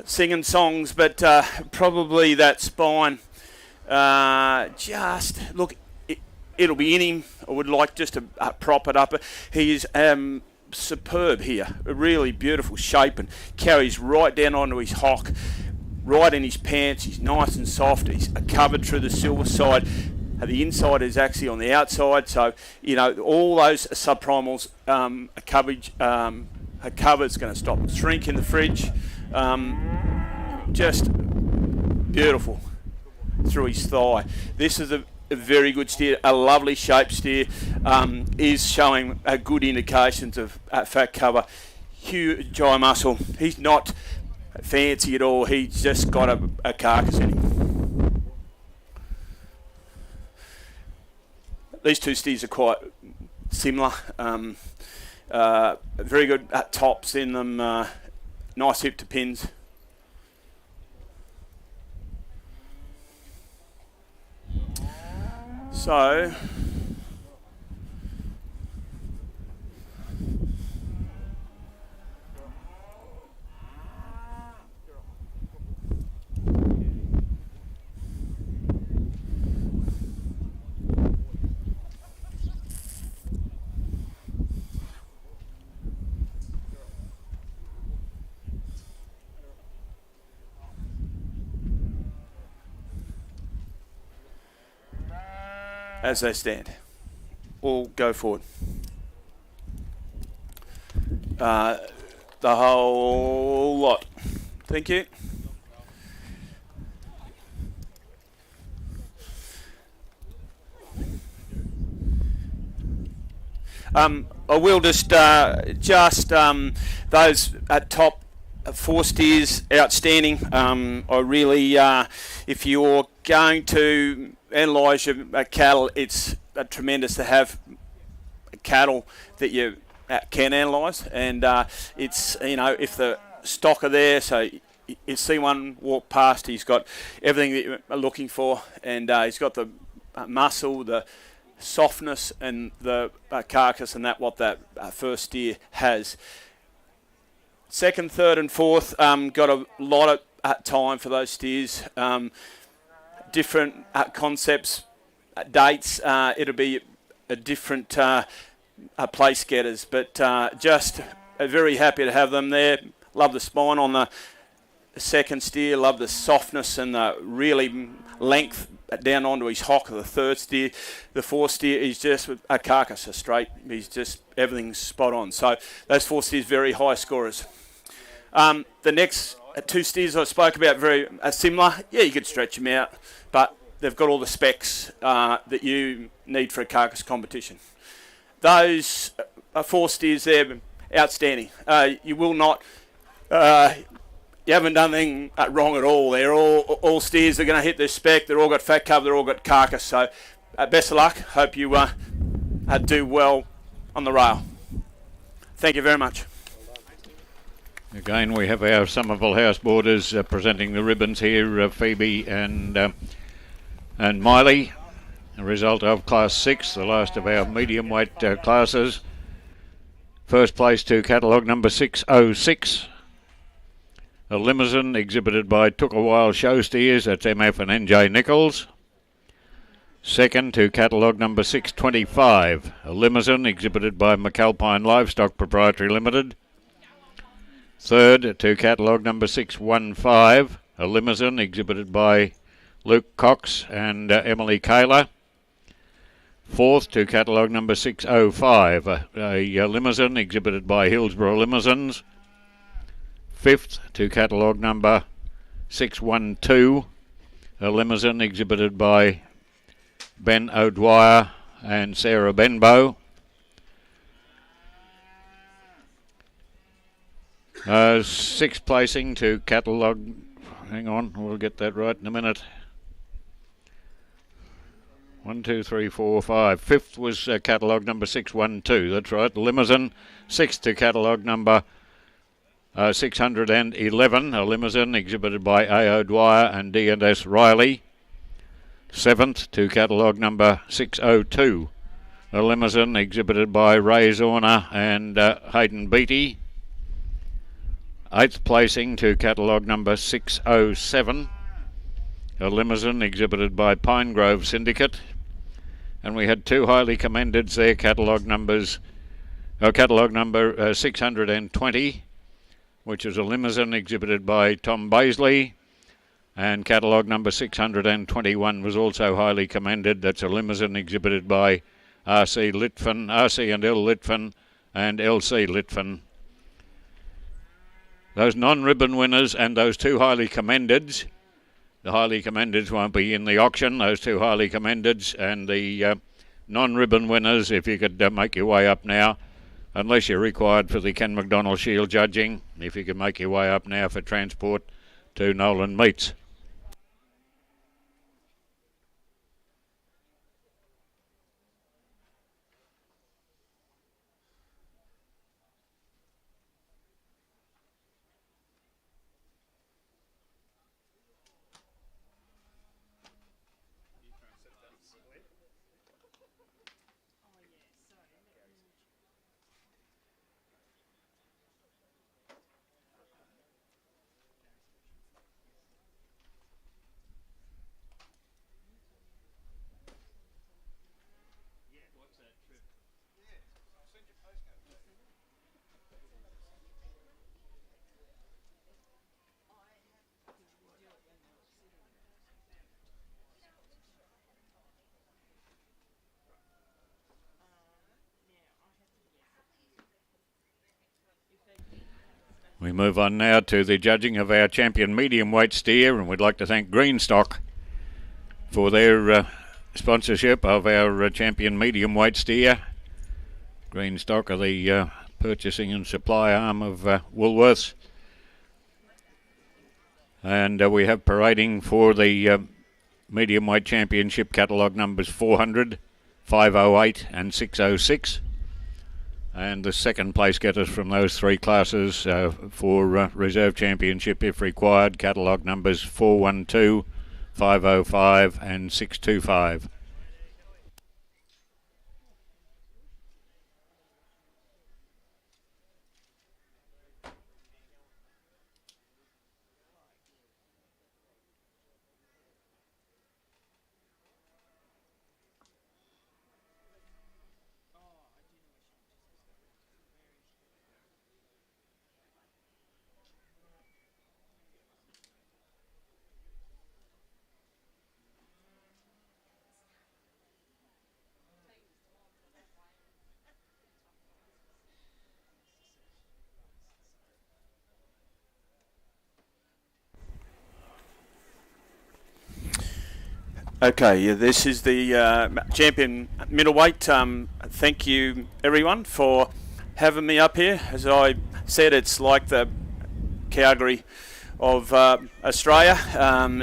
singing songs, but probably that spine just look. it'll be in him. I would like just to prop it up. He is superb here, a really beautiful shape, and carries right down onto his hock, right in his pants. He's nice and soft. He's covered through the silver side. The inside is actually on the outside, so you know all those subprimals are covered. It's going to stop shrink in the fridge. Just beautiful through his thigh. This is a very good steer, a lovely shaped steer. Is showing good indications of fat cover, huge eye muscle. He's not fancy at all. He's just got a carcass in him. These two steers are quite similar. Very good tops in them. Nice hip to pins. So as they stand, all go forward. The whole lot. Thank you. I will just those at top 4 steers outstanding. I really, if you're going to analyse your cattle, it's tremendous to have cattle that you can analyse, and it's, you know, if the stock are there, so you see one walk past, he's got everything that you're looking for, and he's got the muscle, the softness, and the carcass, and that what that first steer has. Second, third, and fourth got a lot of time for those steers. Different concepts, dates. It'll be a different place getters, but just very happy to have them there. Love the spine on the second steer. Love the softness and the really length down onto his hock of the third steer. The fourth steer is just a carcass, a straight. He's just everything's spot on. So those 4 steers very high scorers. The next 2 steers I spoke about very similar. Yeah, you could stretch them out, but they've got all the specs that you need for a carcass competition. Those 4 steers there, outstanding. You will not, you haven't done anything wrong at all. They're all steers are going to hit their spec. They're all got fat cover. They're all got carcass. So best of luck. Hope you do well on the rail. Thank you very much. Again, we have our Somerville House boarders presenting the ribbons here, Phoebe and Miley. A result of Class 6, the last of our medium weight classes. First place to catalogue number 606. A limousine exhibited by Took a While Show Steers, that's MF and NJ Nichols. Second to catalogue number 625. A limousine exhibited by McAlpine Livestock Proprietary Limited. Third to catalogue number 615, a limousine exhibited by Luke Cox and Emily Kaler. Fourth to catalogue number 605, a limousine exhibited by Hillsborough Limousines. Fifth to catalogue number 612, a limousine exhibited by Ben O'Dwyer and Sarah Benbow. Sixth placing to catalogue, hang on, we'll get that right in a minute. 1, 2, 3, 4, 5. Fifth was catalogue number 612, that's right, the limousine. Sixth to catalogue number 611, a limousine exhibited by A.O. Dwyer and D&S Riley. Seventh to catalogue number 602, a limousine exhibited by Ray Zorner and Hayden Beattie. Eighth placing to catalogue number 607, a limousine exhibited by Pine Grove Syndicate. And we had two highly commendeds there, catalogue number 620, which is a limousine exhibited by Tom Baisley, and catalogue number 621 was also highly commended. That's a limousine exhibited by RC and L Litfin and LC Litfin. Those non-ribbon winners and those two highly commendeds, the highly commendeds won't be in the auction, those two highly commendeds, and the non-ribbon winners, if you could make your way up now, unless you're required for the Ken McDonald Shield judging, if you could make your way up now for transport to Nolan Meats. We move on now to the judging of our champion medium weight steer, and we'd like to thank Greenstock for their sponsorship of our champion medium weight steer. Greenstock are the purchasing and supply arm of Woolworths. And we have parading for the medium weight championship catalogue numbers 400, 508 and 606. And the second place getters from those three classes for reserve championship if required, catalogue numbers 412, 505 and 625. Okay, yeah, this is the champion middleweight. Thank you, everyone, for having me up here. As I said, it's like the Calgary of Australia.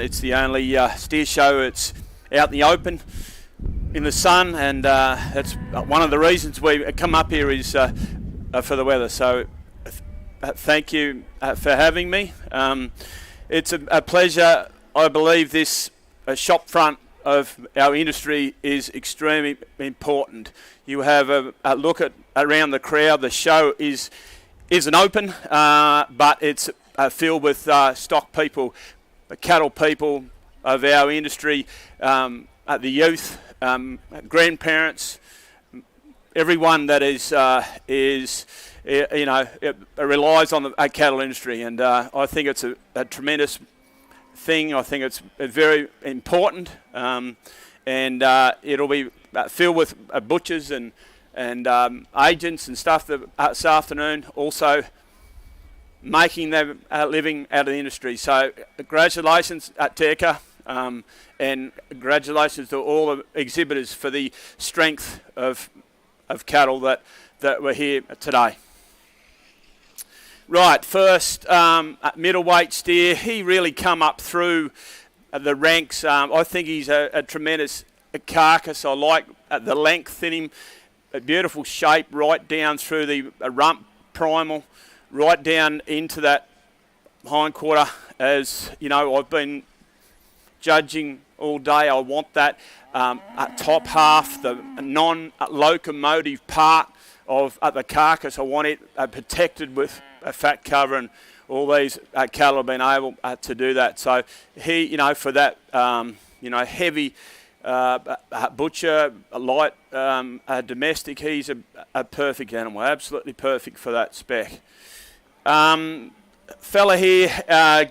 It's the only steer show. It's out in the open, in the sun, and that's one of the reasons we come up here is for the weather. So thank you for having me. It's a pleasure. I believe this shop front of our industry is extremely important. You have a look at around the crowd. The show isn't open, but it's filled with stock people, cattle people of our industry, the youth, grandparents, everyone that relies on the cattle industry, and I think it's a tremendous thing. I think it's very important, and it'll be filled with butchers and agents and stuff this afternoon, also making their living out of the industry. So congratulations at Teka, and congratulations to all the exhibitors for the strength of cattle that were here today. Right, first, middleweight steer. He really come up through the ranks. I think he's a tremendous carcass. I like the length in him, a beautiful shape right down through the rump primal, right down into that hindquarter. As you know, I've been judging all day. I want that top half, the non-locomotive part of the carcass. I want it protected with a fat cover, and all these cattle have been able to do that. So he, for that, heavy butcher, a light, a domestic. He's a perfect animal, absolutely perfect for that spec. Fella here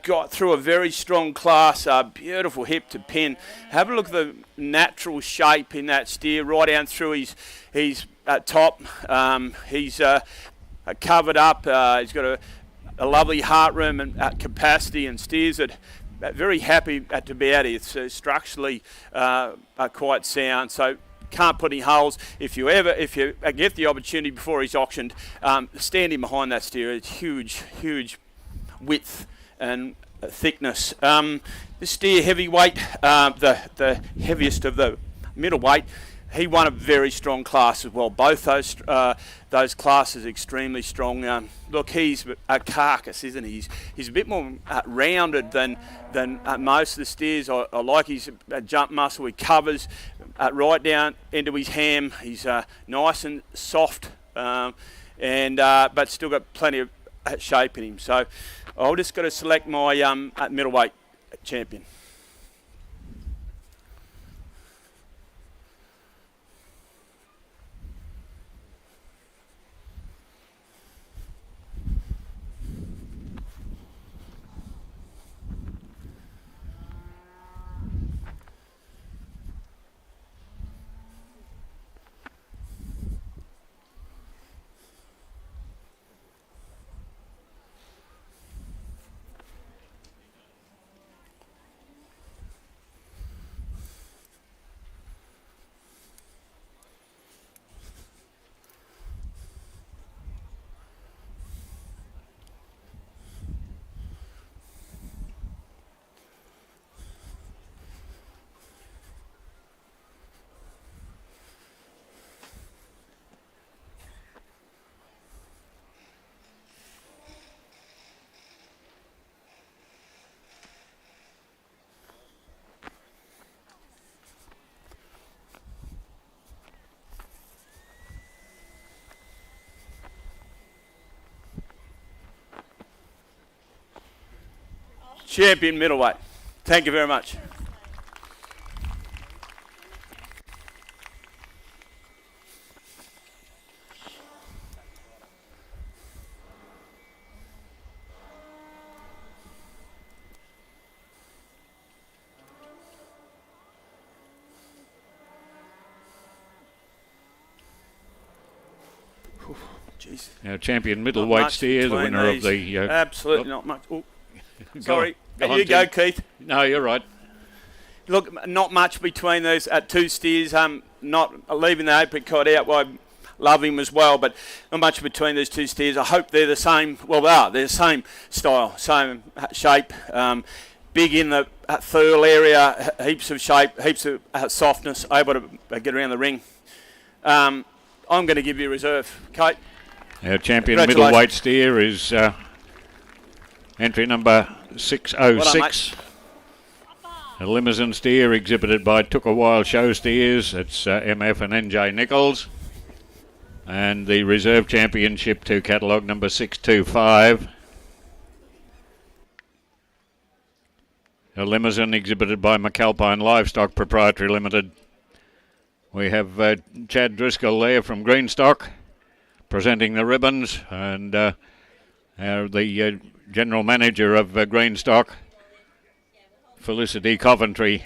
got through a very strong class, beautiful hip to pin. Have a look at the natural shape in that steer right down through his top. He's covered up. He's got a lovely heart room and capacity, and steers that very happy to be out here. It's structurally quite sound, so can't put any holes. If you get the opportunity before he's auctioned, standing behind that steer, it's huge width and thickness. This steer heavyweight, the heaviest of the middleweight, he won a very strong class as well. Both those classes extremely strong. Look, he's a carcass, isn't he? He's a bit more rounded than most of the steers. I like his jump muscle. He covers right down into his ham. He's nice and soft, but still got plenty of shape in him. So I've just got to select my middleweight champion. Champion middleweight. Thank you very much. Jeez. Our champion middleweight steer, the winner of the... absolutely not much. Oh, sorry. Go Go, Keith. No, you're right. Look, not much between those two steers. Not leaving the apricot out. I love him as well, but not much between those two steers. I hope they're the same. Well, they are. They're the same style, same shape. Big in the thirl area, heaps of shape, heaps of softness, able to get around the ring. I'm going to give you a reserve, Kate. Our champion middleweight steer is entry number 606. A limousine steer exhibited by Took a While Show Steers. It's MF and NJ Nichols. And the reserve championship to catalogue number 625. A limousine exhibited by McAlpine Livestock Proprietary Limited. We have Chad Driscoll there from Greenstock presenting the ribbons, and the general manager of Greenstock, Felicity Coventry,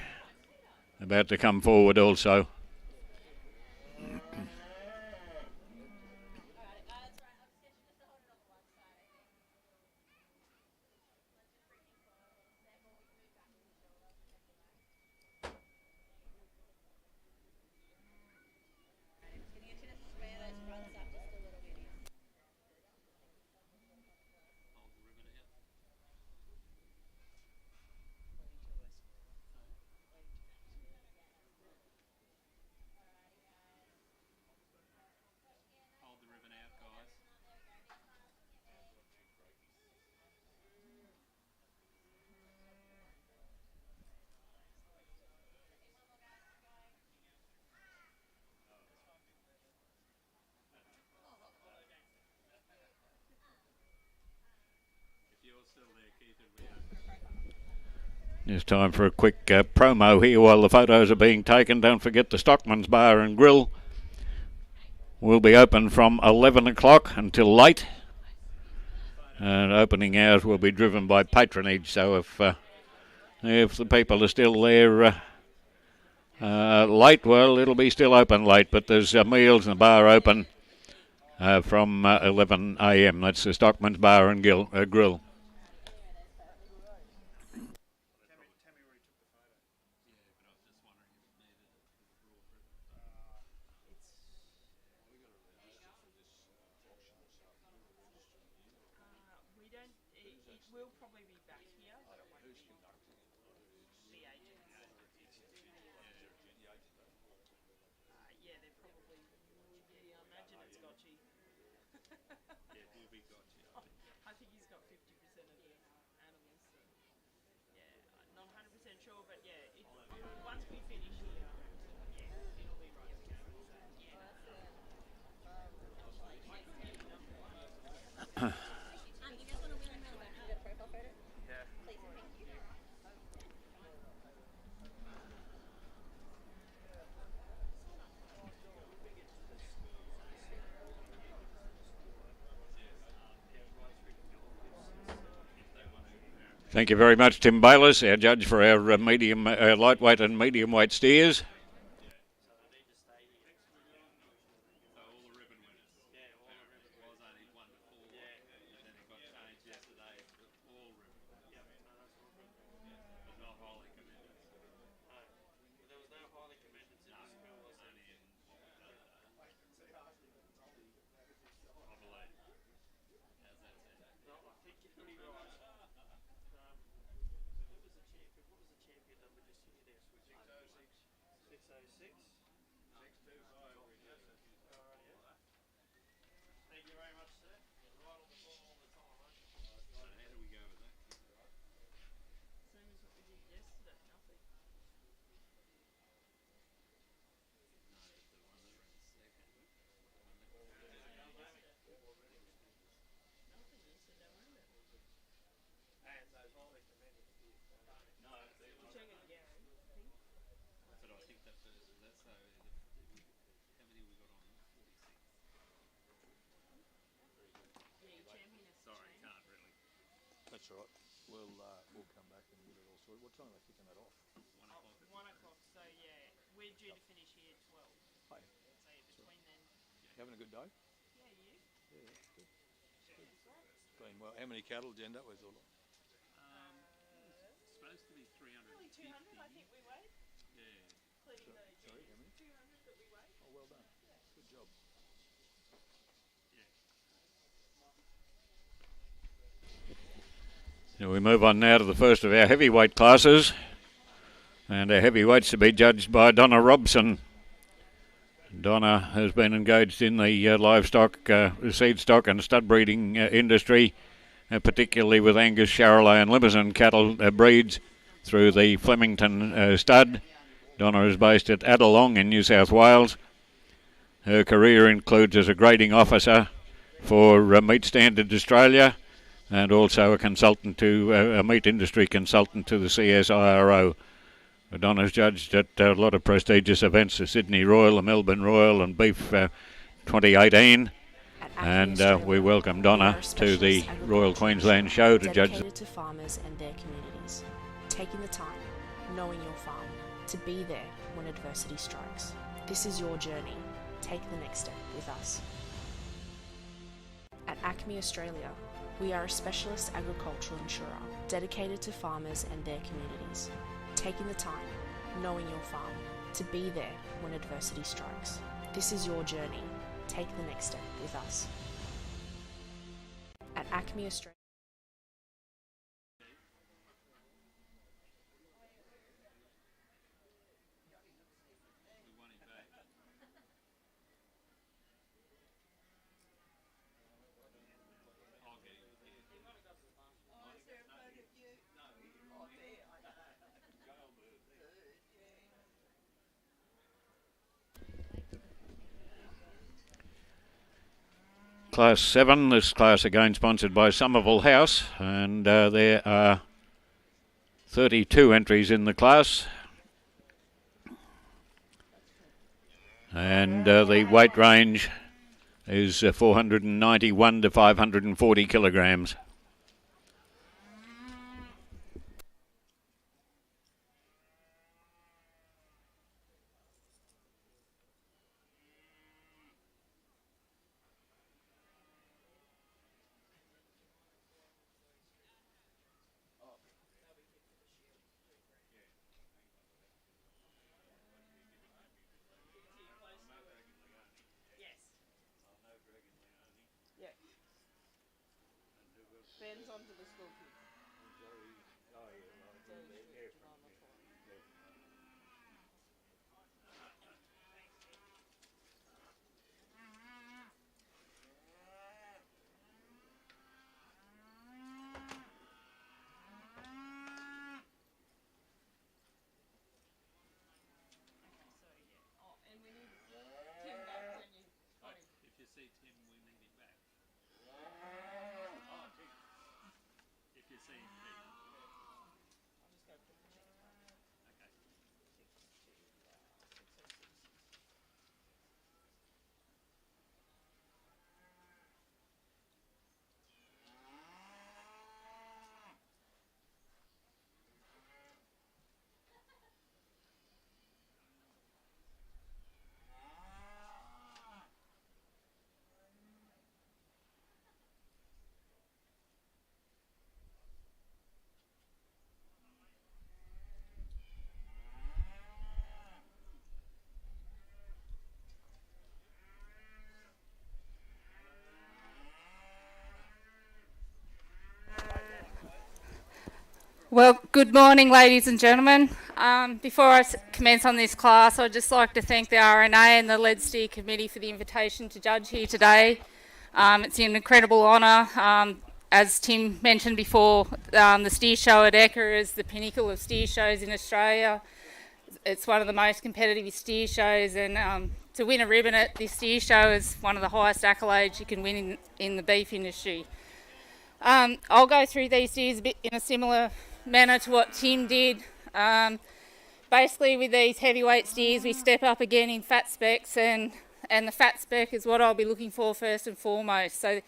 about to come forward also. It's time for a quick promo here while the photos are being taken. Don't forget the Stockman's Bar and Grill will be open from 11 o'clock until late. And opening hours will be driven by patronage. So if the people are still there late, well, it'll be still open late. But there's meals and the bar open from 11 a.m. That's the Stockman's Bar and Grill. Thank you very much, Tim Bayliss, our judge for our lightweight and medium weight steers. That's all right. We'll come back and get it all sorted. What time are they kicking that off? 1 o'clock. So yeah, we're due to finish here at 12. Hey, So between then. you having a good day? Yeah, you. Yeah, good. Been well. How many cattle did you end up with? Supposed to be 300. Nearly 200, I think we weighed. Yeah. Including Sorry, how many? 200 that we weighed. Oh, well done. Good job. Now we move on now to the first of our heavyweight classes. And our heavyweights to be judged by Donna Robson. Donna has been engaged in the livestock, seed stock and stud breeding industry, particularly with Angus, Charolais and Limousin cattle breeds through the Flemington stud. Donna is based at Adelong in New South Wales. Her career includes as a grading officer for Meat Standard Australia and also a consultant to a meat industry consultant to the CSIRO. Donna's judged at a lot of prestigious events, the Sydney Royal, the Melbourne Royal and Beef 2018. And we welcome Donna to the Royal Queensland Show to judge. Dedicated to farmers and their communities, taking the time, knowing your farm, to be there when adversity strikes. This is your journey. Take the next step with us. At Acme Australia, we are a specialist agricultural insurer dedicated to farmers and their communities, taking the time, knowing your farm, to be there when adversity strikes. This is your journey. Take the next step with us. At Acme Australia. Class 7, this class again sponsored by Somerville House, and there are 32 entries in the class. And the weight range is 491 to 540 kilograms. Ben's onto the school kid. Well, good morning, ladies and gentlemen. Before I commence on this class, I'd just like to thank the RNA and the Lead Steer Committee for the invitation to judge here today. It's an incredible honour. As Tim mentioned before, the steer show at Ekka is the pinnacle of steer shows in Australia. It's one of the most competitive steer shows, and to win a ribbon at this steer show is one of the highest accolades you can win in the beef industry. I'll go through these steers a bit in a similar manner to what Tim did. Basically, with these heavyweight steers, we step up again in fat specs, and the fat spec is what I'll be looking for first and foremost. So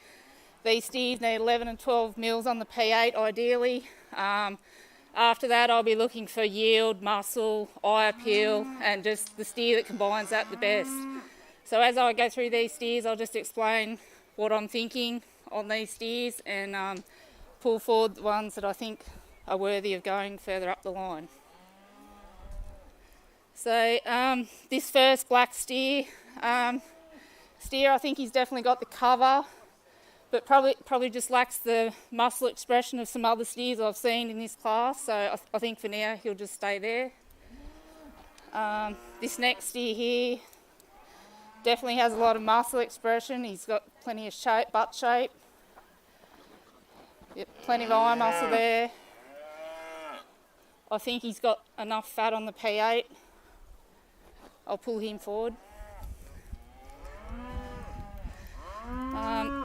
these steers need 11 and 12 mils on the P8 ideally. After that, I'll be looking for yield, muscle, eye appeal, and just the steer that combines that the best. So as I go through these steers, I'll just explain what I'm thinking on these steers and pull forward the ones that I think are worthy of going further up the line. So this first black steer, I think he's definitely got the cover, but probably just lacks the muscle expression of some other steers I've seen in this class. So I think for now he'll just stay there. This next steer here definitely has a lot of muscle expression. He's got plenty of shape, butt shape. Yep, plenty of eye muscle there. I think he's got enough fat on the P8. I'll pull him forward.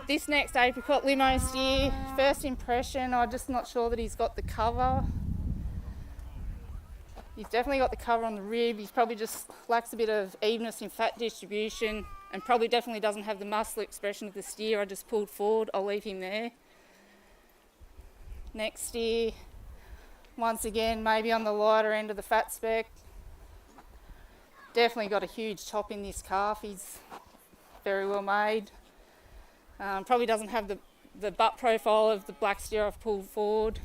This next apricot limo steer, first impression, I'm just not sure that he's got the cover. He's definitely got the cover on the rib. He's probably just lacks a bit of evenness in fat distribution and probably definitely doesn't have the muscle expression of the steer I just pulled forward. I'll leave him there. Next steer, once again, maybe on the lighter end of the fat spec. Definitely got a huge chop in this calf. He's very well made. Probably doesn't have the butt profile of the black steer I've pulled forward.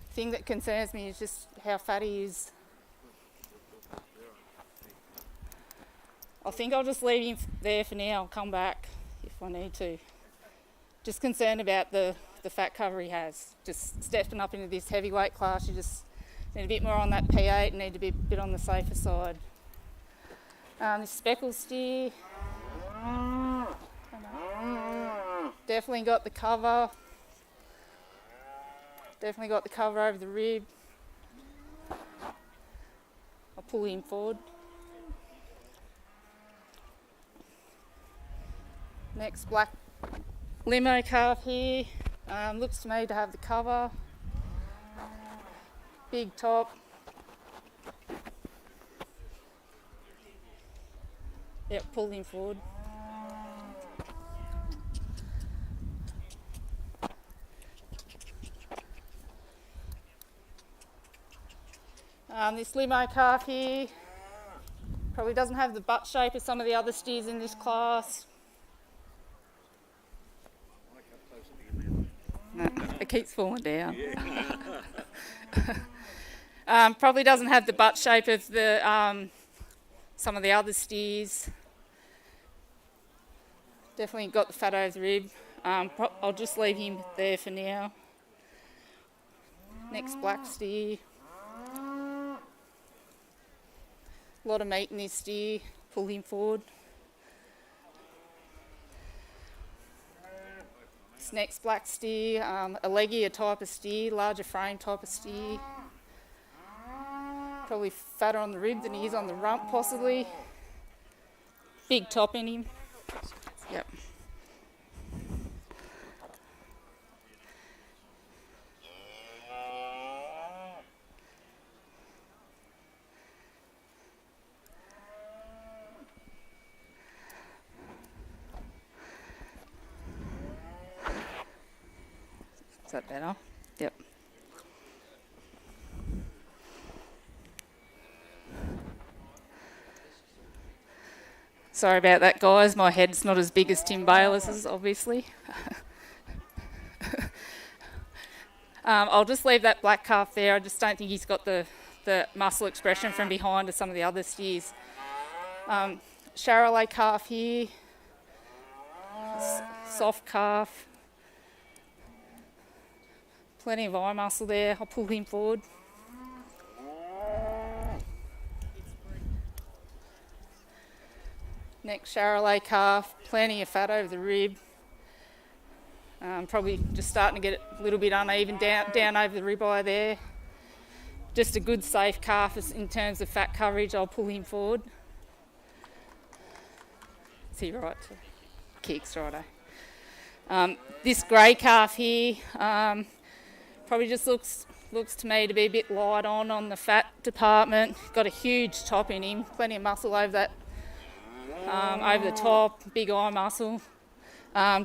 The thing that concerns me is just how fat he is. I think I'll just leave him there for now. I'll come back if I need to. Just concerned about the fat cover he has. Just stepping up into this heavyweight class, you just need a bit more on that P8 and need to be a bit on the safer side. This speckled steer, definitely got the cover. Definitely got the cover over the rib. I'll pull him forward. Next black limo calf here, looks to me to have the cover. big top. Yep, pull him forward. This limo calf here probably doesn't have the butt shape of some of the other steers in this class. No, it keeps falling down. Probably doesn't have the butt shape of the some of the other steers. Definitely got the fat over the rib. I'll just leave him there for now. Next black steer. A lot of meat in this steer. Pull him forward. This next black steer, a leggier type of steer, larger frame type of steer. Probably fatter on the rib than he is on the rump, possibly. Big top in him. Yep. Is that better? Yep. Sorry about that, guys. My head's not as big as Tim Baylis's, obviously. I'll just leave that black calf there. I just don't think he's got the muscle expression from behind of some of the other steers. Charolais calf here. Soft calf. Plenty of eye muscle there. I'll pull him forward. Next Charolais calf, plenty of fat over the rib. Probably just starting to get a little bit uneven down over the ribeye there. Just a good safe calf in terms of fat coverage. I'll pull him forward. Is he right? Kicks, righto. This grey calf here, probably just looks to me to be a bit light on the fat department. Got a huge top in him, plenty of muscle over that, over the top, big eye muscle.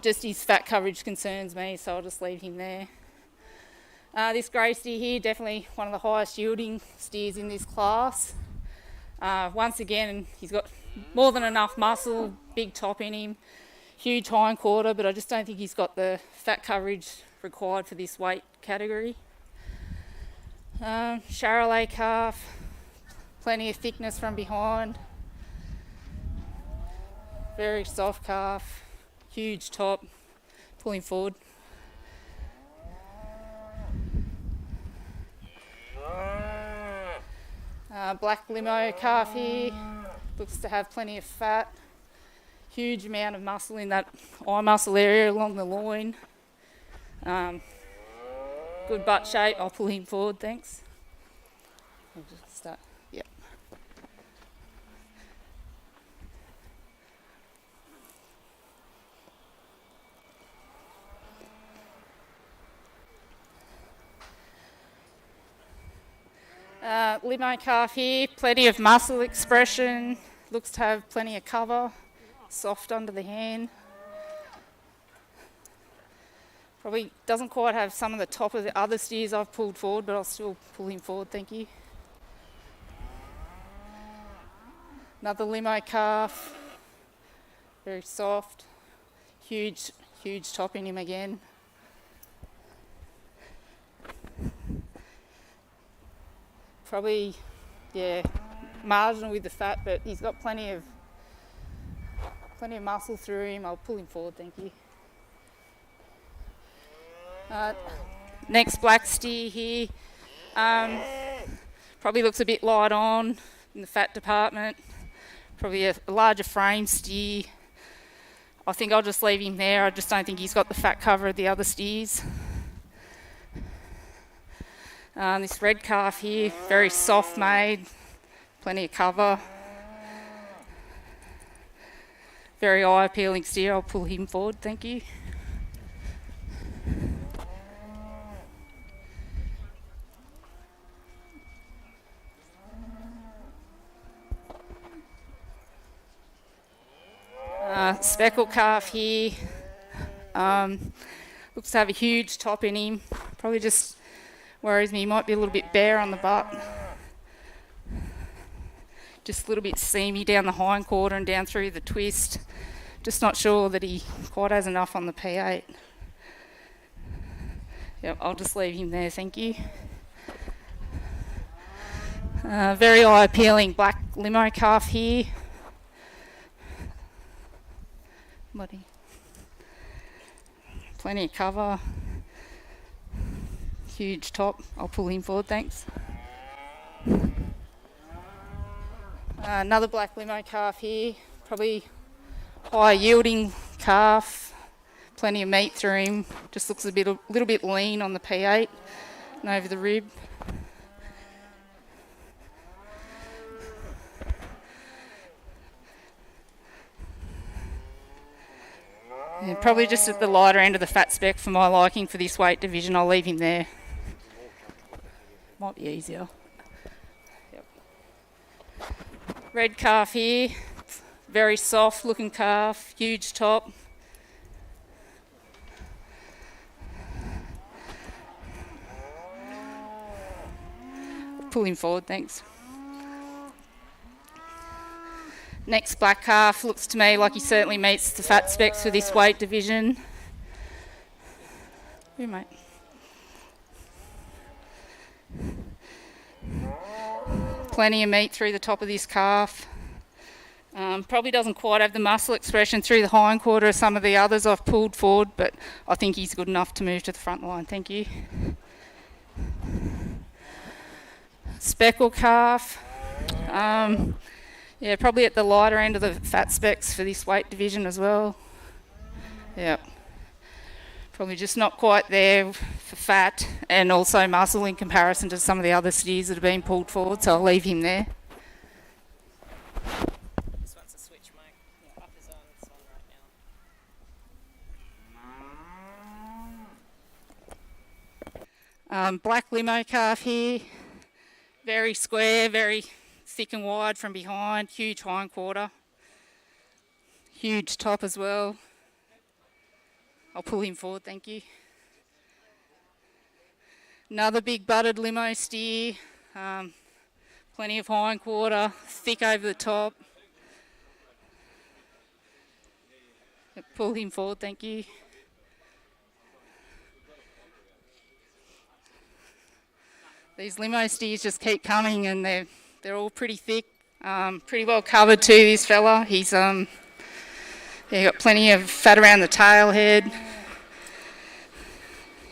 Just his fat coverage concerns me, so I'll just leave him there. This grey steer here, definitely one of the highest yielding steers in this class. Once again, he's got more than enough muscle, big top in him, huge hind quarter, but I just don't think he's got the fat coverage required for this weight category. Charolais calf, plenty of thickness from behind. Very soft calf, huge top, pulling forward. Black limo calf here, looks to have plenty of fat, huge amount of muscle in that eye muscle area along the loin. Good butt shape. I'll pull him forward, thanks. I'll just start. Yep. Limo calf here, plenty of muscle expression. Looks to have plenty of cover. Soft under the hand. Probably doesn't quite have some of the top of the other steers I've pulled forward, but I'll still pull him forward, thank you. Another limo calf, very soft, huge top in him again. Probably, yeah, marginal with the fat, but he's got plenty of muscle through him. I'll pull him forward, thank you. Next black steer here, probably looks a bit light on in the fat department, probably a larger frame steer. I think I'll just leave him there. I just don't think he's got the fat cover of the other steers. This red calf here, very soft made, plenty of cover. Very eye appealing steer. I'll pull him forward, thank you. Speckled calf here. Looks to have a huge top in him. Probably just worries me. He might be a little bit bare on the butt. Just a little bit seamy down the hind quarter and down through the twist. Just not sure that he quite has enough on the P8. Yep, I'll just leave him there, thank you. Very eye-appealing black limo calf here. Plenty of cover. Huge top. I'll pull him forward, thanks. Another black limo calf here. Probably high yielding calf. Plenty of meat through him. Just looks a little bit lean on the P8 and over the rib. Yeah, probably just at the lighter end of the fat spec for my liking for this weight division. I'll leave him there. Might be easier. Yep. Red calf here. Very soft looking calf. Huge top. Pull him forward, thanks. Next black calf looks to me like he certainly meets the fat specs for this weight division. Here, mate. Plenty of meat through the top of this calf. Probably doesn't quite have the muscle expression through the hind quarter as some of the others I've pulled forward, but I think he's good enough to move to the front line. Thank you. Speckled calf. Yeah, probably at the lighter end of the fat specs for this weight division as well. Yeah. Probably just not quite there for fat and also muscle in comparison to some of the other steers that have been pulled forward, so I'll leave him there. This one's a switch, mate. Yeah, up is on, it's on right now. Black limo calf here. Very square, very thick and wide from behind, huge hind quarter. Huge top as well. I'll pull him forward, thank you. Another big butted limo steer. Plenty of hind quarter, thick over the top. Pull him forward, thank you. These limo steers just keep coming and they're all pretty thick. Pretty well covered too, this fella. He's got plenty of fat around the tail head.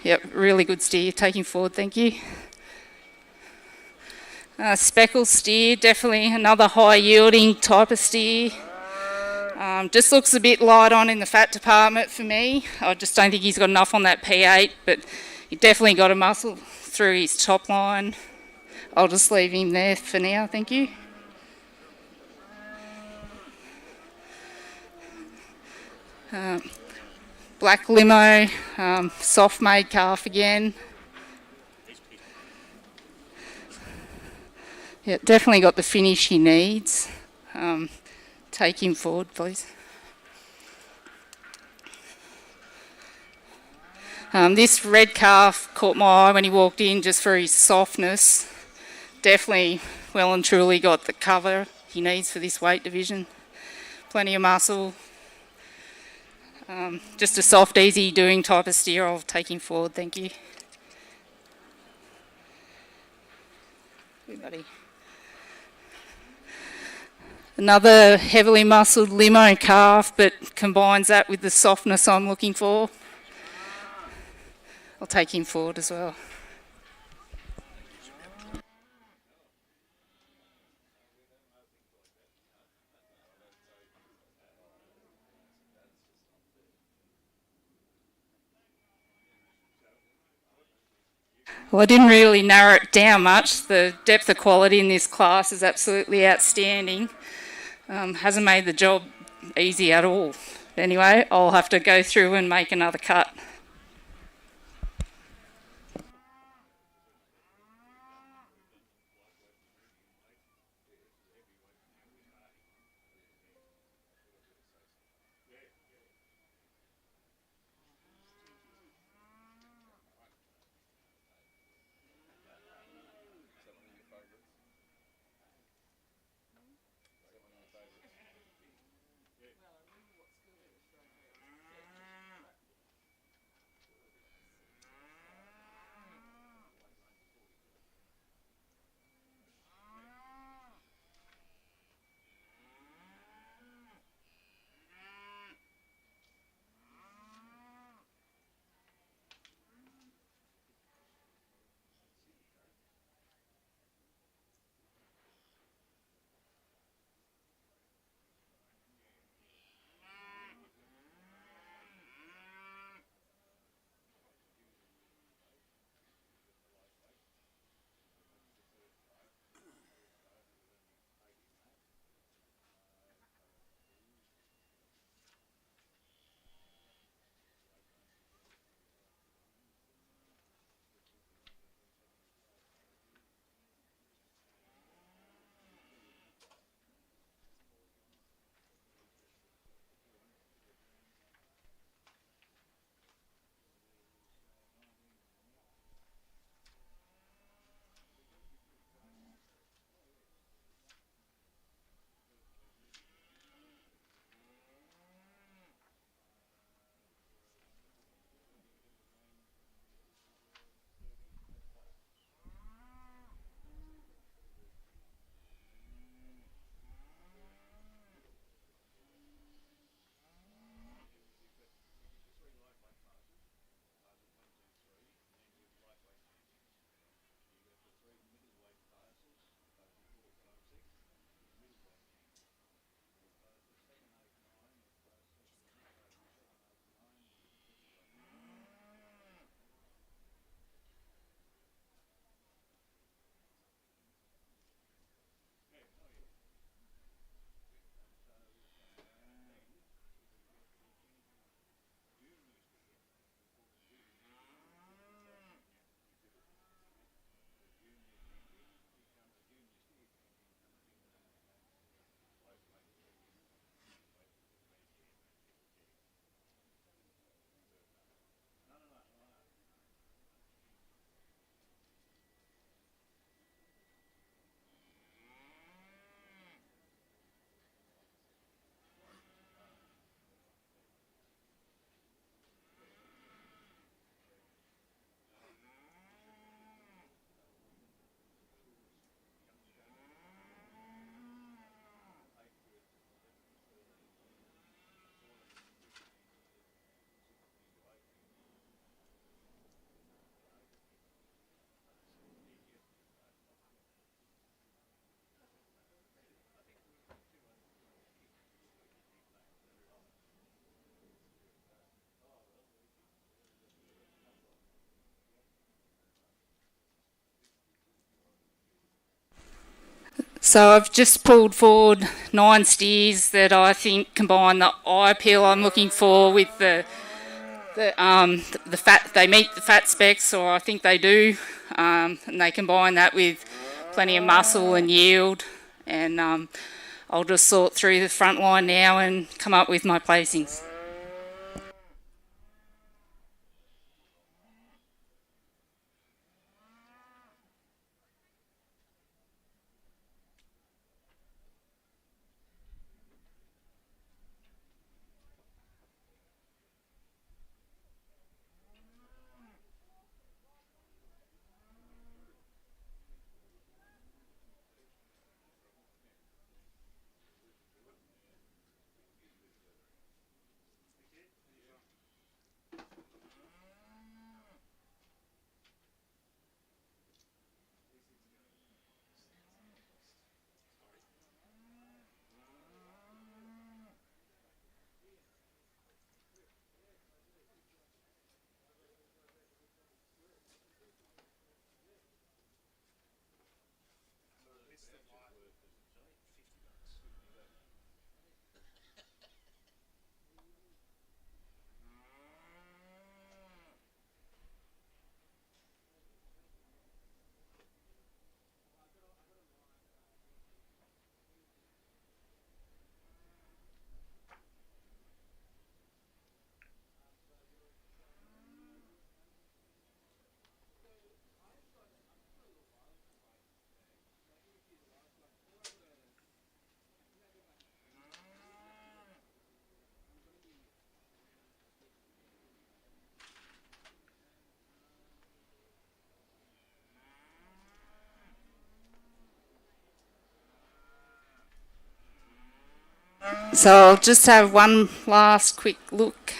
Yep, really good steer. Take him forward, thank you. Speckled steer, definitely another high yielding type of steer. Just looks a bit light on in the fat department for me. I just don't think he's got enough on that P8, but he definitely got a muscle through his top line. I'll just leave him there for now, thank you. Black limo, soft made calf again. Yeah, definitely got the finish he needs. Take him forward, please. This red calf caught my eye when he walked in just for his softness. Definitely well and truly got the cover he needs for this weight division. Plenty of muscle. Just a soft, easy doing type of steer. I'll take him forward, thank you. Good buddy. Another heavily muscled limo calf, but combines that with the softness I'm looking for. I'll take him forward as well. Well, I didn't really narrow it down much. The depth of quality in this class is absolutely outstanding. Hasn't made the job easy at all. Anyway, I'll have to go through and make another cut. So I've just pulled forward 9 steers that I think combine the eye appeal I'm looking for with the fat. They meet the fat specs, or I think they do, and they combine that with plenty of muscle and yield. And I'll just sort through the front line now and come up with my placings. So I'll just have one last quick look.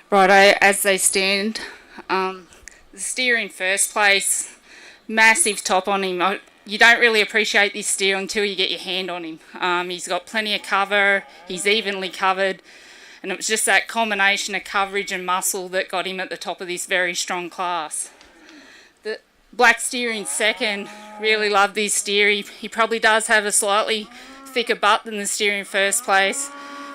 Righto, as they stand, the steer in first place, massive top on him. You don't really appreciate this steer until you get your hand on him. He's got plenty of cover, he's evenly covered, and it was just that combination of coverage and muscle that got him at the top of this very strong class. The black steer in second, really loved this steer. He probably does have a slightly thicker butt than the steer in first place,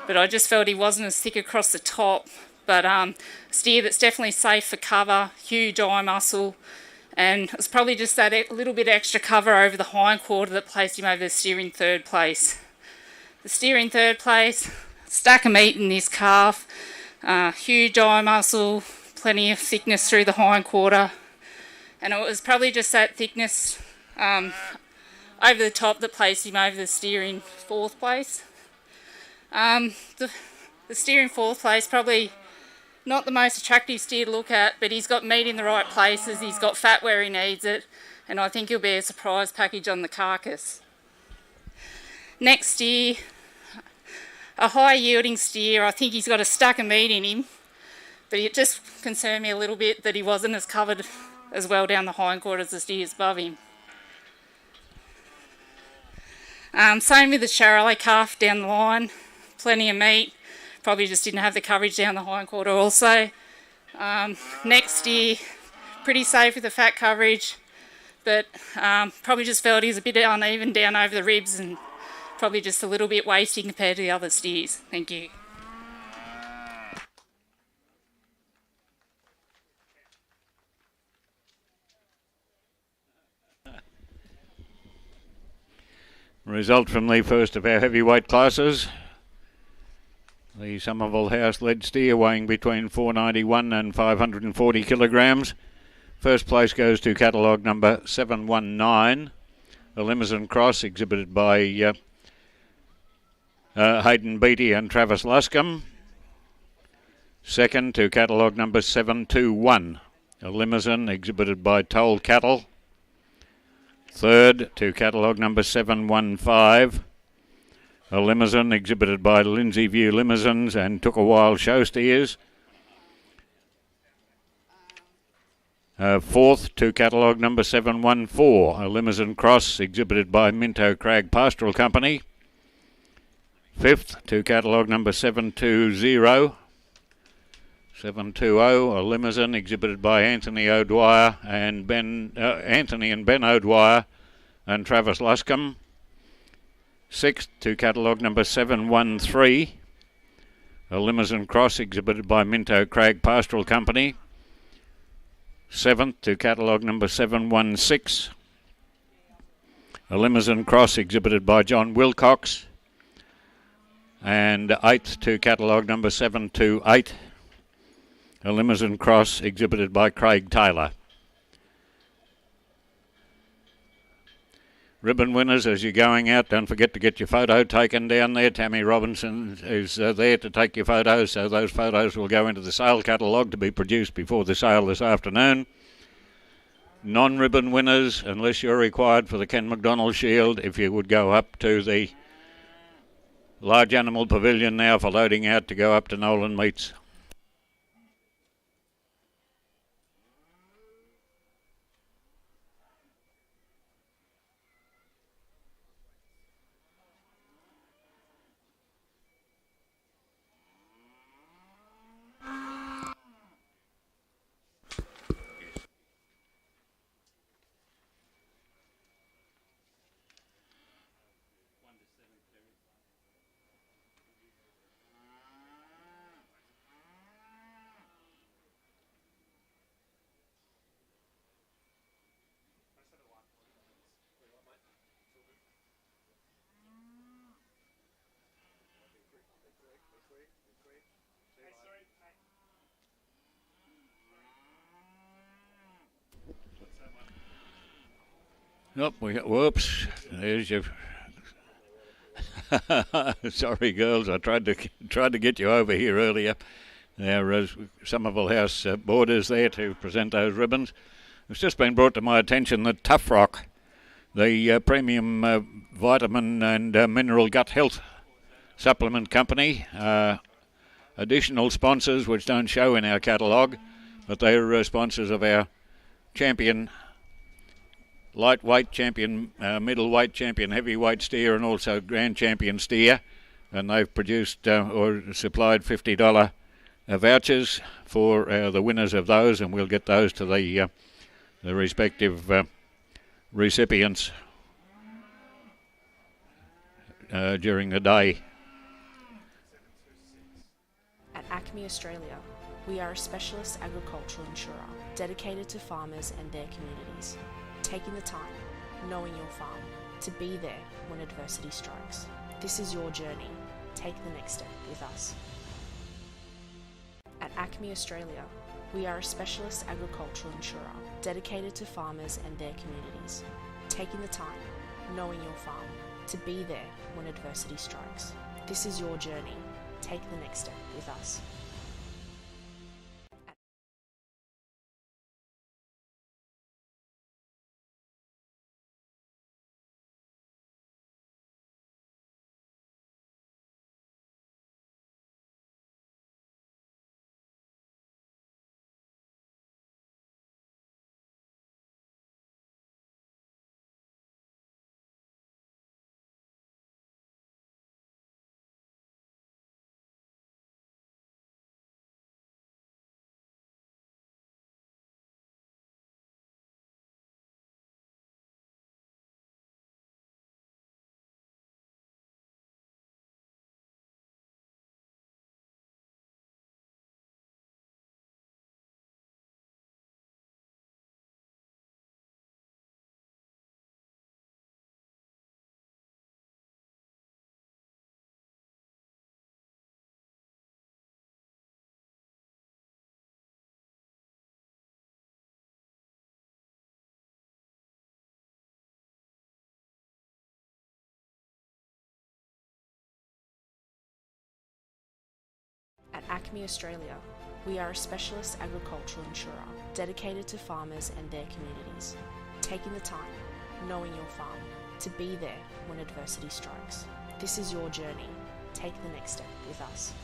but I just felt he wasn't as thick across the top. But a steer that's definitely safe for cover, huge eye muscle, and it was probably just that little bit extra cover over the hind quarter that placed him over the steer in third place. The steer in third place, stack of meat in this calf, huge eye muscle, plenty of thickness through the hind quarter, and it was probably just that thickness over the top that placed him over the steer in fourth place. The steer in fourth place, probably not the most attractive steer to look at, but he's got meat in the right places, he's got fat where he needs it, and I think he'll be a surprise package on the carcass. Next steer, a high yielding steer. I think he's got a stack of meat in him, but it just concerned me a little bit that he wasn't as covered as well down the hindquarter as the steers above him. Same with the Charolais calf down the line, plenty of meat. Probably just didn't have the coverage down the hindquarter also. Next year, pretty safe with the fat coverage, but probably just felt he was a bit uneven down over the ribs and probably just a little bit wasting compared to the other steers. Thank you. Result from the first of our heavyweight classes. The Somerville House lead steer weighing between 491 and 540 kilograms. First place goes to catalogue number 719, a Limousin Cross exhibited by Hayden Beattie and Travis Luscombe. Second to catalogue number 721, a Limousin exhibited by Toll Cattle. Third to catalogue number 715, a Limousin exhibited by Lindsay View Limousins and Took a While Show Steers. Fourth, to catalogue number 714, a Limousin Cross exhibited by Minto Crag Pastoral Company. Fifth, to catalogue number 720, 720, a Limousin exhibited by Anthony O'Dwyer and Anthony and Ben O'Dwyer and Travis Luscombe. Sixth, to catalogue number 713, a Limousin Cross exhibited by Minto Crag Pastoral Company. Seventh, to catalogue number 716, a Limousin Cross exhibited by John Wilcox. And eighth, to catalogue number 728, a Limousin Cross exhibited by Craig Taylor. Ribbon winners, as you're going out, don't forget to get your photo taken down there. Tammy Robinson is there to take your photos, so those photos will go into the sale catalogue to be produced before the sale this afternoon. Non-ribbon winners, unless you're required for the Ken McDonald Shield, if you would go up to the large animal pavilion now for loading out to go up to Nolan Meats. Oh, whoops! There's your. Sorry, girls. I tried to get you over here earlier. There is Somerville House boarders there to present those ribbons. It's just been brought to my attention that Tough Rock, the premium vitamin and mineral gut health supplement company, additional sponsors which don't show in our catalogue, but they're sponsors of our champion lightweight champion, middleweight champion, heavyweight steer, and also grand champion steer. And they've produced or supplied $50 vouchers for the winners of those, and we'll get those to the respective recipients during the day. At Acme Australia, we are a specialist agricultural insurer dedicated to farmers and their communities, taking the time, knowing your farm, to be there when adversity strikes. This is your journey. Take the next step with us. At Acme Australia, we are a specialist agricultural insurer dedicated to farmers and their communities, taking the time, knowing your farm, to be there when adversity strikes. This is your journey. Take the next step with us. At Acme Australia, we are a specialist agricultural insurer dedicated to farmers and their communities, taking the time, knowing your farm, to be there when adversity strikes. This is your journey. Take the next step with us.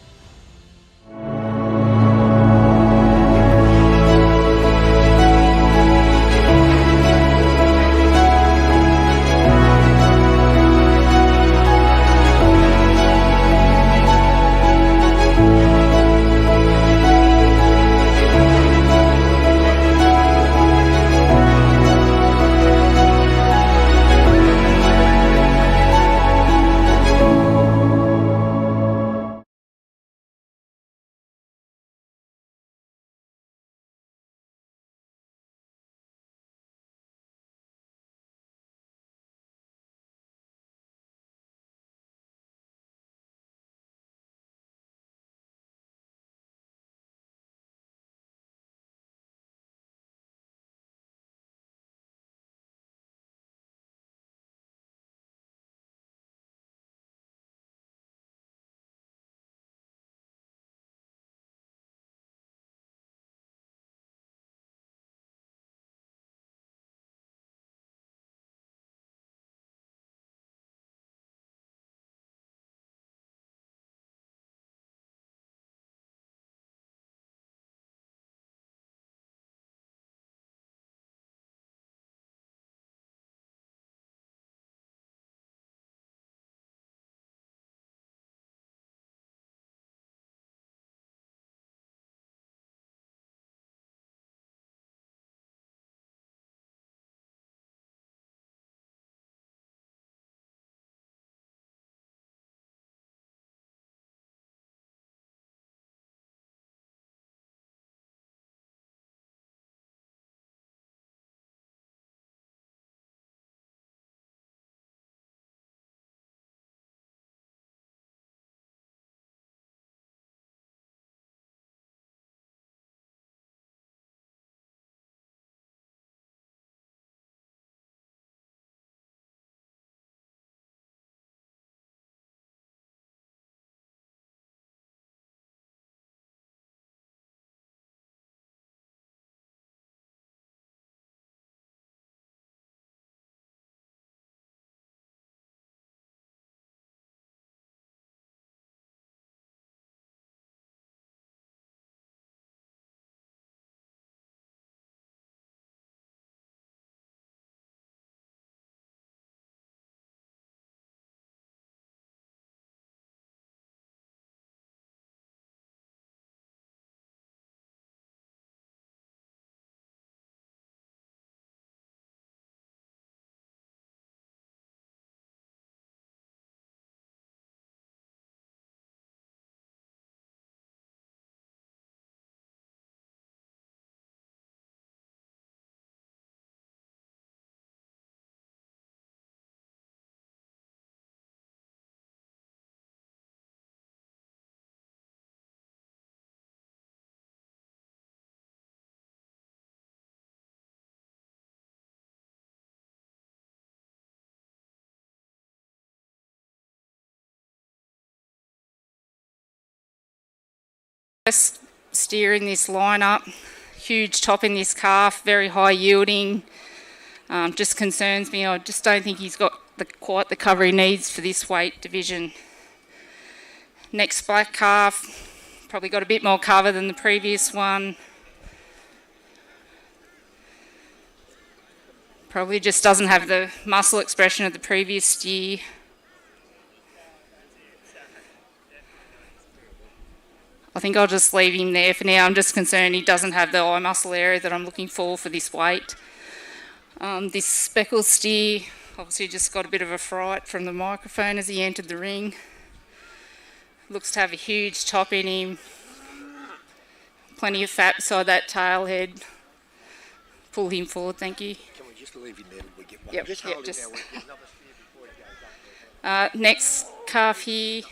First steer in this lineup, huge top in this calf, very high yielding. Just concerns me. I just don't think he's got quite the cover he needs for this weight division. Next black calf, probably got a bit more cover than the previous one. Probably just doesn't have the muscle expression of the previous steer. I think I'll just leave him there for now. I'm just concerned he doesn't have the eye muscle area that I'm looking for this weight. This speckled steer obviously just got a bit of a fright from the microphone as he entered the ring. Looks to have a huge top in him. Plenty of fat beside that tail head. Pull him forward, thank you. Can we just leave him there till we get one? Yep, Just yep, hold just- him there. There's another steer before he goes up. Next calf here,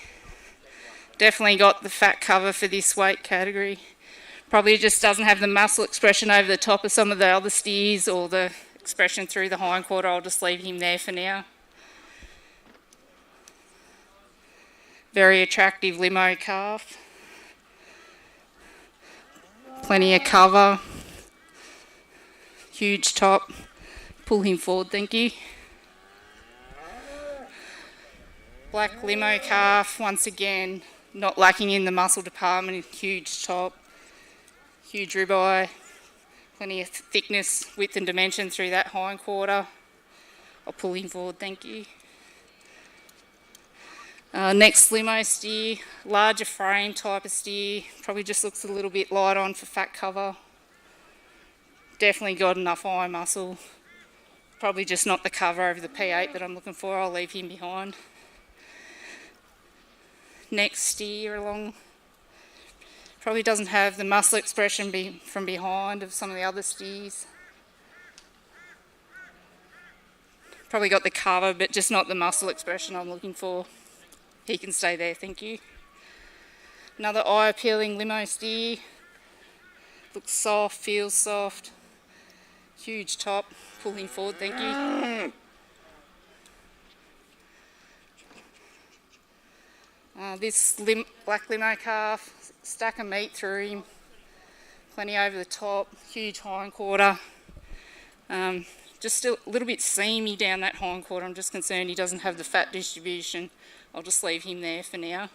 definitely got the fat cover for this weight category. Probably just doesn't have the muscle expression over the top of some of the other steers or the expression through the hindquarter. I'll just leave him there for now. Very attractive limo calf. Plenty of cover. Huge top. Pull him forward, thank you. Black limo calf, once again, not lacking in the muscle department. Huge top, huge ribeye, plenty of thickness, width and dimension through that hindquarter. I'll pull him forward, thank you. Next limo steer, larger frame type of steer, probably just looks a little bit light on for fat cover. Definitely got enough eye muscle. Probably just not the cover over the P8 that I'm looking for. I'll leave him behind. Next steer along, probably doesn't have the muscle expression from behind of some of the other steers. Probably got the cover, but just not the muscle expression I'm looking for. He can stay there, thank you. Another eye-appealing limo steer. Looks soft, feels soft. Huge top. Pull him forward, thank you. This black limo calf, stack of meat through him. Plenty over the top, huge hindquarter. Just a little bit seamy down that hindquarter. I'm just concerned he doesn't have the fat distribution. I'll just leave him there for now.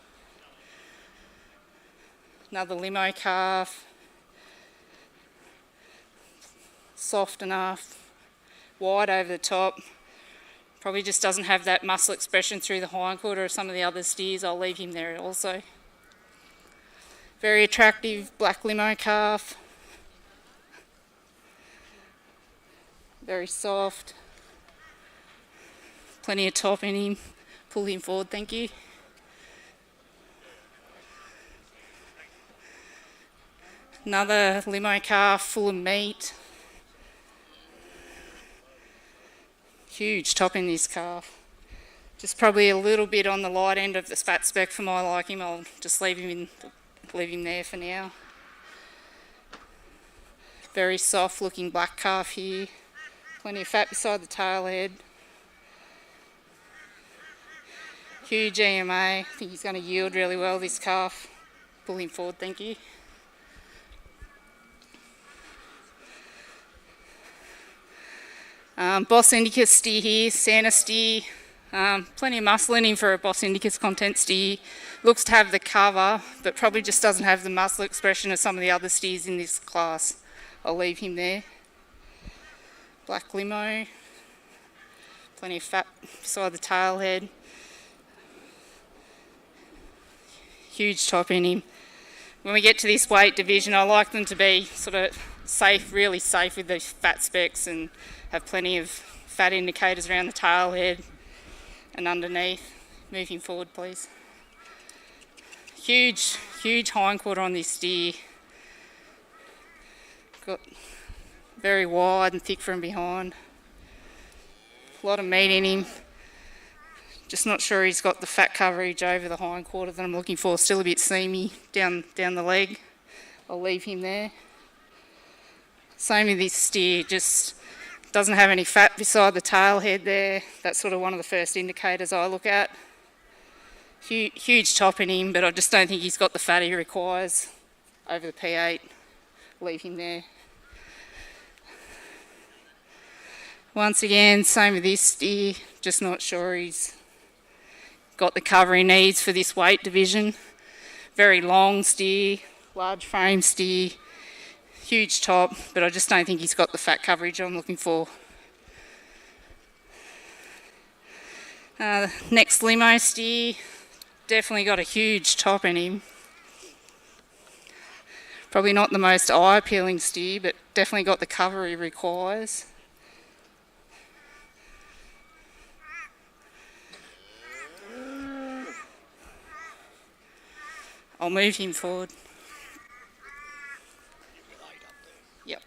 Another limo calf. Soft enough, wide over the top. Probably just doesn't have that muscle expression through the hindquarter of some of the other steers. I'll leave him there also. Very attractive black limo calf. Very soft. Plenty of top in him. Pull him forward, thank you. Another limo calf full of meat. Huge top in this calf. Just probably a little bit on the light end of the fat spec for my liking. I'll just leave him there for now. Very soft looking black calf here. Plenty of fat beside the tail head. Huge EMA. I think he's going to yield really well, this calf. Pull him forward, thank you. Boss Indicus steer here, Santa steer. Plenty of muscle in him for a Boss Indicus content steer. Looks to have the cover, but probably just doesn't have the muscle expression of some of the other steers in this class. I'll leave him there. Black limo. Plenty of fat beside the tail head. Huge top in him. When we get to this weight division, I like them to be sort of safe, really safe with the fat specs and have plenty of fat indicators around the tail head and underneath. Moving forward, please. Huge hindquarter on this steer. Got very wide and thick from behind. A lot of meat in him. Just not sure he's got the fat coverage over the hindquarter that I'm looking for. Still a bit seamy down the leg. I'll leave him there. Same with this steer, just doesn't have any fat beside the tail head there. That's sort of one of the first indicators I look at. Huge top in him, but I just don't think he's got the fat he requires over the P8, leave him there. Once again, same with this steer, just not sure he's got the cover he needs for this weight division. Very long steer, large frame steer, huge top, but I just don't think he's got the fat coverage I'm looking for. Next limo steer, definitely got a huge top in him. Probably not the most eye-appealing steer, but definitely got the cover he requires. I'll move him forward. Yep.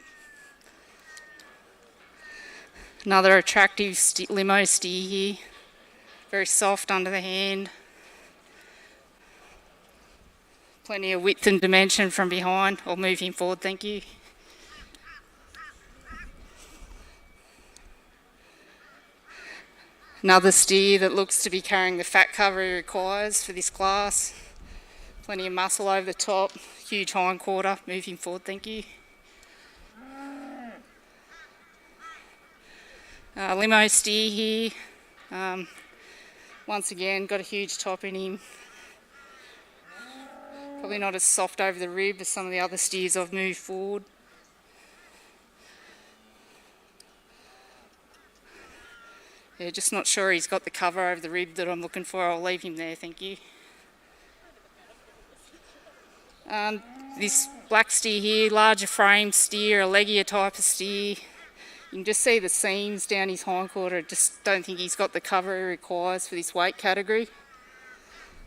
Another attractive limo steer here. Very soft under the hand. Plenty of width and dimension from behind. I'll move him forward, thank you. Another steer that looks to be carrying the fat cover he requires for this class. Plenty of muscle over the top, huge hind quarter. Move him forward, thank you. Limo steer here. Once again, got a huge top in him. Probably not as soft over the rib as some of the other steers I've moved forward. Yeah, just not sure he's got the cover over the rib that I'm looking for. I'll leave him there, thank you. This black steer here, larger frame steer, a leggier type of steer. You can just see the seams down his hindquarter. Just don't think he's got the cover he requires for this weight category.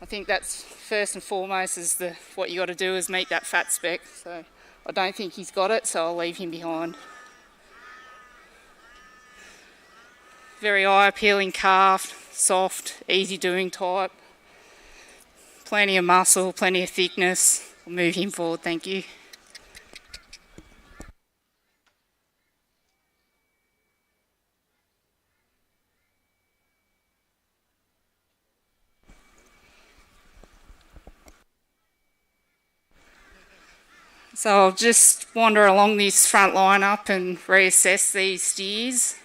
I think that's first and foremost is what you got to do is meet that fat spec. So I don't think he's got it, so I'll leave him behind. Very eye-appealing calf, soft, easy doing type. Plenty of muscle, plenty of thickness. I'll move him forward, thank you. So I'll just wander along this front lineup and reassess these steers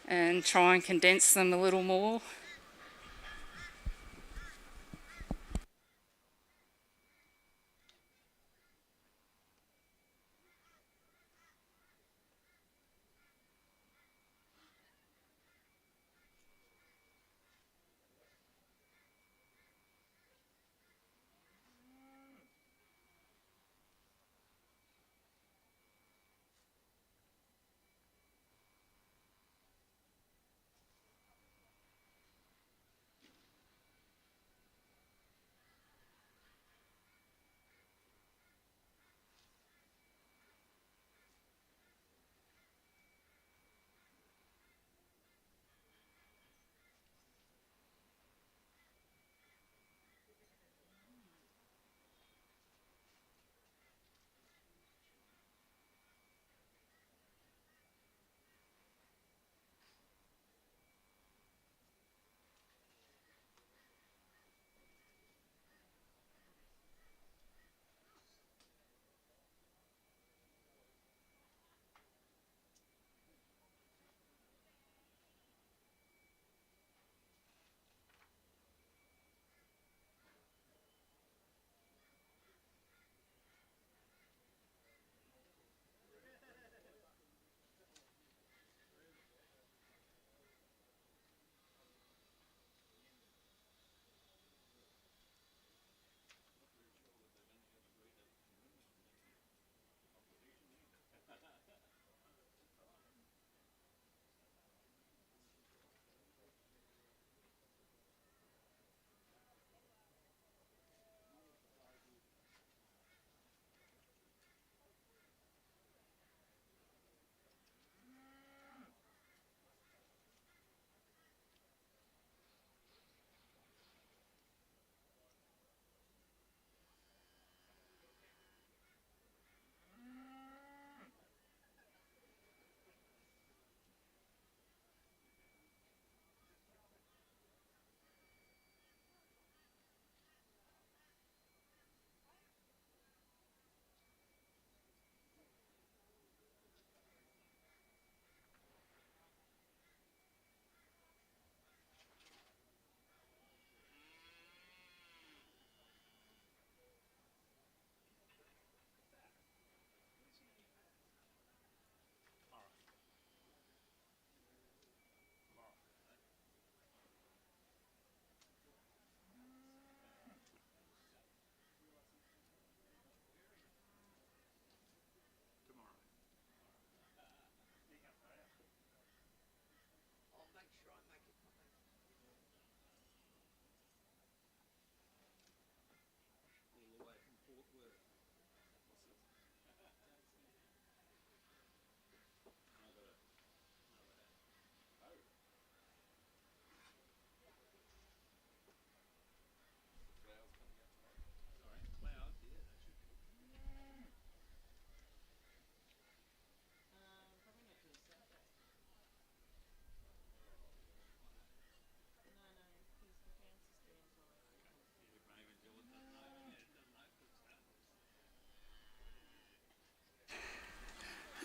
and try and condense them a little more.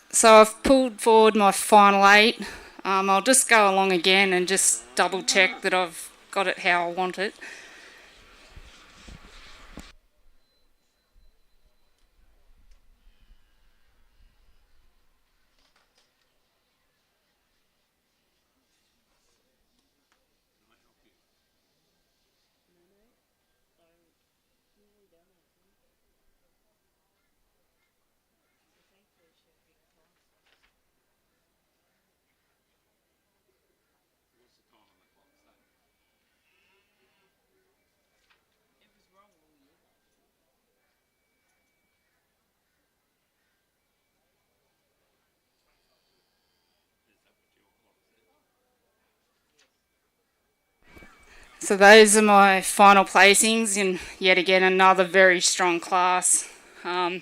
So I've pulled forward my final 8. I'll just go along again and just double check that I've got it how I want it. So those are my final placings in yet again another very strong class. The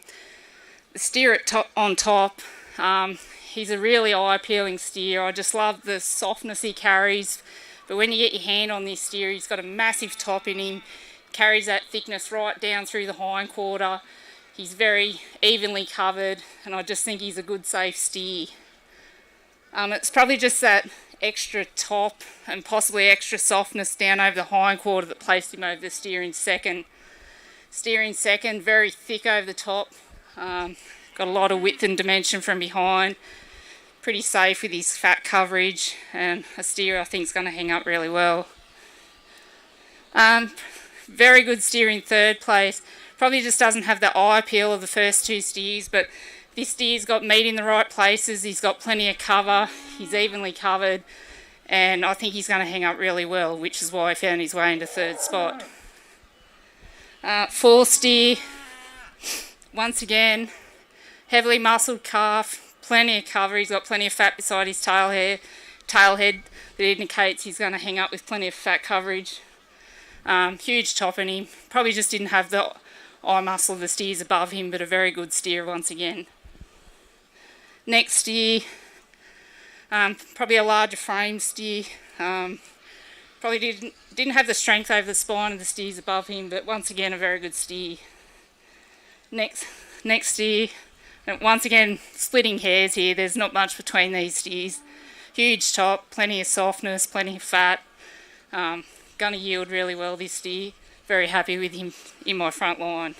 steer on top, he's a really eye-appealing steer. I just love the softness he carries. But when you get your hand on this steer, he's got a massive top in him, carries that thickness right down through the hindquarter. He's very evenly covered, and I just think he's a good, safe steer. It's probably just that extra top and possibly extra softness down over the hindquarter that placed him over the steer in second. Steer in second, very thick over the top. Got a lot of width and dimension from behind. Pretty safe with his fat coverage, and a steer I think is going to hang up really well. Very good steer in third place. Probably just doesn't have the eye appeal of the first 2 steers, but this steer's got meat in the right places. He's got plenty of cover. He's evenly covered, and I think he's going to hang up really well, which is why he found his way into third spot. 4 steer, once again, heavily muscled calf, plenty of cover. He's got plenty of fat beside his tailhead that indicates he's going to hang up with plenty of fat coverage. Huge top in him. Probably just didn't have the eye muscle of the steers above him, but a very good steer once again. Next steer, probably a larger frame steer. Probably didn't have the strength over the spine of the steers above him, but once again a very good steer. Next steer, once again splitting hairs here. There's not much between these steers. Huge top, plenty of softness, plenty of fat. Gonna yield really well this steer. Very happy with him in my front line.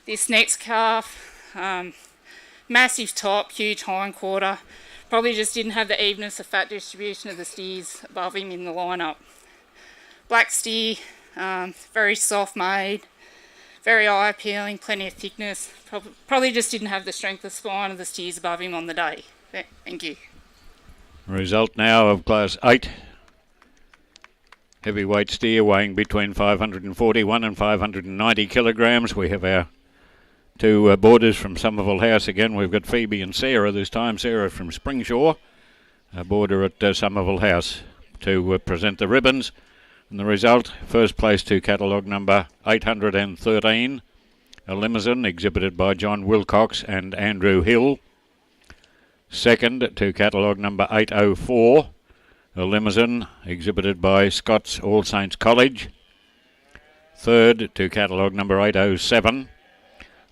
This next calf, massive top, huge hindquarter. Probably just didn't have the evenness of fat distribution of the steers above him in the lineup. Black steer, very soft made, very eye appealing, plenty of thickness. Probably just didn't have the strength of spine of the steers above him on the day. Thank you. Result now of Class 8. Heavyweight steer weighing between 541 and 590 kilograms. We have our 2 boarders from Somerville House again. We've got Phoebe and Sarah this time. Sarah from Springshaw, a boarder at Somerville House, to present the ribbons. And the result, first place to catalogue number 813, a limousine exhibited by John Wilcox and Andrew Hill. Second to catalogue number 804, a limousine exhibited by Scott's All Saints College. Third to catalogue number 807,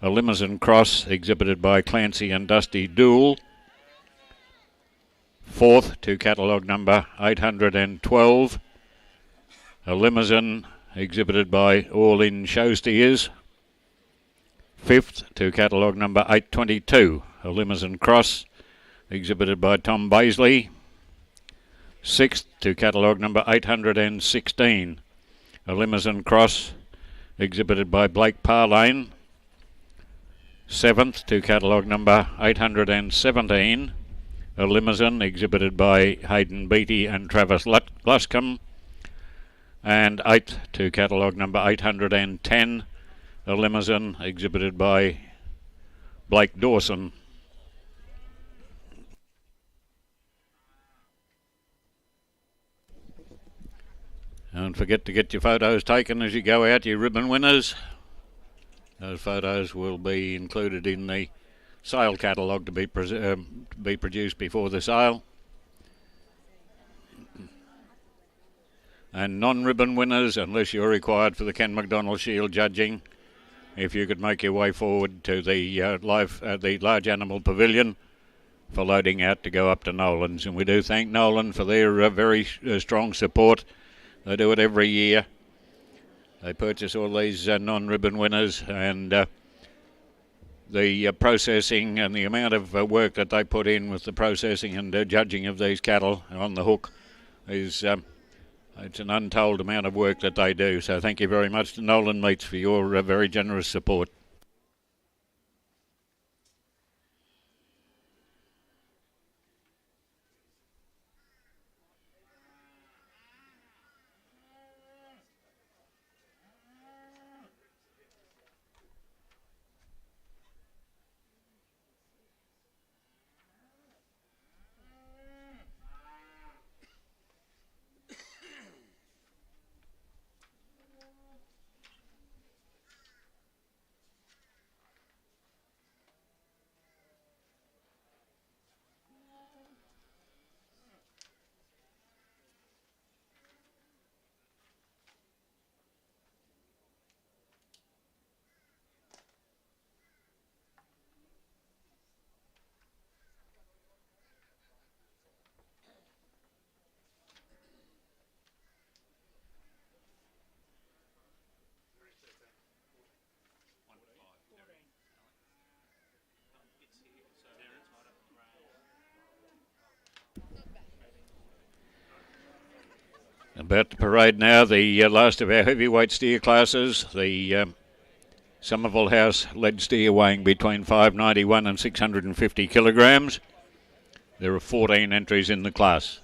a limousine cross exhibited by Clancy and Dusty Dool. Fourth to catalogue number 812, a limousine exhibited by All In Show Steers. Fifth to catalogue number 822, a limousine cross exhibited by Tom Baisley. Sixth to catalogue number 816, a limousine cross exhibited by Blake Parlane. Seventh to catalogue number 817, a limousine exhibited by Hayden Beattie and Travis Luscombe. And eighth to catalogue number 810, a limousine exhibited by Blake Dawson. Don't forget to get your photos taken as you go out, your ribbon winners. Those photos will be included in the sale catalogue to be produced before the sale. And non-ribbon winners, unless you're required for the Ken McDonald Shield judging, if you could make your way forward to the large animal pavilion for loading out to go up to Nolan's. And we do thank Nolan for their very strong support. They do it every year. They purchase all these non-ribbon winners, and the processing and the amount of work that they put in with the processing and judging of these cattle on the hook is it's an untold amount of work that they do. So thank you very much to Nolan Meats for your very generous support. About to parade now the last of our heavyweight steer classes, the Somerville House lead steer weighing between 591 and 650 kilograms. There are 14 entries in the class.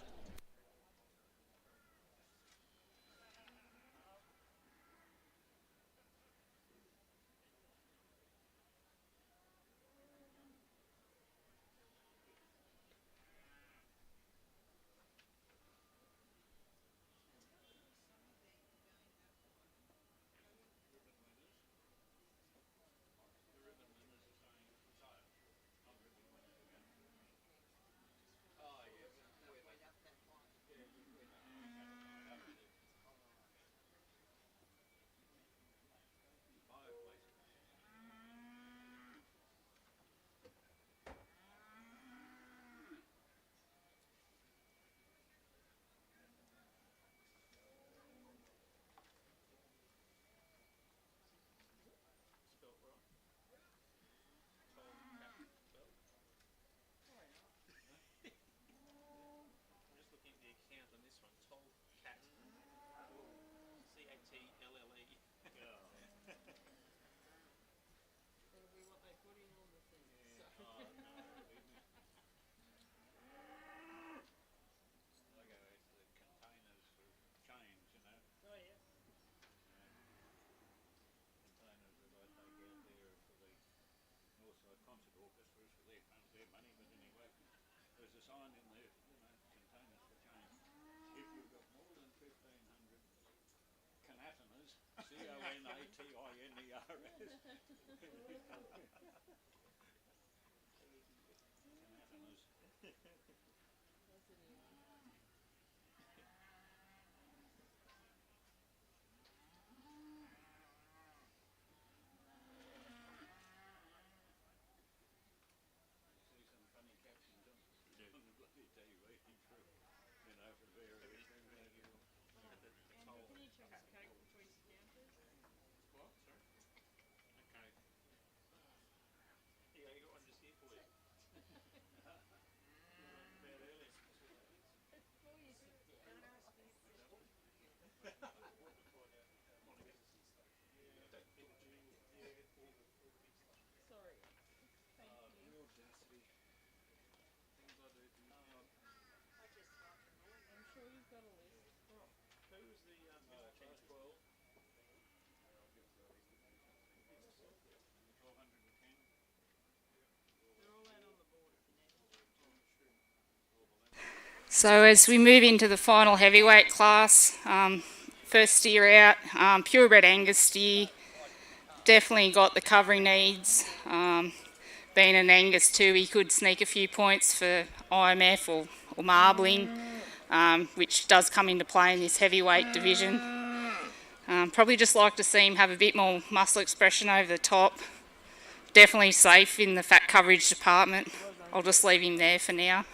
So as we move into the final heavyweight class, first steer out, purebred Angus steer, definitely got the covering needs. Being an Angus too, he could sneak a few points for IMF or marbling, which does come into play in this heavyweight division. Probably just like to see him have a bit more muscle expression over the top. Definitely safe in the fat coverage department. I'll just leave him there for now.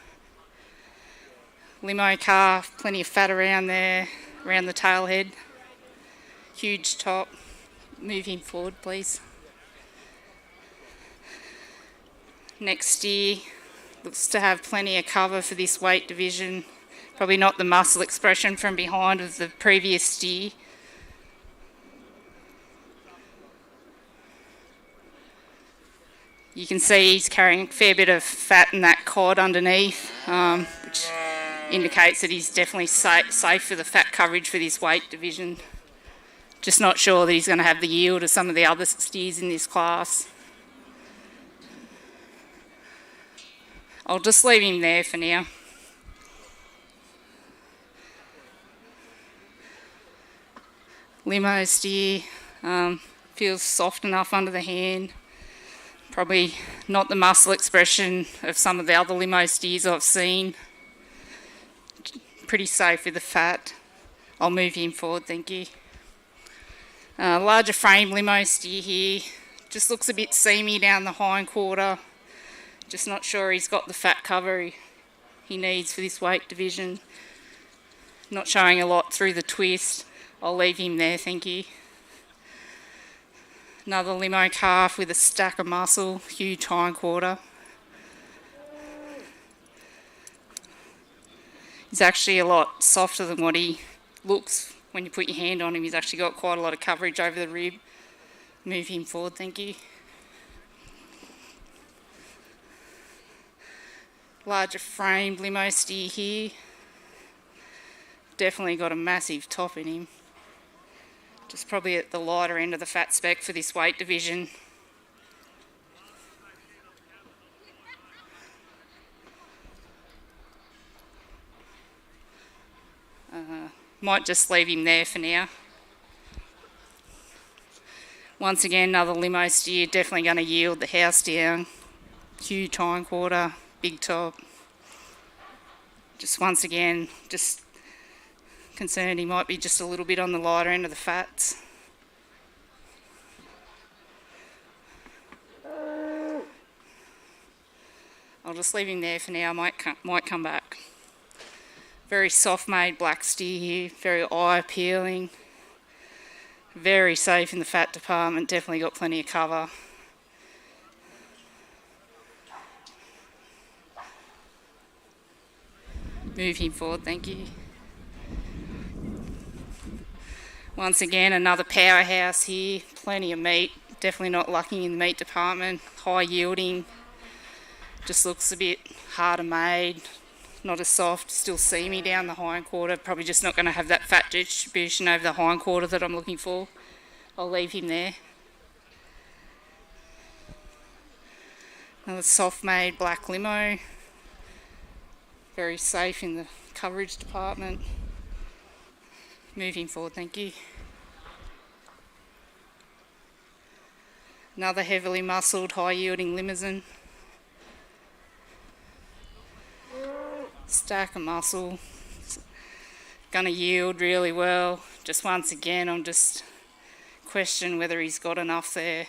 Limo calf, plenty of fat around there, around the tail head. Huge top. Move him forward, please. Next steer looks to have plenty of cover for this weight division. Probably not the muscle expression from behind of the previous steer. You can see he's carrying a fair bit of fat in that cod underneath, which indicates that he's definitely safe for the fat coverage for this weight division. Just not sure that he's going to have the yield of some of the other steers in this class. I'll just leave him there for now. Limo steer, feels soft enough under the hand. Probably not the muscle expression of some of the other limo steers I've seen. Pretty safe with the fat. I'll move him forward, thank you. Larger frame limo steer here. Just looks a bit seamy down the hind quarter. Just not sure he's got the fat cover he needs for this weight division. Not showing a lot through the twist. I'll leave him there, thank you. Another limo calf with a stack of muscle, huge hind quarter. He's actually a lot softer than what he looks when you put your hand on him. He's actually got quite a lot of coverage over the rib. Move him forward, thank you. Larger framed limo steer here. Definitely got a massive top in him. Just probably at the lighter end of the fat spec for this weight division. Might just leave him there for now. Once again, another limo steer, definitely going to yield the house down. Huge hind quarter, big top. Just once again, just concerned he might be just a little bit on the lighter end of the fats. I'll just leave him there for now, might come back. Very soft made black steer here, very eye appealing. Very safe in the fat department, definitely got plenty of cover. Move him forward, thank you. Once again, another powerhouse here, plenty of meat, definitely not lucky in the meat department, high yielding, just looks a bit harder made, not as soft, still seamy down the hind quarter, probably just not going to have that fat distribution over the hind quarter that I'm looking for. I'll leave him there. Another soft made black limo, very safe in the coverage department. Moving forward, thank you. Another heavily muscled, high yielding limousine. Stack of muscle. Gonna yield really well. Just once again, I'm just questioning whether he's got enough there.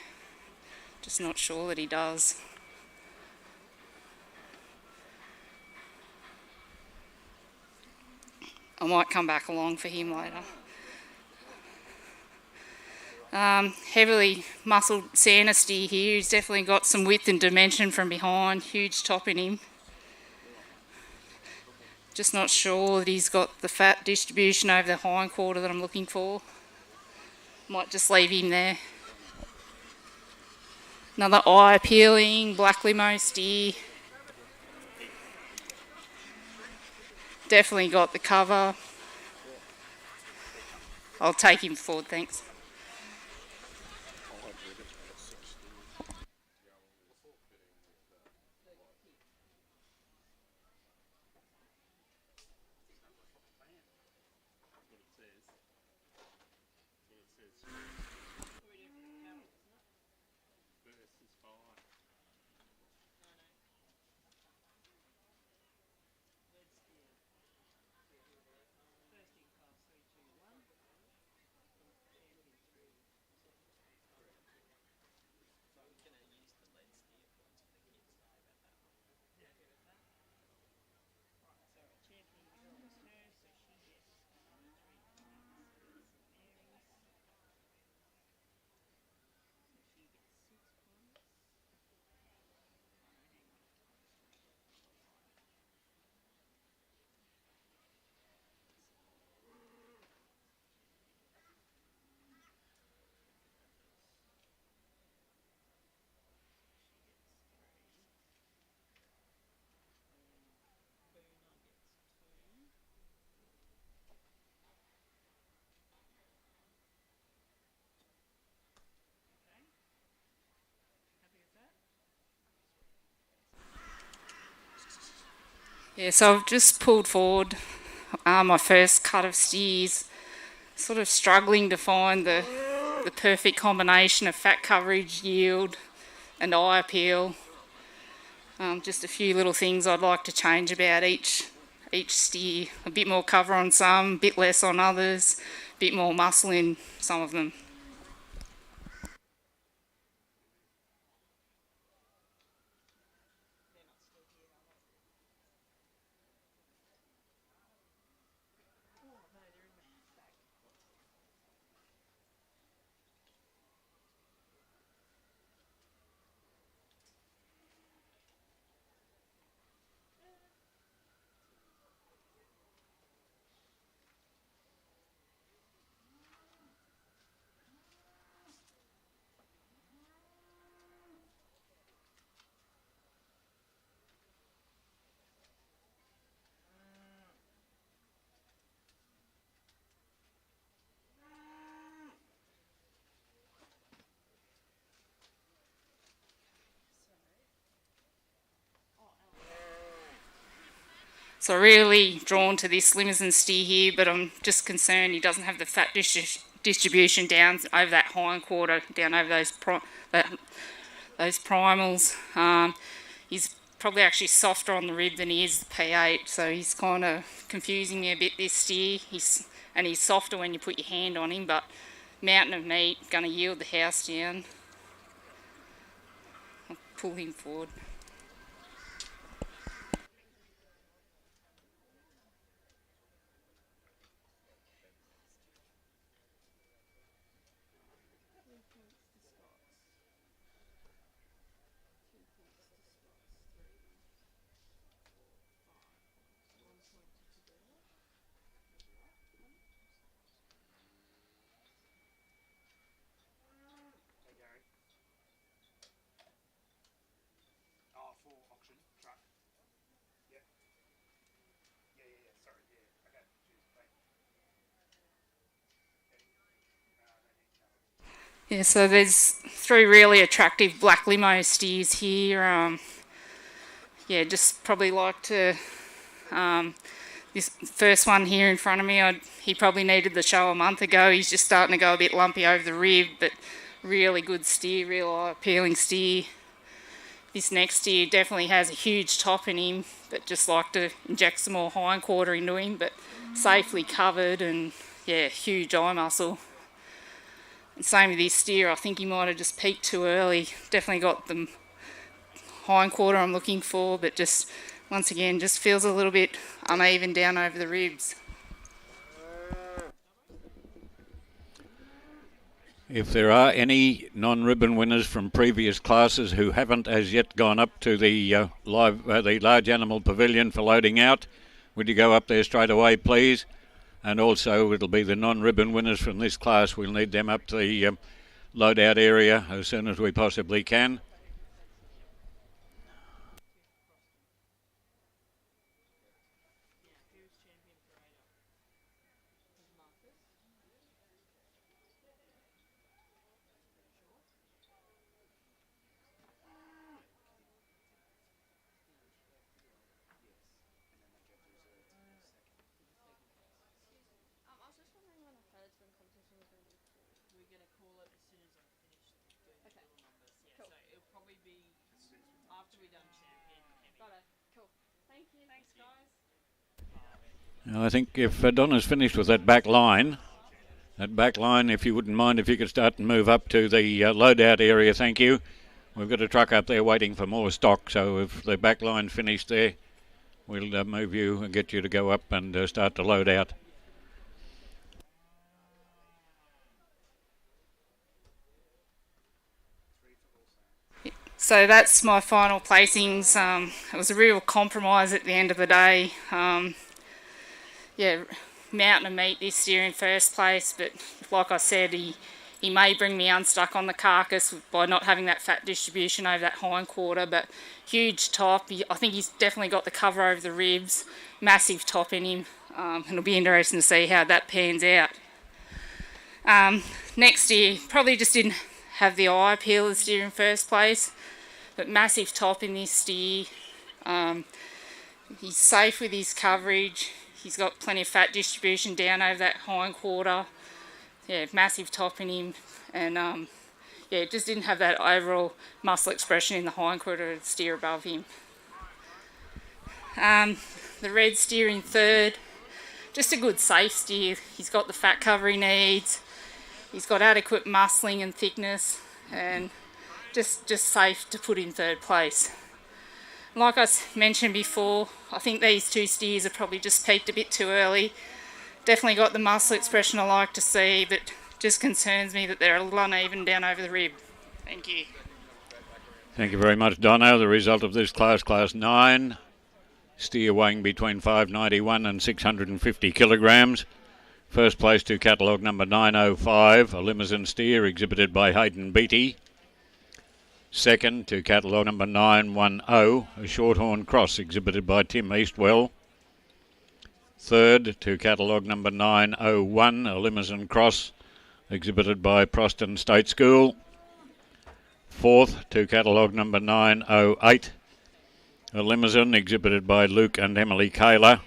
Just not sure that he does. I might come back along for him later. Heavily muscled Santa steer here. He's definitely got some width and dimension from behind. Huge top in him. Just not sure that he's got the fat distribution over the hind quarter that I'm looking for. Might just leave him there. Another eye appealing black limo steer. Definitely got the cover. I'll take him forward, thanks. Yeah, so I've just pulled forward my first cut of steers, sort of struggling to find the perfect combination of fat coverage, yield and eye appeal. Just a few little things I'd like to change about each steer. A bit more cover on some, a bit less on others, a bit more muscle in some of them. So really drawn to this Limousin steer here, but I'm just concerned he doesn't have the fat distribution down over that hindquarter, down over those primals. He's probably actually softer on the rib than he is the P8, so he's kind of confusing me a bit, this steer. He's softer when you put your hand on him, but mountain of meat, going to yield the house down. I'll pull him forward. Yeah, so there's 3 really attractive black limo steers here. Yeah, just probably like to, this first one here in front of me, he probably needed the show a month ago. He's just starting to go a bit lumpy over the rib, but really good steer, real eye-appealing steer. This next steer definitely has a huge top in him, but just like to inject some more hindquarter into him, but safely covered and, yeah, huge eye muscle. And same with this steer, I think he might have just peaked too early. Definitely got the hindquarter I'm looking for, but just, once again, just feels a little bit uneven down over the ribs. If there are any non-ribbon winners from previous classes who haven't as yet gone up to the large animal pavilion for loading out, would you go up there straight away, please? And also, it'll be the non-ribbon winners from this class. We'll need them up to the load-out area as soon as we possibly can. I think if Donna's finished with that back line, if you wouldn't mind, if you could start and move up to the load-out area, thank you. We've got a truck up there waiting for more stock, so if the back line finished there, we'll move you and get you to go up and start to load out. So that's my final placings. It was a real compromise at the end of the day. Yeah, mountain of meat this year in first place, but like I said, he may bring me unstuck on the carcass by not having that fat distribution over that hindquarter, but huge top. I think he's definitely got the cover over the ribs, massive top in him, and it'll be interesting to see how that pans out. Next year, probably just didn't have the eye appeal as steer in first place, but massive top in this steer. He's safe with his coverage. He's got plenty of fat distribution down over that hind quarter. Yeah, massive top in him, and yeah, just didn't have that overall muscle expression in the hind quarter of the steer above him. The red steer in third, just a good safe steer. He's got the fat cover he needs. He's got adequate muscling and thickness, and just safe to put in third place. Like I mentioned before, I think these two steers have probably just peaked a bit too early. Definitely got the muscle expression I like to see, but just concerns me that they're a little uneven down over the rib. Thank you. Thank you very much, Donna. The result of this class, Class 9, steer weighing between 591 and 650 kilograms. First place to catalogue number 905, a limousine steer exhibited by Hayden Beattie. Second to catalogue number 910, a shorthorn cross exhibited by Tim Eastwell. Third to catalogue number 901, a limousine cross exhibited by Proston State School. Fourth to catalogue number 908, a limousine exhibited by Luke and Emily Kaler.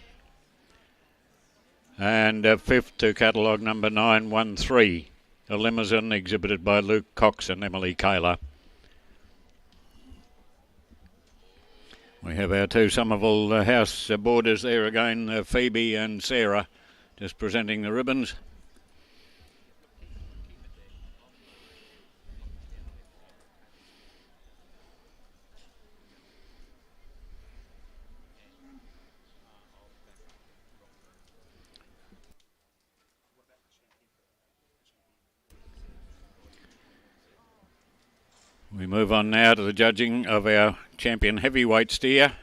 And fifth to catalogue number 913, a limousine exhibited by Luke Cox and Emily Kaler. We have our two Somerville House boarders there again, Phoebe and Sarah, just presenting the ribbons. We move on now to the judging of our champion heavyweight steer.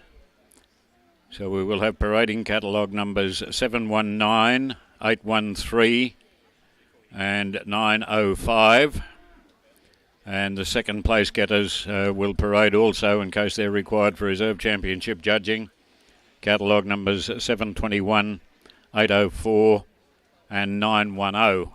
So we will have parading catalogue numbers 719, 813 and 905. And the second place getters will parade also in case they're required for reserve championship judging. Catalogue numbers 721, 804 and 910.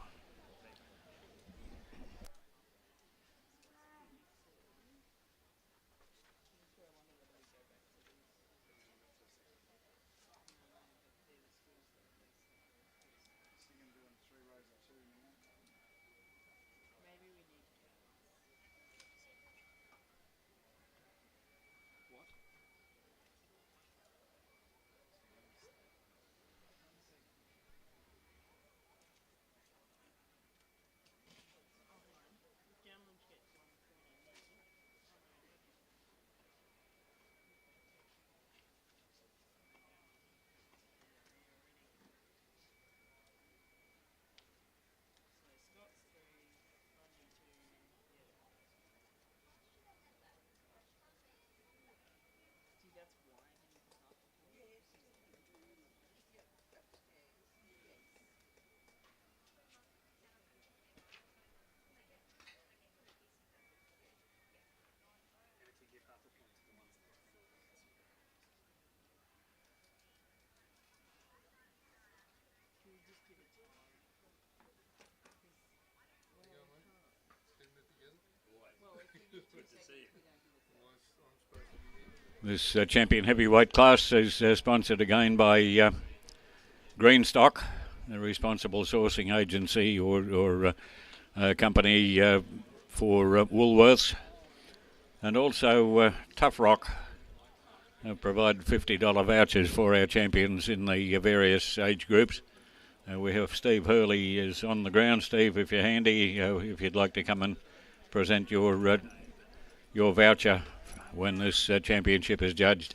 This champion heavyweight class is sponsored again by Greenstock, the responsible sourcing agency or company for Woolworths, and also Tough Rock provide $50 vouchers for our champions in the various age groups. We have Steve Hurley is on the ground. Steve, if you're handy, if you'd like to come and present your voucher when this championship is judged.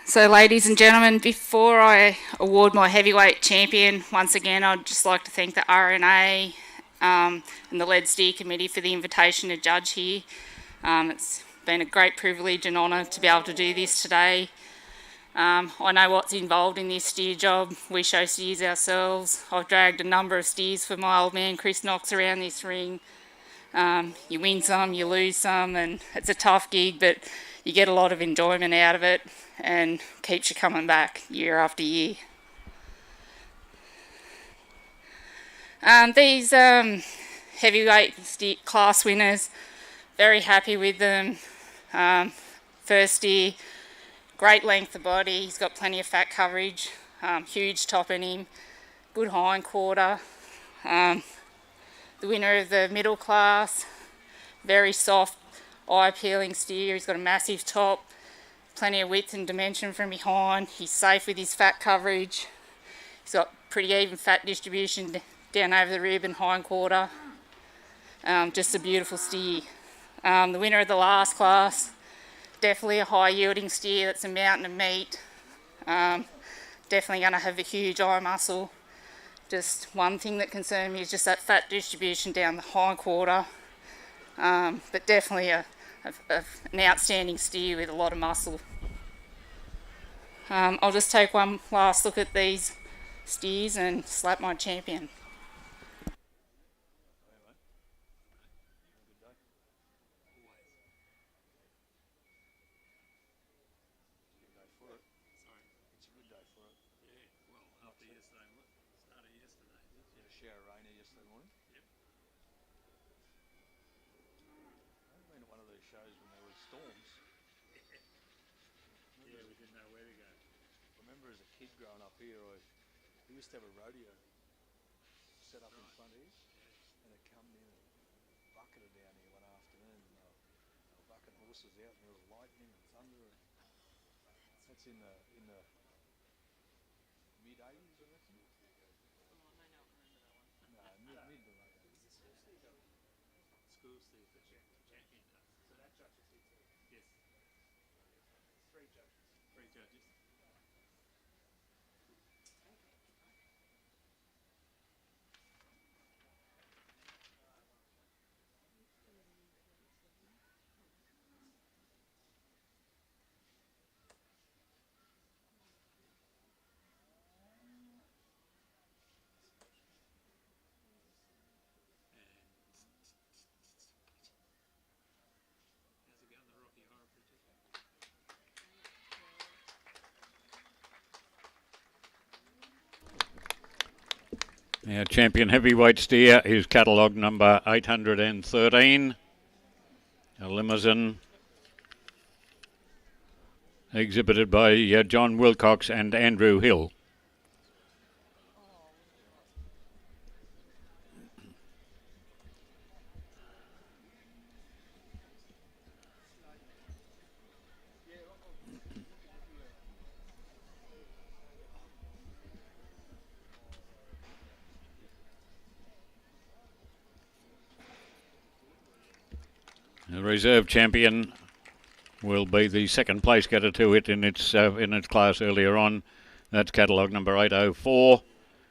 So, ladies and gentlemen, before I award my heavyweight champion, once again, I'd just like to thank the RNA and the Lead Steer Committee for the invitation to judge here. It's been a great privilege and honour to be able to do this today. I know what's involved in this steer job. We show steers ourselves. I've dragged a number of steers for my old man Chris Knox around this ring. You win some, you lose some, and it's a tough gig, but you get a lot of enjoyment out of it and keeps you coming back year after year. These heavyweight class winners, very happy with them. First steer, great length of body, he's got plenty of fat coverage, huge top in him, good hind quarter. The winner of the middle class, very soft, eye-appealing steer. He's got a massive top, plenty of width and dimension from behind. He's safe with his fat coverage. He's got pretty even fat distribution down over the rib and hind quarter. Just a beautiful steer. The winner of the last class, definitely a high-yielding steer. That's a mountain of meat. Definitely going to have a huge eye muscle. Just one thing that concerned me is just that fat distribution down the hind quarter. But definitely an outstanding steer with a lot of muscle. I'll just take one last look at these steers and slap my champion. Growing up here, we used to have a rodeo set up in front here, and it come in and bucketed down here one afternoon, and they were bucking horses out, and there was lightning and thunder. And that's in the mid 80s, I reckon. Oh, I may not remember that one. No, mid to late 80s. School Steve, the champion does. So that judges it too? Yes. 3 judges. 3 judges. Our champion heavyweight steer is catalogue number 813, a limousine exhibited by John Wilcox and Andrew Hill. The reserve champion will be the second place getter to it in its class earlier on. That's catalogue number 804,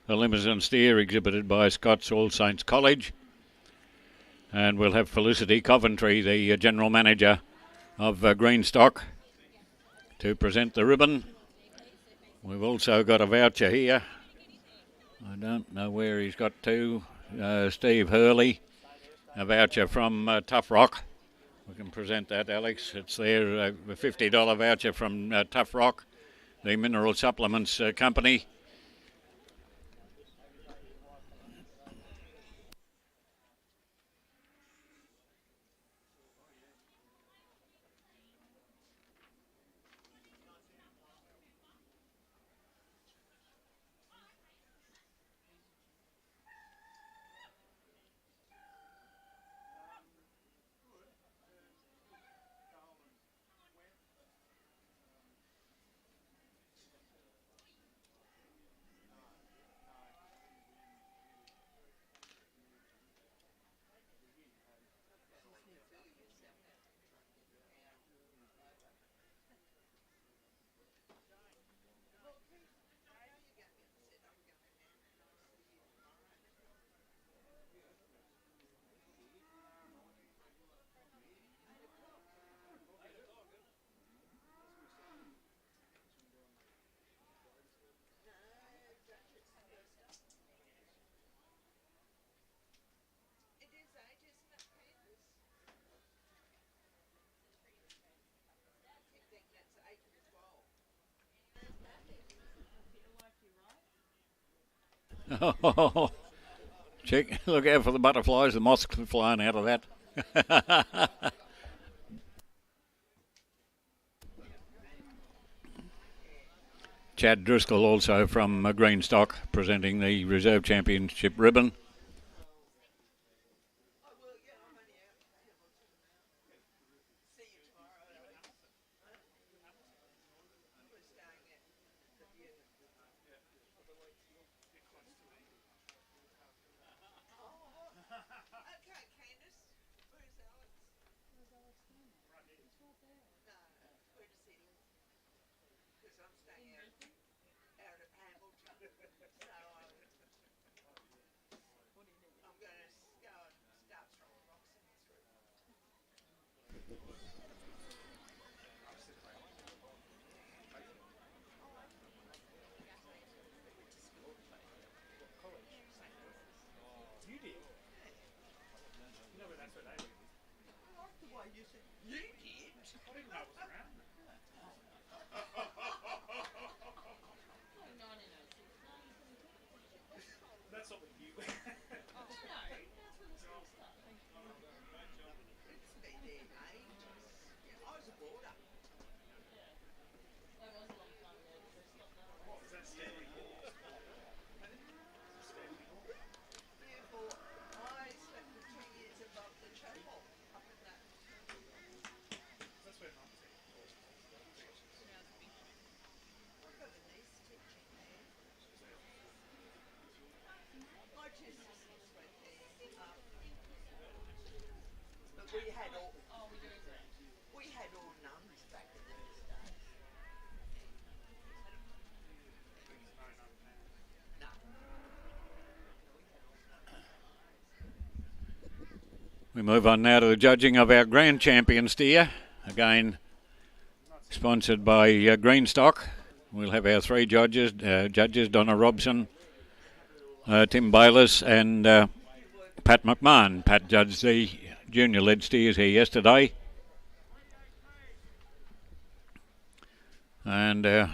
a limousine steer exhibited by Scott's All Saints College. And we'll have Felicity Coventry, the general manager of Greenstock, to present the ribbon. We've also got a voucher here. I don't know where he's got to. Steve Hurley, a voucher from Tough Rock. We can present that, Alex. It's there, a $50 voucher from Tough Rock, the mineral supplements company. Oh, check! Look out for the butterflies. The moths flying out of that. Chad Driscoll also from Greenstock presenting the Reserve Championship ribbon. We move on now to the judging of our Grand Champion steer. Again, sponsored by Greenstock. We'll have our three judges, Donna Robson, Tim Bayliss and Pat McMahon. Pat judged the junior lead steers here yesterday. And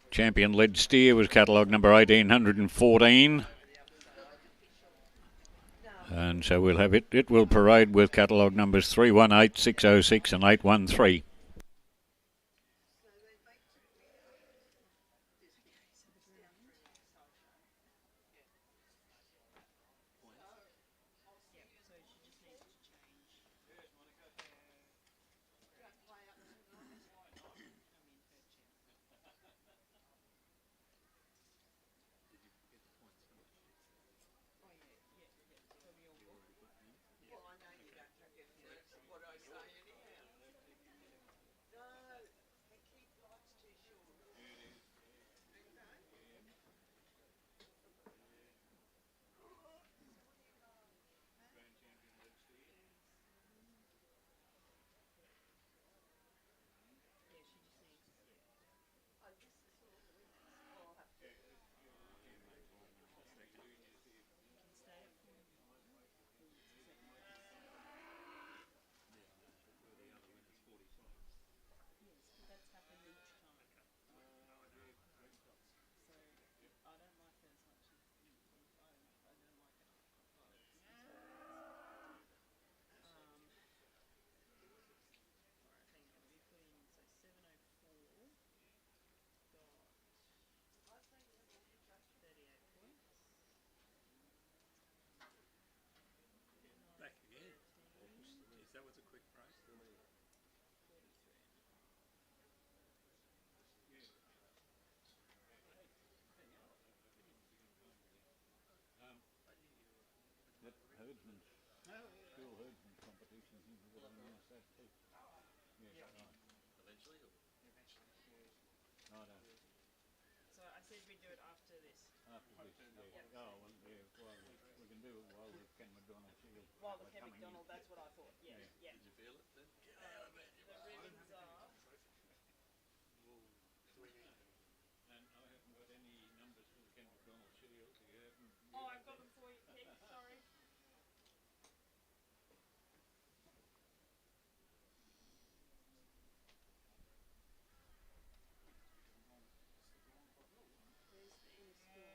champion lead steer was catalogue number 1814. And so we'll have it. It will parade with catalogue numbers 318, 606 and 813. So I said we do it after this. After this, yeah. Oh, well, yeah, well, we can do it while the Ken McDonald Shield. While the Ken McDonald, that's what I thought. Yeah, yeah. Did you feel it then? The ribbons are. And I haven't got any numbers for the Ken McDonald Shield. Oh, I've got them for you, Ken. Sorry. Where's the school?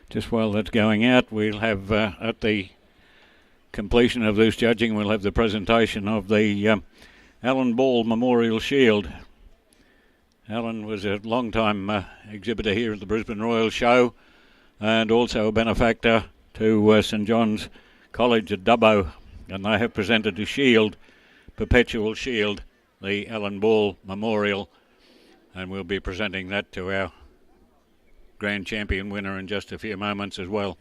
Just while that's going out, we'll have at the completion of this judging, we'll have the presentation of the Alan Ball Memorial Shield. Alan was a long-time exhibitor here at the Brisbane Royal Show and also a benefactor to St John's College at Dubbo, and they have presented a shield, perpetual shield, the Alan Ball Memorial, and we'll be presenting that to our Grand Champion winner in just a few moments as well.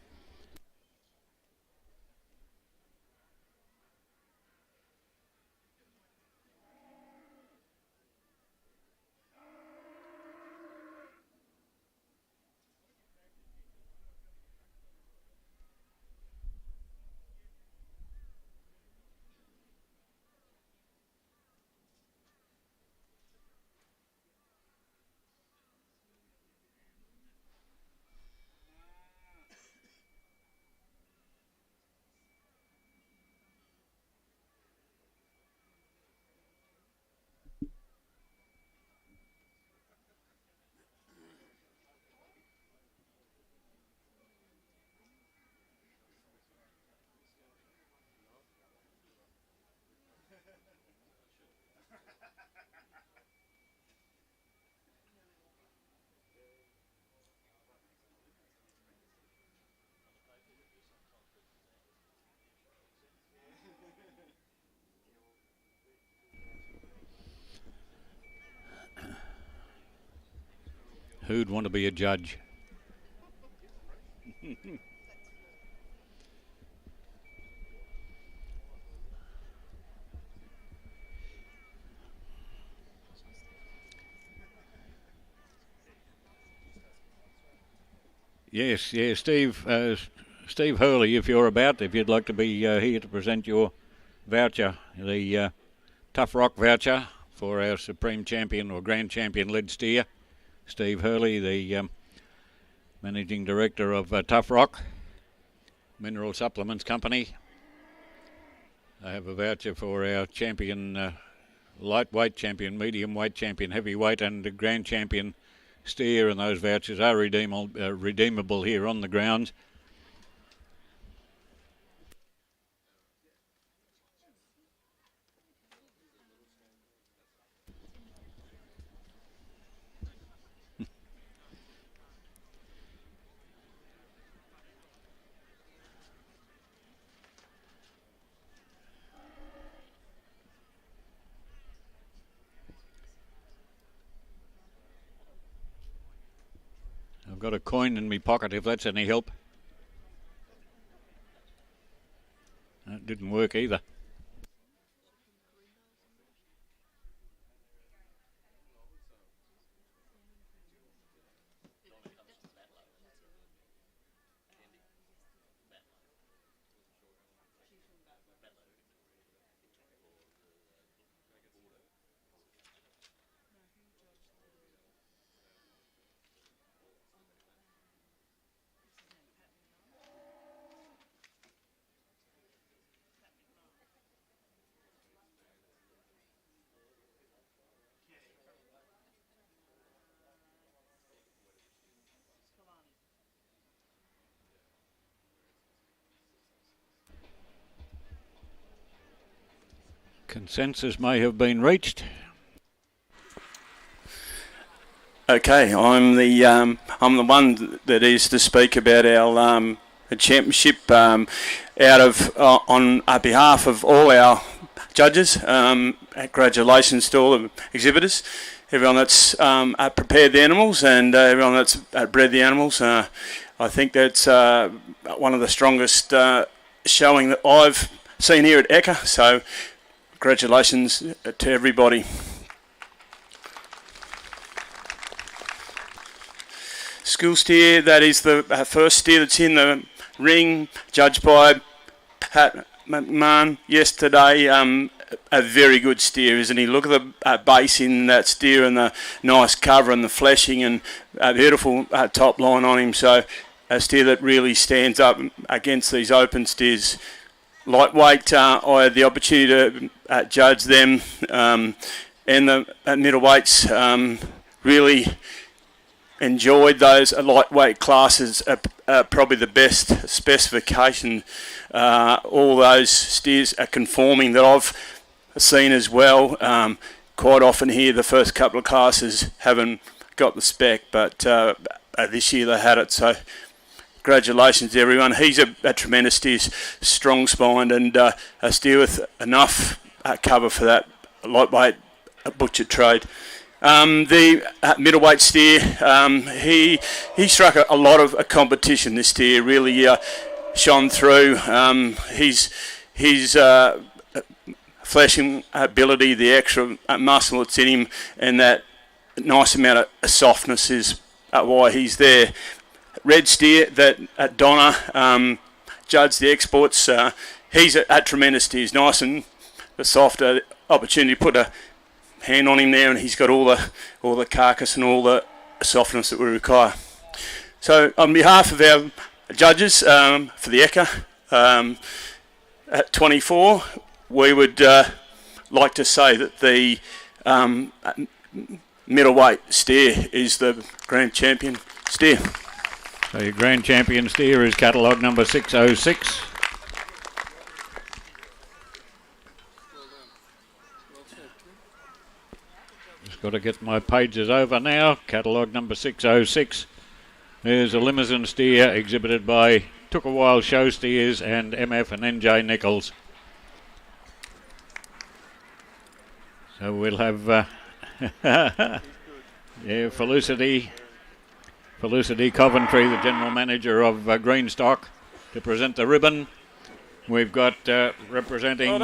Who'd want to be a judge? Yes, Steve Hurley, if you're about, if you'd like to be here to present your voucher, the Tough Rock voucher for our Supreme Champion or Grand Champion lead steer. Steve Hurley, the Managing Director of Tough Rock Mineral Supplements Company. I have a voucher for our champion lightweight, champion medium weight, champion heavyweight and Grand Champion steer, and those vouchers are redeemable here on the grounds. I've got a coin in my pocket if that's any help. That didn't work either. Consensus may have been reached. Okay, I'm the one that is to speak about our championship on behalf of all our judges. Congratulations to all the exhibitors, everyone that's prepared the animals and everyone that's bred the animals. I think that's one of the strongest showing that I've seen here at Eka. So congratulations to everybody. School steer, that is the first steer that's in the ring, judged by Pat McMahon yesterday. A very good steer, isn't he? Look at the base in that steer and the nice cover and the fleshing and a beautiful top line on him. So a steer that really stands up against these open steers. Lightweight, I had the opportunity to judge them, and the middleweights really enjoyed those lightweight classes. Probably the best specification. All those steers are conforming that I've seen as well. Quite often here, the first couple of classes haven't got the spec, but this year they had it. So congratulations to everyone. He's a tremendous steer, strong-spined, and a steer with enough cover for that lightweight butcher trade. The middleweight steer, he struck a lot of competition. This steer really shone through. His flashing ability, the extra muscle that's in him, and that nice amount of softness is why he's there. Red steer that Donna judged the exports. He's a tremendous steer. He's nice and soft. Opportunity to put a hand on him there, and he's got all the carcass and all the softness that we require. So on behalf of our judges for the ECA at 24, we would like to say that the middleweight steer is the grand champion steer. So your grand champion steer is catalogue number 606. Just got to get my pages over now. Catalogue number 606. There's a limousine steer exhibited by Took a While Show Steers and MF and NJ Nichols. So we'll have Felicity Coventry, the general manager of Greenstock, to present the ribbon. We've got representing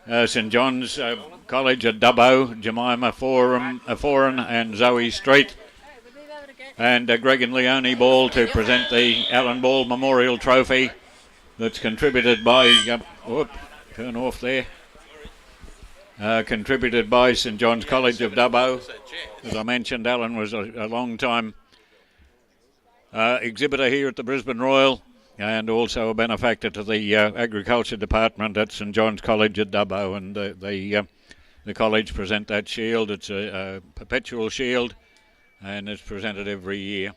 the St John's College at Dubbo, Jemima Foran and Zoe Street, and Greg and Leone Ball to present the Alan Ball Memorial Trophy that's contributed by turn off there. Contributed by St John's College of Dubbo. As I mentioned, Alan was a long time exhibitor here at the Brisbane Royal, and also a benefactor to the Agriculture Department at St John's College at Dubbo. And the college present that shield. It's a perpetual shield, and it's presented every year.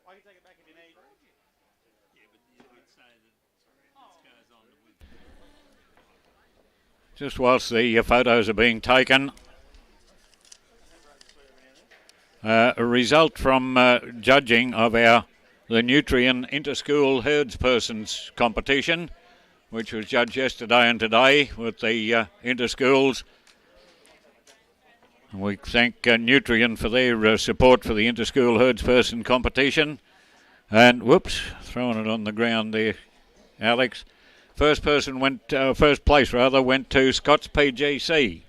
I can take it back if you need. Yeah, but you would say that this goes on with. Just whilst the photos are being taken, a result from judging of the Nutrien Inter-School Herdspersons competition, which was judged yesterday and today with the inter-schools. We thank Nutrien for their support for the inter-school herdsperson competition. And whoops, throwing it on the ground there, Alex. First place went to Scott's PGC.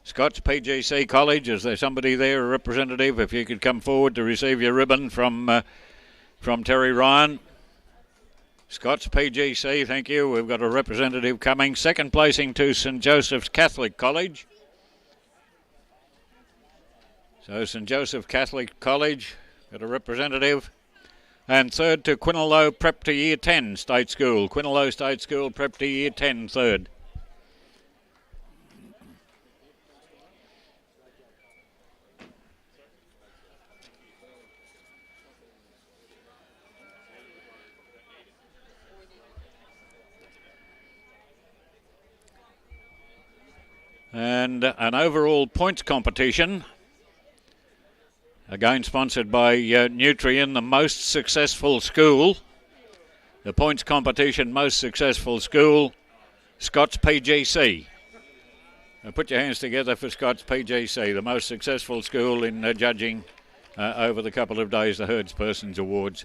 Scott's PGC College. Is there somebody there, a representative? If you could come forward to receive your ribbon from Terry Ryan. Scott's PGC, thank you. We've got a representative coming. Second placing to St Joseph's Catholic College. So St Joseph Catholic College, got a representative. And third to Quinalow Prep to Year 10 State School. Quinalow State School Prep to Year 10, third. And an overall points competition. Again sponsored by Nutrien, the most successful school. The points competition most successful school, Scott's PGC. Put your hands together for Scott's PGC, the most successful school in judging over the couple of days, the Herdspersons Awards.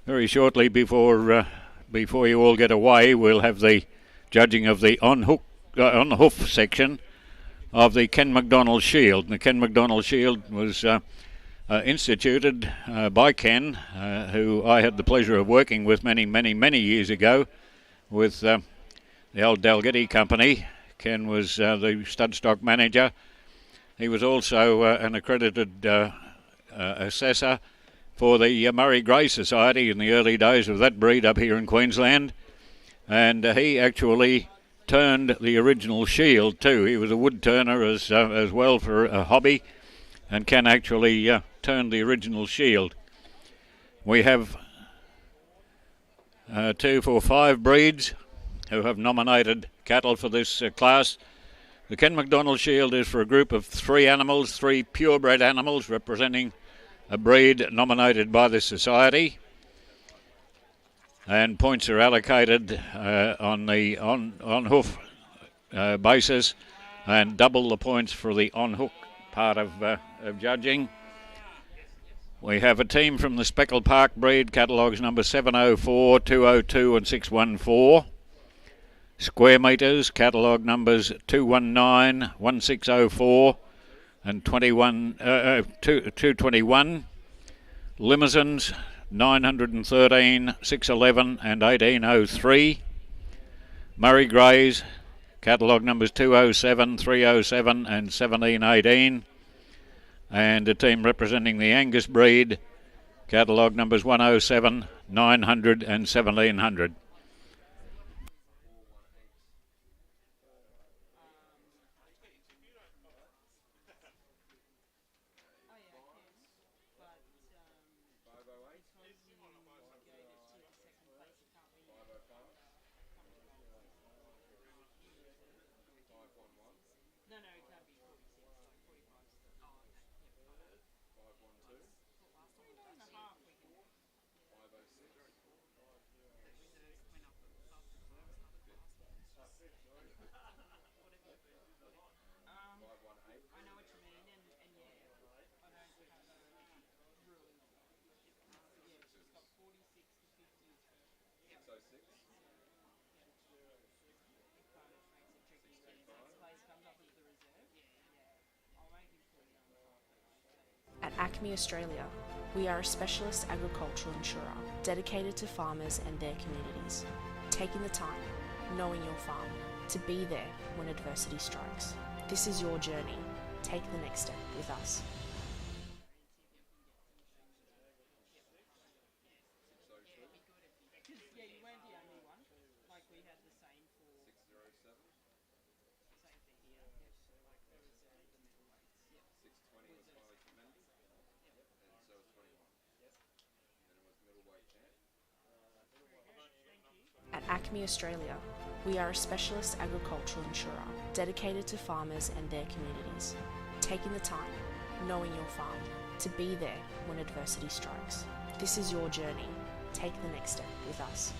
Very shortly before you all get away, we'll have the judging of the on the hoof section of the Ken McDonald Shield. The Ken McDonald Shield was instituted by Ken, who I had the pleasure of working with many years ago with the old Dalgety Company. Ken was the stud stock manager. He was also an accredited assessor for the Murray Grey Society in the early days of that breed up here in Queensland, and he actually turned the original Shield too. He was a wood turner as well for a hobby, and Ken actually turned the original Shield. We have 2, 4, 5 breeds who have nominated cattle for this class. The Ken McDonald Shield is for a group of 3 animals, 3 purebred animals representing a breed nominated by the Society, and points are allocated on the on-hoof basis, and double the points for the on-hook part of judging. We have a team from the Speckled Park breed, catalogues number 704, 202 and 614. Square metres, catalogue numbers 219, 1604 and 221. Limousines 913, 611 and 1803. Murray Greys, catalogue numbers 207, 307 and 1718. And a team representing the Angus breed, catalogue numbers 107, 900 and 1700. At Acme Australia, we are a specialist agricultural insurer dedicated to farmers and their communities, taking the time, knowing your farm, to be there when adversity strikes. This is your journey. Take the next step with us. At Acme Me Australia. We are a specialist agricultural insurer dedicated to farmers and their communities, taking the time, knowing your farm, to be there when adversity strikes. This is your journey. Take the next step with us.